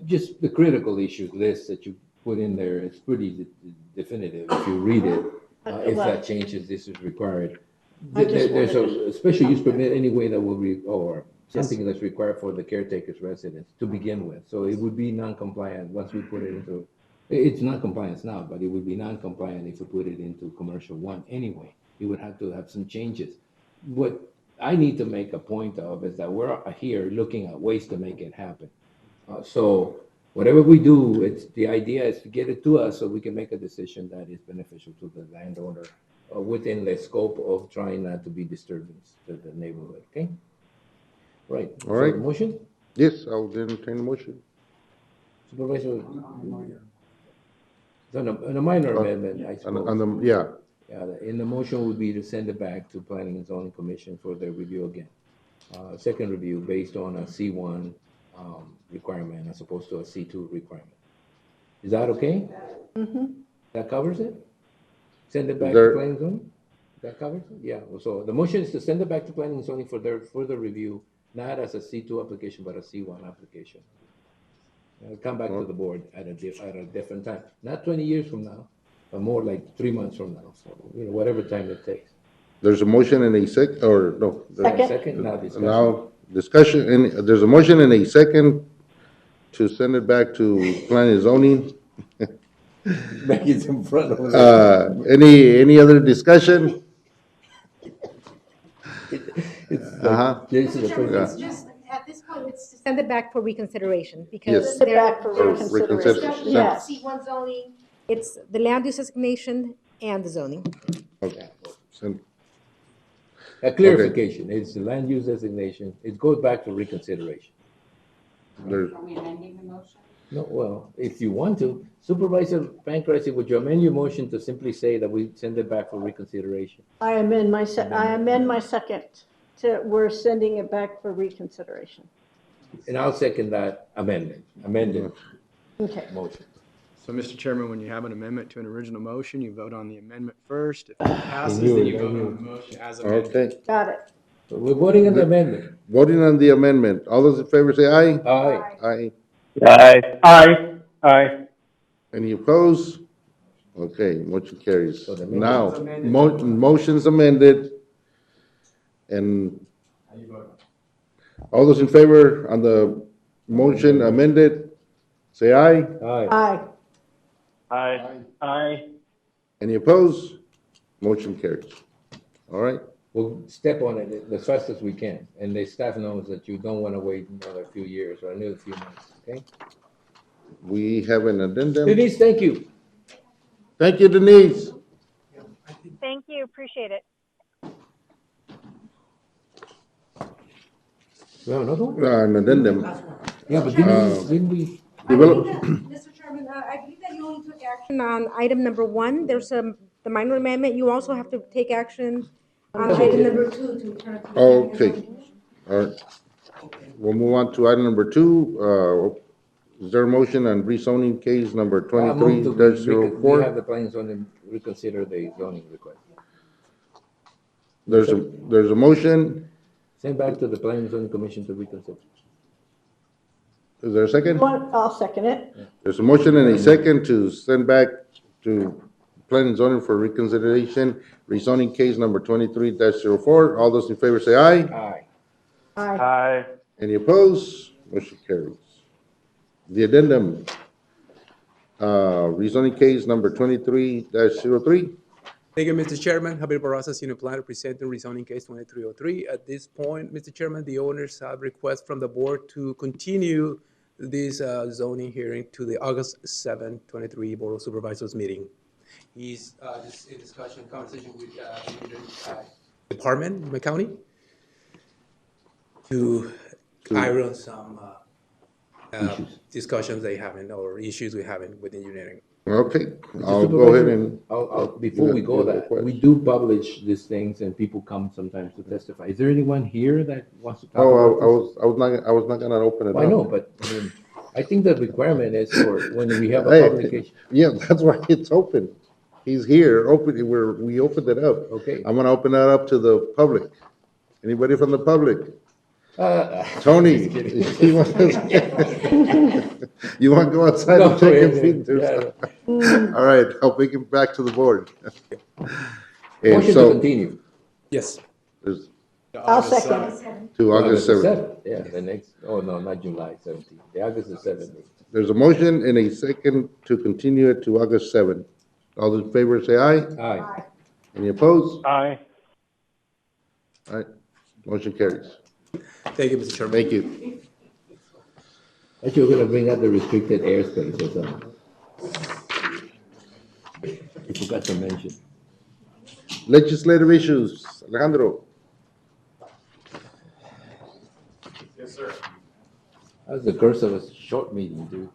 just the critical issues list that you put in there, it's pretty definitive. If you read it, if that changes, this is required. There's a special use permit anyway that will or something that's required for the caretaker's residence to begin with. So it would be non-compliant once we put it into, it's not compliance now, but it would be non-compliant if we put it into commercial one anyway. You would have to have some changes. What I need to make a point of is that we're here looking at ways to make it happen. So whatever we do, the idea is to get it to us so we can make a decision that is beneficial to the landowner within the scope of trying not to be disturbance to the neighborhood, okay? Right. All right. So, motion? Yes, I'll entertain the motion. Supervisor? It's on a minor amendment, I suppose. On the, yeah, Yeah, in the motion would be to send it back to Planning and Zoning Commission for their review again. Second review based on a C1 requirement as opposed to a C2 requirement. Is that okay? Mm-hmm. That covers it? Send it back There- to Planning and Zoning? That covers it? Yeah, so the motion is to send it back to Planning and Zoning for their further review, not as a C2 application, but a C1 application. It'll come back to the board at a different time, not 20 years from now, but more like 3 months from now, so, whatever time it takes. there's a motion and a or no? Second. Second, now discussion. Now, discussion, and there's a motion and a second to send it back to planning and zoning. Maggie's in front of us. Any other discussion? Jason, Mr. Chairman, Yeah. it's just, at this point, it's to send it back for reconsideration Yes. because Send it back for Or reconsideration. reconsider. Yes. C1 zoning, it's the land use designation and the zoning. Okay. Send- A clarification, it's the land use designation, it goes back to reconsideration. There's, Are we amending the motion? No, well, if you want to, Supervisor Pancratz, would you amend your motion to simply say that we send it back for reconsideration? I amend my second to, we're sending it back for reconsideration. And I'll second that amended Okay. motion. So, Mr. Chairman, when you have an amendment to an original motion, you vote on the amendment first. If it passes, knew then it, you I vote knew on it. the motion as amended. okay. Got it. So we're voting on the amendment. Voting on the amendment. All those in favor say aye. Aye. Aye. Aye. Aye. Aye. Any opposed? Okay, motion carries. So the Now, motion's amended. motion's amended. And How you vote? all those in favor on the motion amended, say aye. Aye. Aye. Aye. Aye. Any opposed? Motion carries. All right, We'll step on it as fast as we can, and the staff knows that you don't want to wait another few years or another few months, okay? we have an addendum. Denise, thank you. Thank you, Denise. Thank you, appreciate it. We have another one? An addendum. Yeah, but didn't we? Develop, Mr. Chairman, I believe that you only took action on item number 1. There's the minor amendment. You also have to take action on item number 2 to turn it to the okay, all right. We'll move on to item number 2. Is there a motion on rezoning case number I move to We have 23-04? the plans on and reconsider the zoning request. There's a motion. Send back to the planning and zoning commission to reconsider. Is there a second? I'll second it. There's a motion and a second to send back to planning and zoning for reconsideration, rezoning case number 23-04. All those in favor say aye. Aye. Aye. Aye. Any opposed? Motion carries. The addendum, rezoning case number 23-03. Thank you, Mr. Chairman. Javier Barraza, Senior Planner, presenting rezoning case 2303. At this point, Mr. Chairman, the owners have request from the board to continue this zoning hearing to the August 7, 23 Board of Supervisors meeting. He's just in conversation with the department in the county to iron some discussions they having or issues we having with engineering. Okay, I'll go ahead and. Before we go that, we do publish these things and people come sometimes to testify. Is there anyone here that wants to talk about this? I was not gonna open it up. I know, but I mean, I think the requirement is for when we have a Hey, publication. yeah, that's why it's open. He's here, we opened it up. Okay. I'm gonna open that up to the public. Anybody from the public? Tony, just kidding. you want to go outside No, and check and yeah, see? if there's- All right, I'll bring him back to the board. And Motion to so, continue. Yes. there's I'll second it. to August 7th. Yeah, the next, oh no, not July 17th, the August is 7th. There's a motion and a second to continue it to August 7th. All those in favor say aye. Aye. Any opposed? Aye. All right, motion carries. Thank you, Mr. Chairman. Thank you. Actually, we're gonna bring out the restricted airspace or something. I forgot to mention. Legislative issues, Alejandro. Yes, sir. That was the curse of a short meeting, dude.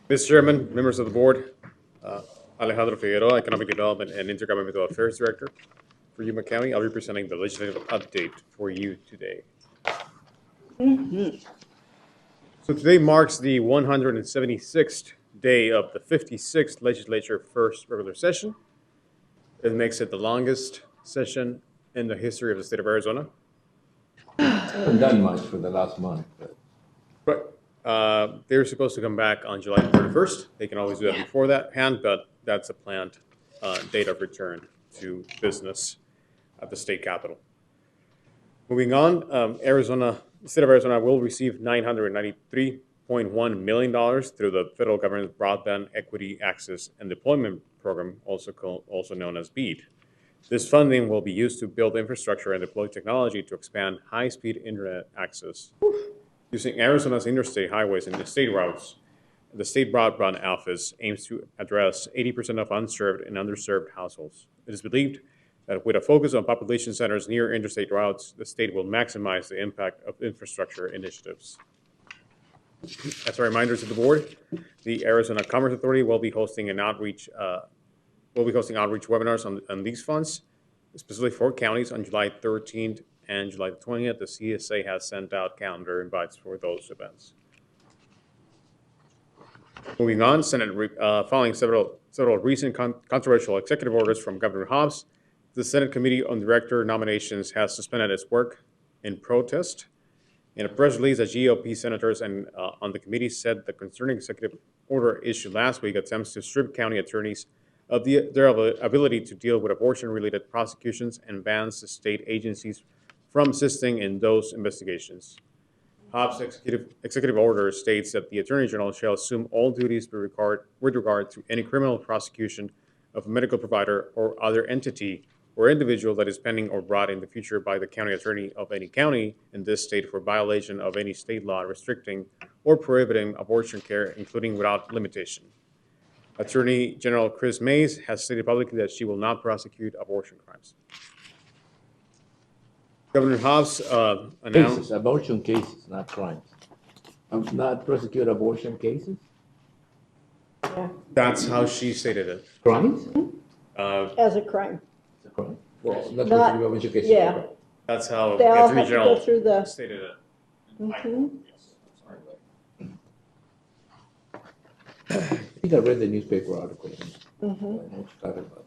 Mr. Chairman, members of the board, Alejandro Figueroa, Economic Development and Intergovernmental Affairs Director for Yuma County. I'll be presenting the legislative update for you today. So today marks the 176th day of the 56th legislature first regular session. It makes it the longest session in the history of the state of Arizona. Haven't done much for the last month, but. They're supposed to come back on July 31st. They can always do that before that hand, but that's a planned date of return to business at the state capitol. Moving on, Arizona the state of Arizona will receive $993.1 million through the federal government's Broadband Equity Access and Deployment Program, also known as BEAD. This funding will be used to build infrastructure and deploy technology to expand high-speed internet access. Using Arizona's interstate highways and state routes, the State Broadband Office aims to address 80% of unserved and underserved households. It is believed that with a focus on population centers near interstate routes, the state will maximize the impact of infrastructure initiatives. As a reminder to the board, the Arizona Commerce Authority will be hosting outreach webinars on these funds, specifically for counties on July 13th and July 20th. The CSA has sent out calendar invites for those events. Moving on, following several recent controversial executive orders from Governor Hobbs, the Senate Committee on Director Nominations has suspended its work in protest. In a press release, the GOP senators and on the committee said the concerning executive order issued last week attempts to strip county attorneys of their ability to deal with abortion-related prosecutions and bans the state agencies from assisting in those investigations. Hobbs' executive order states that the Attorney General shall assume all duties with regard to any criminal prosecution of a medical provider or other entity or individual that is pending or brought in the future by the county attorney of any county in this state for violation of any state law restricting or prohibiting abortion care, including without limitation. Attorney General Chris Mays has stated publicly that she will not prosecute abortion crimes. Governor Hobbs announced... Abortion cases, not crimes. Not prosecute abortion cases? Yeah. That's how she stated it. Crimes? As a crime. Well, not Not- prosecute abortion cases. yeah. That's how They the all Attorney have to go General through the- stated it. Mhm. I think I read the newspaper article. Mhm. I know what you're talking about.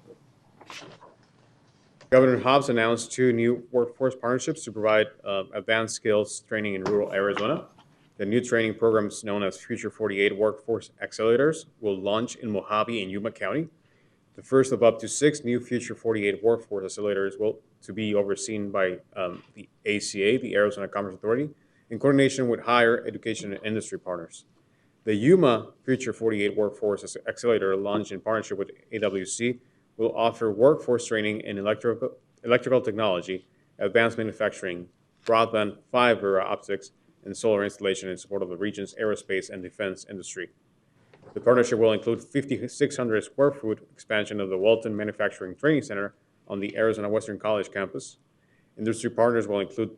Governor Hobbs announced 2 new workforce partnerships to provide advanced skills training in rural Arizona. The new training programs, known as Future 48 Workforce Accelerators, will launch in Mojave and Yuma County. The first of up to 6 new Future 48 Workforce Accelerators will to be overseen by the ACA, the Arizona Commerce Authority, in coordination with higher education and industry partners. The Yuma Future 48 Workforce Accelerator, launched in partnership with AWC, will offer workforce training in electrical technology, advanced manufacturing, broadband, fiber optics, and solar installation in support of the region's aerospace and defense industry. The partnership will include 5,600 square foot expansion of the Walton Manufacturing Training Center on the Arizona Western College campus. Industry partners will include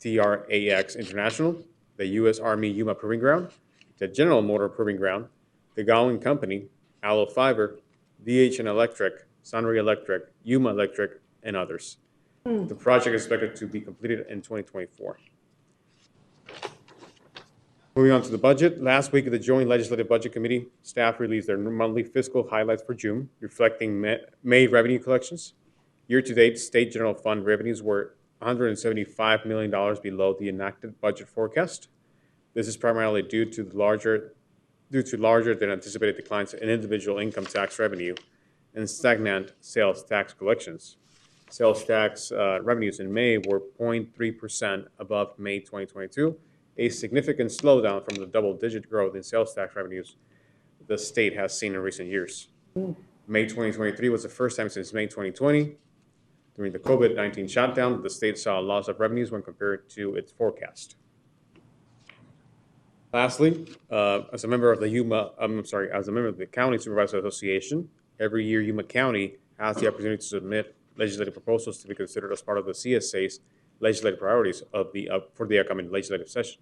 TRAX International, the U.S. Army Yuma Proving Ground, the General Motor Proving Ground, the Gowan Company, Allo Fiber, DHN Electric, Sunray Electric, Yuma Electric, and others. The project is expected to be completed in 2024. Moving on to the budget. Last week, the Joint Legislative Budget Committee staff released their monthly fiscal highlights for June, reflecting May revenue collections. Year-to-date, state general fund revenues were $175 million below the enacted budget forecast. This is primarily due to larger than anticipated declines in individual income tax revenue and stagnant sales tax collections. Sales tax revenues in May were 0.3% above May 2022, a significant slowdown from the double-digit growth in sales tax revenues the state has seen in recent years. May 2023 was the first time since May 2020, during the COVID-19 shutdown, that the state saw a loss of revenues when compared to its forecast. Lastly, as a member of the County Supervisor Association, every year Yuma County has the opportunity to submit legislative proposals to be considered as part of the CSA's legislative priorities for the upcoming legislative session.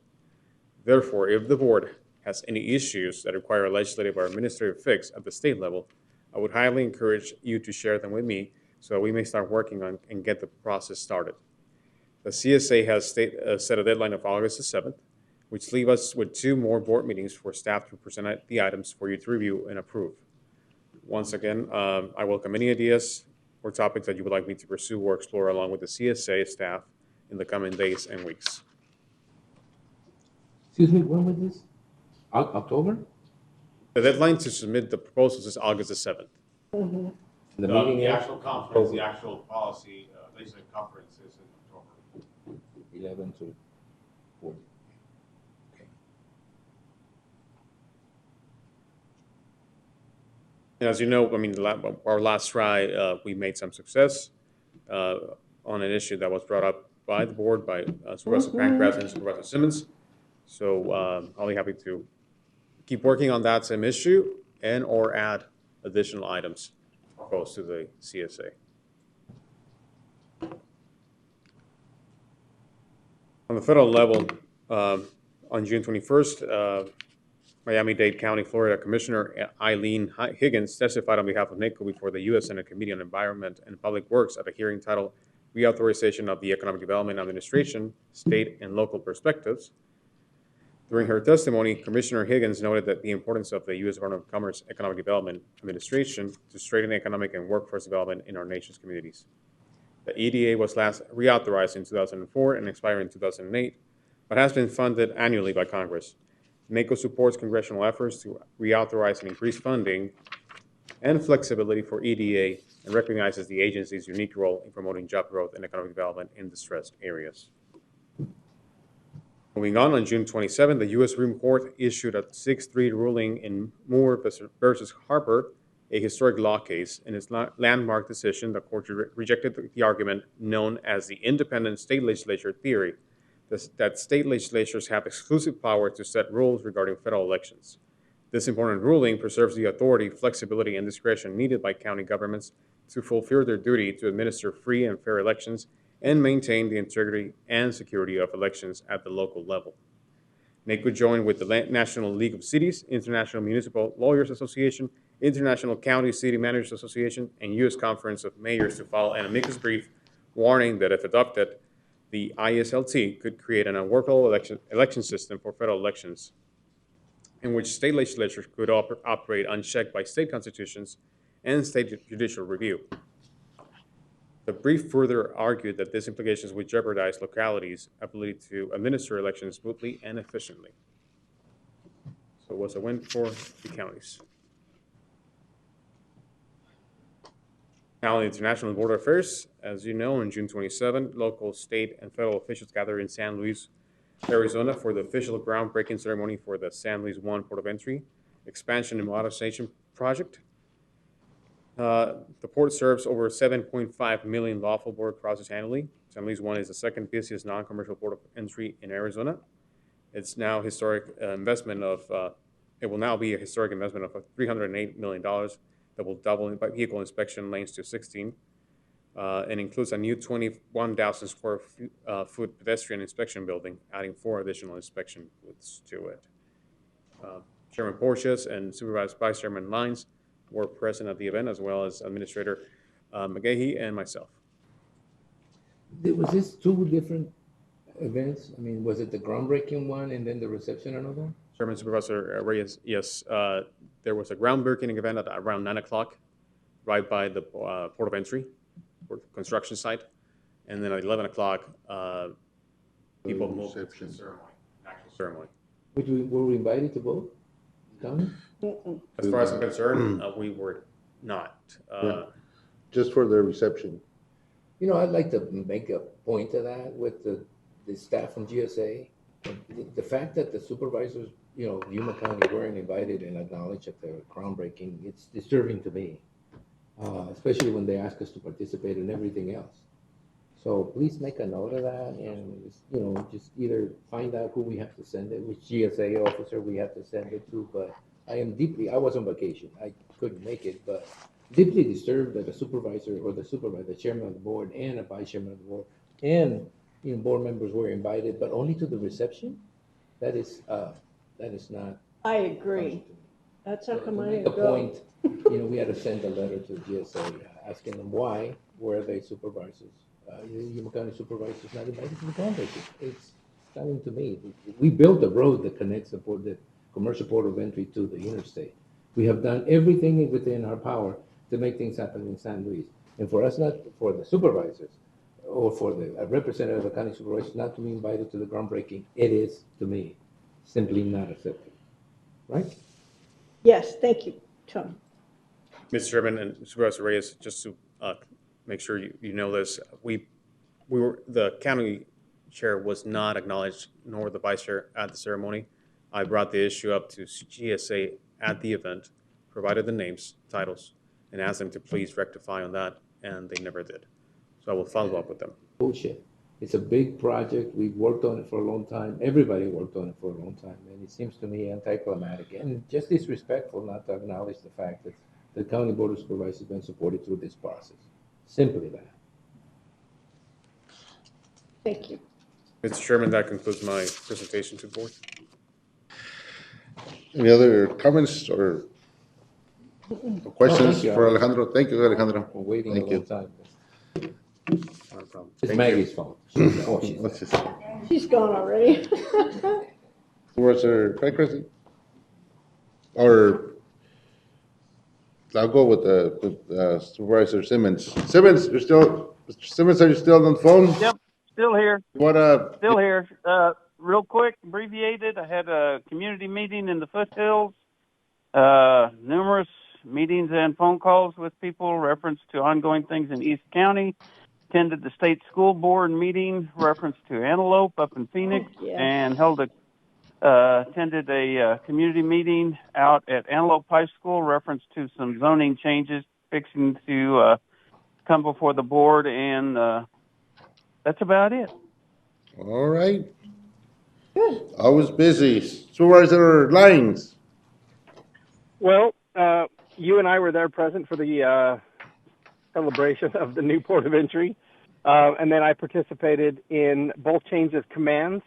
Therefore, if the board has any issues that require a legislative or administrative fix at the state level, I would highly encourage you to share them with me so that we may start working on and get the process started. The CSA has set a deadline of August the 7th, which leaves us with 2 more board meetings for staff to present the items for you to review and approve. Once again, I welcome any ideas or topics that you would like me to pursue or explore along with the CSA staff in the coming days and weeks. Excuse me, when was this? October? The deadline to submit the proposals is August the 7th. Mm-hmm. The actual conference, the actual policy legislative conference is in October. 11 to... support. And as you know, I mean, our last try, we made some success on an issue that was brought up by the board by Supervisor Pancras and Supervisor Simmons. So I'll be happy to keep working on that same issue and or add additional items proposed to the CSA. On the federal level, on June 21st, Miami-Dade County, Florida Commissioner Eileen Higgins testified on behalf of NACO before the U.S. Senate Committee on Environment and Public Works at a hearing titled Reauthorization of the Economic Development Administration, State and Local Perspectives. During her testimony, Commissioner Higgins noted that the importance of the U.S. Department of Commerce Economic Development Administration to strengthen economic and workforce development in our nation's communities. The EDA was last reauthorized in 2004 and expired in 2008, but has been funded annually by Congress. NACO supports congressional efforts to reauthorize and increase funding and flexibility for EDA and recognizes the agency's unique role in promoting job growth and economic development in distressed areas. Moving on June 27, the U.S. Supreme Court issued a 6-3 ruling in Moore versus Harper, a historic law case. In its landmark decision, the court rejected the argument known as the independent state legislature theory, that state legislatures have exclusive power to set rules regarding federal elections. This important ruling preserves the authority, flexibility, and discretion needed by county governments to fulfill their duty to administer free and fair elections and maintain the integrity and security of elections at the local level. NACO joined with the National League of Cities, International Municipal Lawyers Association, International County City Managers Association, and U.S. Conference of Mayors to file an amicus brief warning that if adopted, the ISLT could create an unworkable election system for federal elections in which state legislatures could operate unchecked by state constitutions and state judicial review. The brief further argued that these implications would jeopardize localities' ability to administer elections smoothly and efficiently. So it was a win for the counties. Now, in international border affairs, as you know, on June 27, local, state, and federal officials gathered in San Luis, Arizona for the official groundbreaking ceremony for the San Luis I Port of Entry expansion and modernization project. The port serves over 7.5 million lawful border crossings annually. San Luis I is the second busiest non-commercial port of entry in Arizona. It's now it will now be a historic investment of $308 million that will double vehicle inspection lanes to 16 and includes a new 21,000 square foot pedestrian inspection building, adding 4 additional inspection booths to it. Chairman Porcius and Supervisor Vice Chairman Lines were present at the event, as well as Administrator McGahey and myself. Was this 2 different events? I mean, was it the groundbreaking one and then the reception another? Chairman Supervisor Reyes, yes. There was a groundbreaking event at around 9 o'clock, right by the port of entry, or construction site. And then at 11 o'clock, people moved to the ceremony, actual ceremony. Were we invited to both? Come? As far as I'm concerned, we were not. Just for the reception. You know, I'd like to make a point of that with the staff from GSA. The fact that the supervisors, you know, Yuma County weren't invited and acknowledged at the groundbreaking, it's disturbing to me, especially when they ask us to participate in everything else. So please make a note of that and, you know, just either find out who we have to send it, which GSA officer we have to send it to. But I was on vacation. I couldn't make it, but deeply disturbed that a supervisor or the chairman of the board and a vice chairman of the board and, you know, board members were invited, but only to the reception. That is not. I agree. That's how come I didn't go. The point, you know, we had to send a letter to GSA asking them why were they supervisors, Yuma County supervisors not invited to the groundbreaking. It's stunning to me. We built the road that connects the commercial port of entry to the interstate. We have done everything within our power to make things happen in San Luis. And for us, not for the supervisors or for the representative of the county supervisors not to be invited to the groundbreaking, it is, to me, simply not acceptable. Right? Yes, thank you, Tom. Mr. Chairman and Supervisor Reyes, just to make sure you know this, the county chair was not acknowledged, nor the vice chair at the ceremony. I brought the issue up to GSA at the event, provided the names, titles, and asked them to please rectify on that, and they never did. So I will follow up with them. Bullshit. It's a big project. We've worked on it for a long time. Everybody worked on it for a long time. And it seems to me anticlimactic and just disrespectful not to acknowledge the fact that the County Board of Supervisors has been supported through this process. Simply that. Thank you. Mr. Chairman, that concludes my presentation to the board. Any other comments or questions thank you. for Alejandro? Thank you, Alejandro. We're waiting Thank a long you. time. Not a problem. It's Thank Maggie's fault. Oh, she's Let's just, She's gone already. Supervisor Pankratz? Or I'll go with Supervisor Simmons. Simmons, Mr. Simmons, are you still on the phone? Yep, still here. What, Still here. Real quick, abbreviated, I had a community meeting in the foothills, numerous meetings and phone calls with people, reference to ongoing things in East County, attended the state school board meeting, reference to Antelope up in Phoenix, and attended a community meeting out at Antelope High School, reference to some zoning changes fixing to come before the board, and that's about it. all right. I was busy. Supervisor Lyons? Well, you and I were there present for the celebration of the new port of entry. And then I participated in both changes of commands.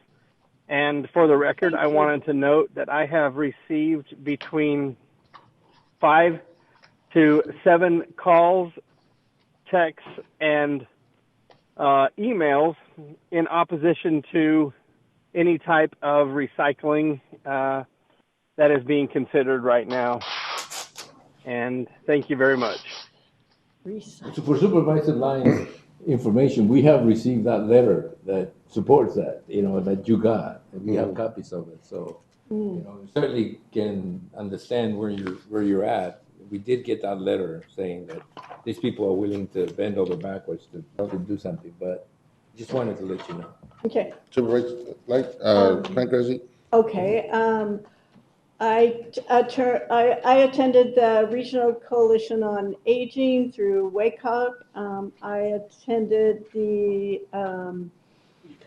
And for the record, I wanted to note that I have received between 5 to 7 calls, texts, and emails in opposition to any type of recycling that is being considered right now. And thank you very much. So for Supervisor Lyons' information, we have received that letter that supports that, that you got, and we have copies of it. So, you certainly can understand where you're at. We did get that letter saying that these people are willing to bend over backwards to do something, but just wanted to let you know. Okay. Supervisor, Pankratz? Okay. I attended the Regional Coalition on Aging through WACOG. I attended the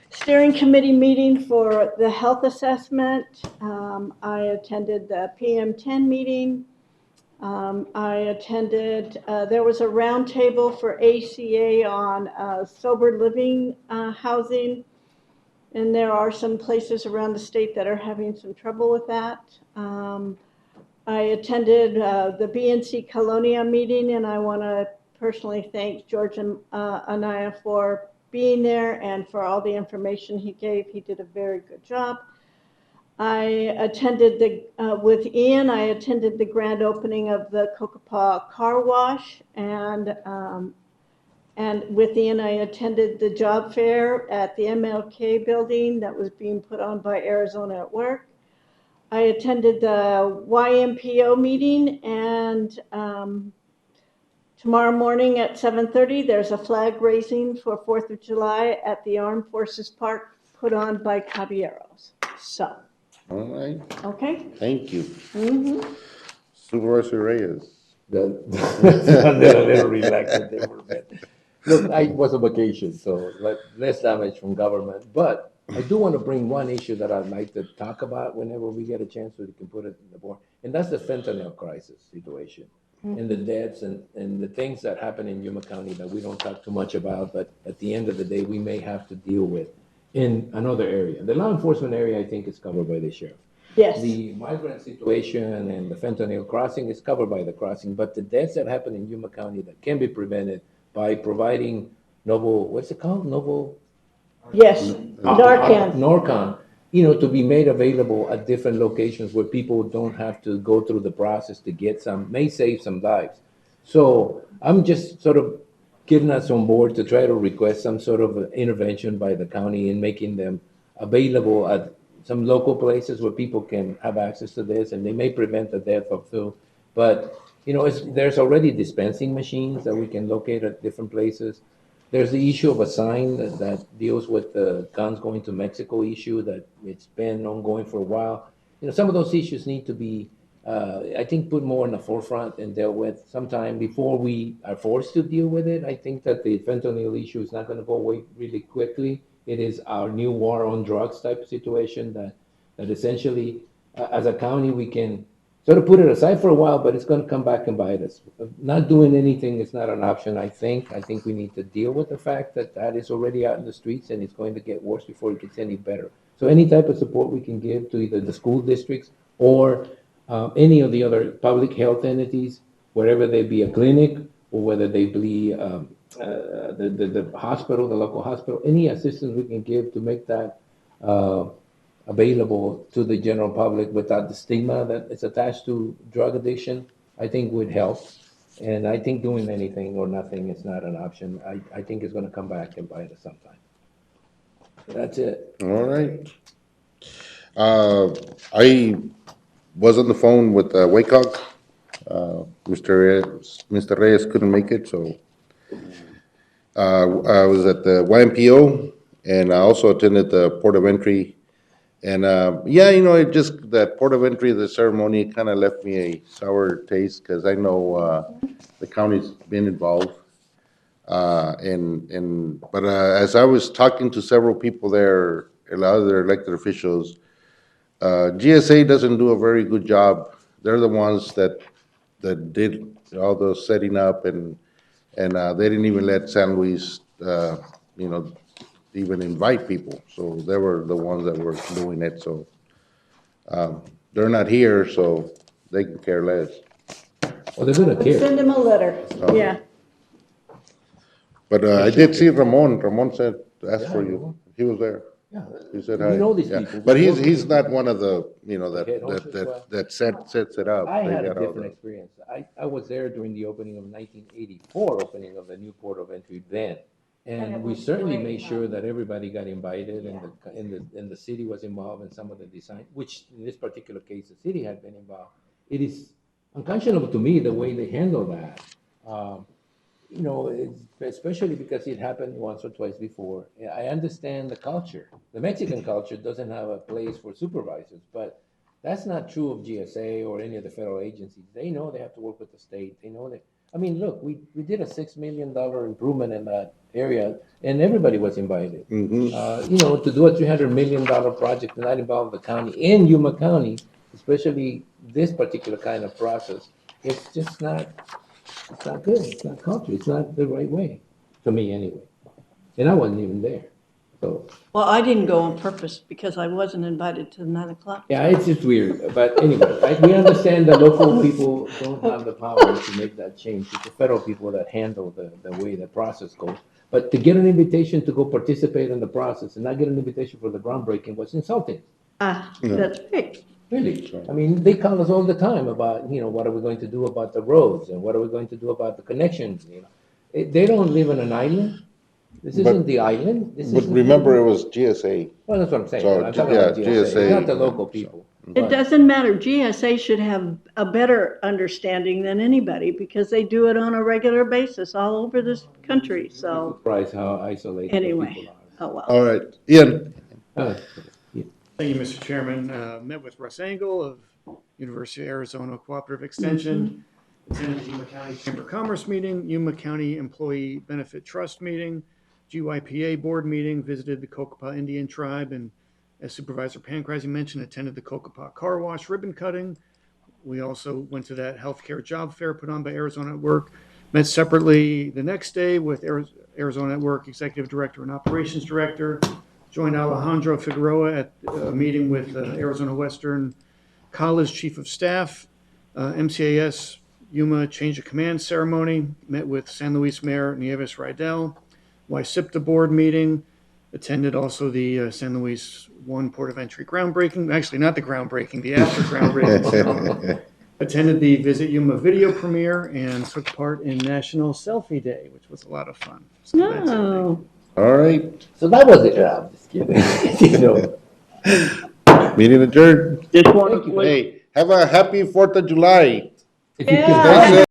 steering committee meeting for the health assessment. I attended the PM10 meeting. I attended, there was a roundtable for ACA on sober living housing. And there are some places around the state that are having some trouble with that. I attended the BNC Colonia meeting, and I want to personally thank George Anaya for being there and for all the information he gave. He did a very good job. I attended with Ian, I attended the grand opening of the Cocopah Car Wash, and with Ian, I attended the job fair at the MLK building that was being put on by Arizona at Work. I attended the YMPO meeting, and tomorrow morning at 7:30, there's a flag raising for 4th of July at the Armed Forces Park put on by Caballeros. So. All right. Okay. Thank you. Mm-hmm. Supervisor Reyes? That's a little relaxed. Look, I was on vacation, so less damage from government. But I do want to bring one issue that I'd like to talk about whenever we get a chance so we can put it in the board. And that's the fentanyl crisis situation and the deaths and the things that happen in Yuma County that we don't talk too much about, but at the end of the day, we may have to deal with in another area. The law enforcement area, I think, is covered by the sheriff. Yes. The migrant situation and the fentanyl crossing is covered by the crossing, but the deaths that happen in Yuma County that can be prevented by providing what's it called? Yes, Narcan. Narcan, to be made available at different locations where people don't have to go through the process to get some, may save some lives. So I'm just sort of getting us on board to try to request some sort of intervention by the county in making them available at some local places where people can have access to this, and they may prevent the death of two. But there's already dispensing machines that we can locate at different places. There's the issue of a sign that deals with the guns going to Mexico issue that it's been ongoing for a while. Some of those issues need to be, I think, put more in the forefront and dealt with sometime before we are forced to deal with it. I think that the fentanyl issue is not going to go away really quickly. It is our new war on drugs type of situation that essentially, as a county, we can sort of put it aside for a while, but it's going to come back and bite us. Not doing anything is not an option, I think. I think we need to deal with the fact that is already out in the streets and it's going to get worse before it gets any better. So any type of support we can give to either the school districts or any of the other public health entities, wherever they be a clinic or whether they be the hospital, the local hospital, any assistance we can give to make that available to the general public without the stigma that is attached to drug addiction, I think would help. And I think doing anything or nothing is not an option. I think it's going to come back and bite us sometime. That's it. All right. I was on the phone with WACOG. Mr. Reyes couldn't make it, so I was at the YMPO, and I also attended the Port of Entry. And it just, that Port of Entry, the ceremony kind of left me a sour taste because I know the county's been involved. But as I was talking to several people there, a lot of their elected officials, GSA doesn't do a very good job. They're the ones that did all the setting up, and they didn't even let San Luis, even invite people. So they were the ones that were doing it. So they're not here, so they can care less. Well, they're going to care. Send him a letter, yeah. But I did see Ramon. Ramon said, ask for you. He was there. Yeah. He said hi. We know these people. But he's not one of the, that sets it up. I They had a got all different the- experience. I was there during the opening of 1984 opening of the new Port of Entry then. And we certainly made sure that everybody got invited and the city was involved in some of the design, which in this particular case, the city had been involved. It is unconscionable to me the way they handle that. Especially because it happened once or twice before. I understand the culture. The Mexican culture doesn't have a place for supervisors, but that's not true of GSA or any of the federal agencies. They know they have to work with the state. They know that. I mean, look, we did a $6 million improvement in that area, and everybody was invited. Mm-hmm. To do a $300 million project and not involve the county and Yuma County, especially this particular kind of process, it's just not. It's not good. It's not culture. It's not the right way, to me anyway. And I wasn't even there. So. Well, I didn't go on purpose because I wasn't invited to the 9 o'clock. Yeah, it's just weird. But anyway, we understand that local people don't have the power to make that change. It's the federal people that handle the way the process goes. But to get an invitation to go participate in the process and not get an invitation for the groundbreaking was insulting. That's right. Really. I mean, they call us all the time about, what are we going to do about the roads and what are we going to do about the connections, They don't live on an island. This isn't the island. But remember, it was GSA. Well, that's what I'm saying. So, I'm talking about GSA. It's not the GSA. local people. It doesn't matter. GSA should have a better understanding than anybody because they do it on a regular basis all over this country, so. Surprised how isolated the Anyway, people oh well. All right. Ian. Thank you, Mr. Chairman. Met with Russ Engel of University of Arizona Cooperative Extension, attended the Yuma County Chamber of Commerce meeting, Yuma County Employee Benefit Trust meeting, GYPA board meeting, visited the Cocopah Indian Tribe, and as Supervisor Pancrase mentioned, attended the Cocopah Car Wash ribbon cutting. We also went to that healthcare job fair put on by Arizona at Work. Met separately the next day with Arizona at Work Executive Director and Operations Director. Joined Alejandro Figueroa at a meeting with Arizona Western College Chief of Staff, MCAS Yuma Change of Command ceremony. Met with San Luis Mayor Nieves Rydell. YSIPTA board meeting. Attended also the San Luis 1 Port of Entry groundbreaking. Actually, not the groundbreaking, the after groundbreaking. Attended the Visit Yuma video premiere and took part in National Selfie Day, which was a lot of fun. So that's it. All right. So that was it. I'm just kidding. Meeting adjourned. Just want to Hey, have a happy 4th of July. If you Yeah. can- That's it.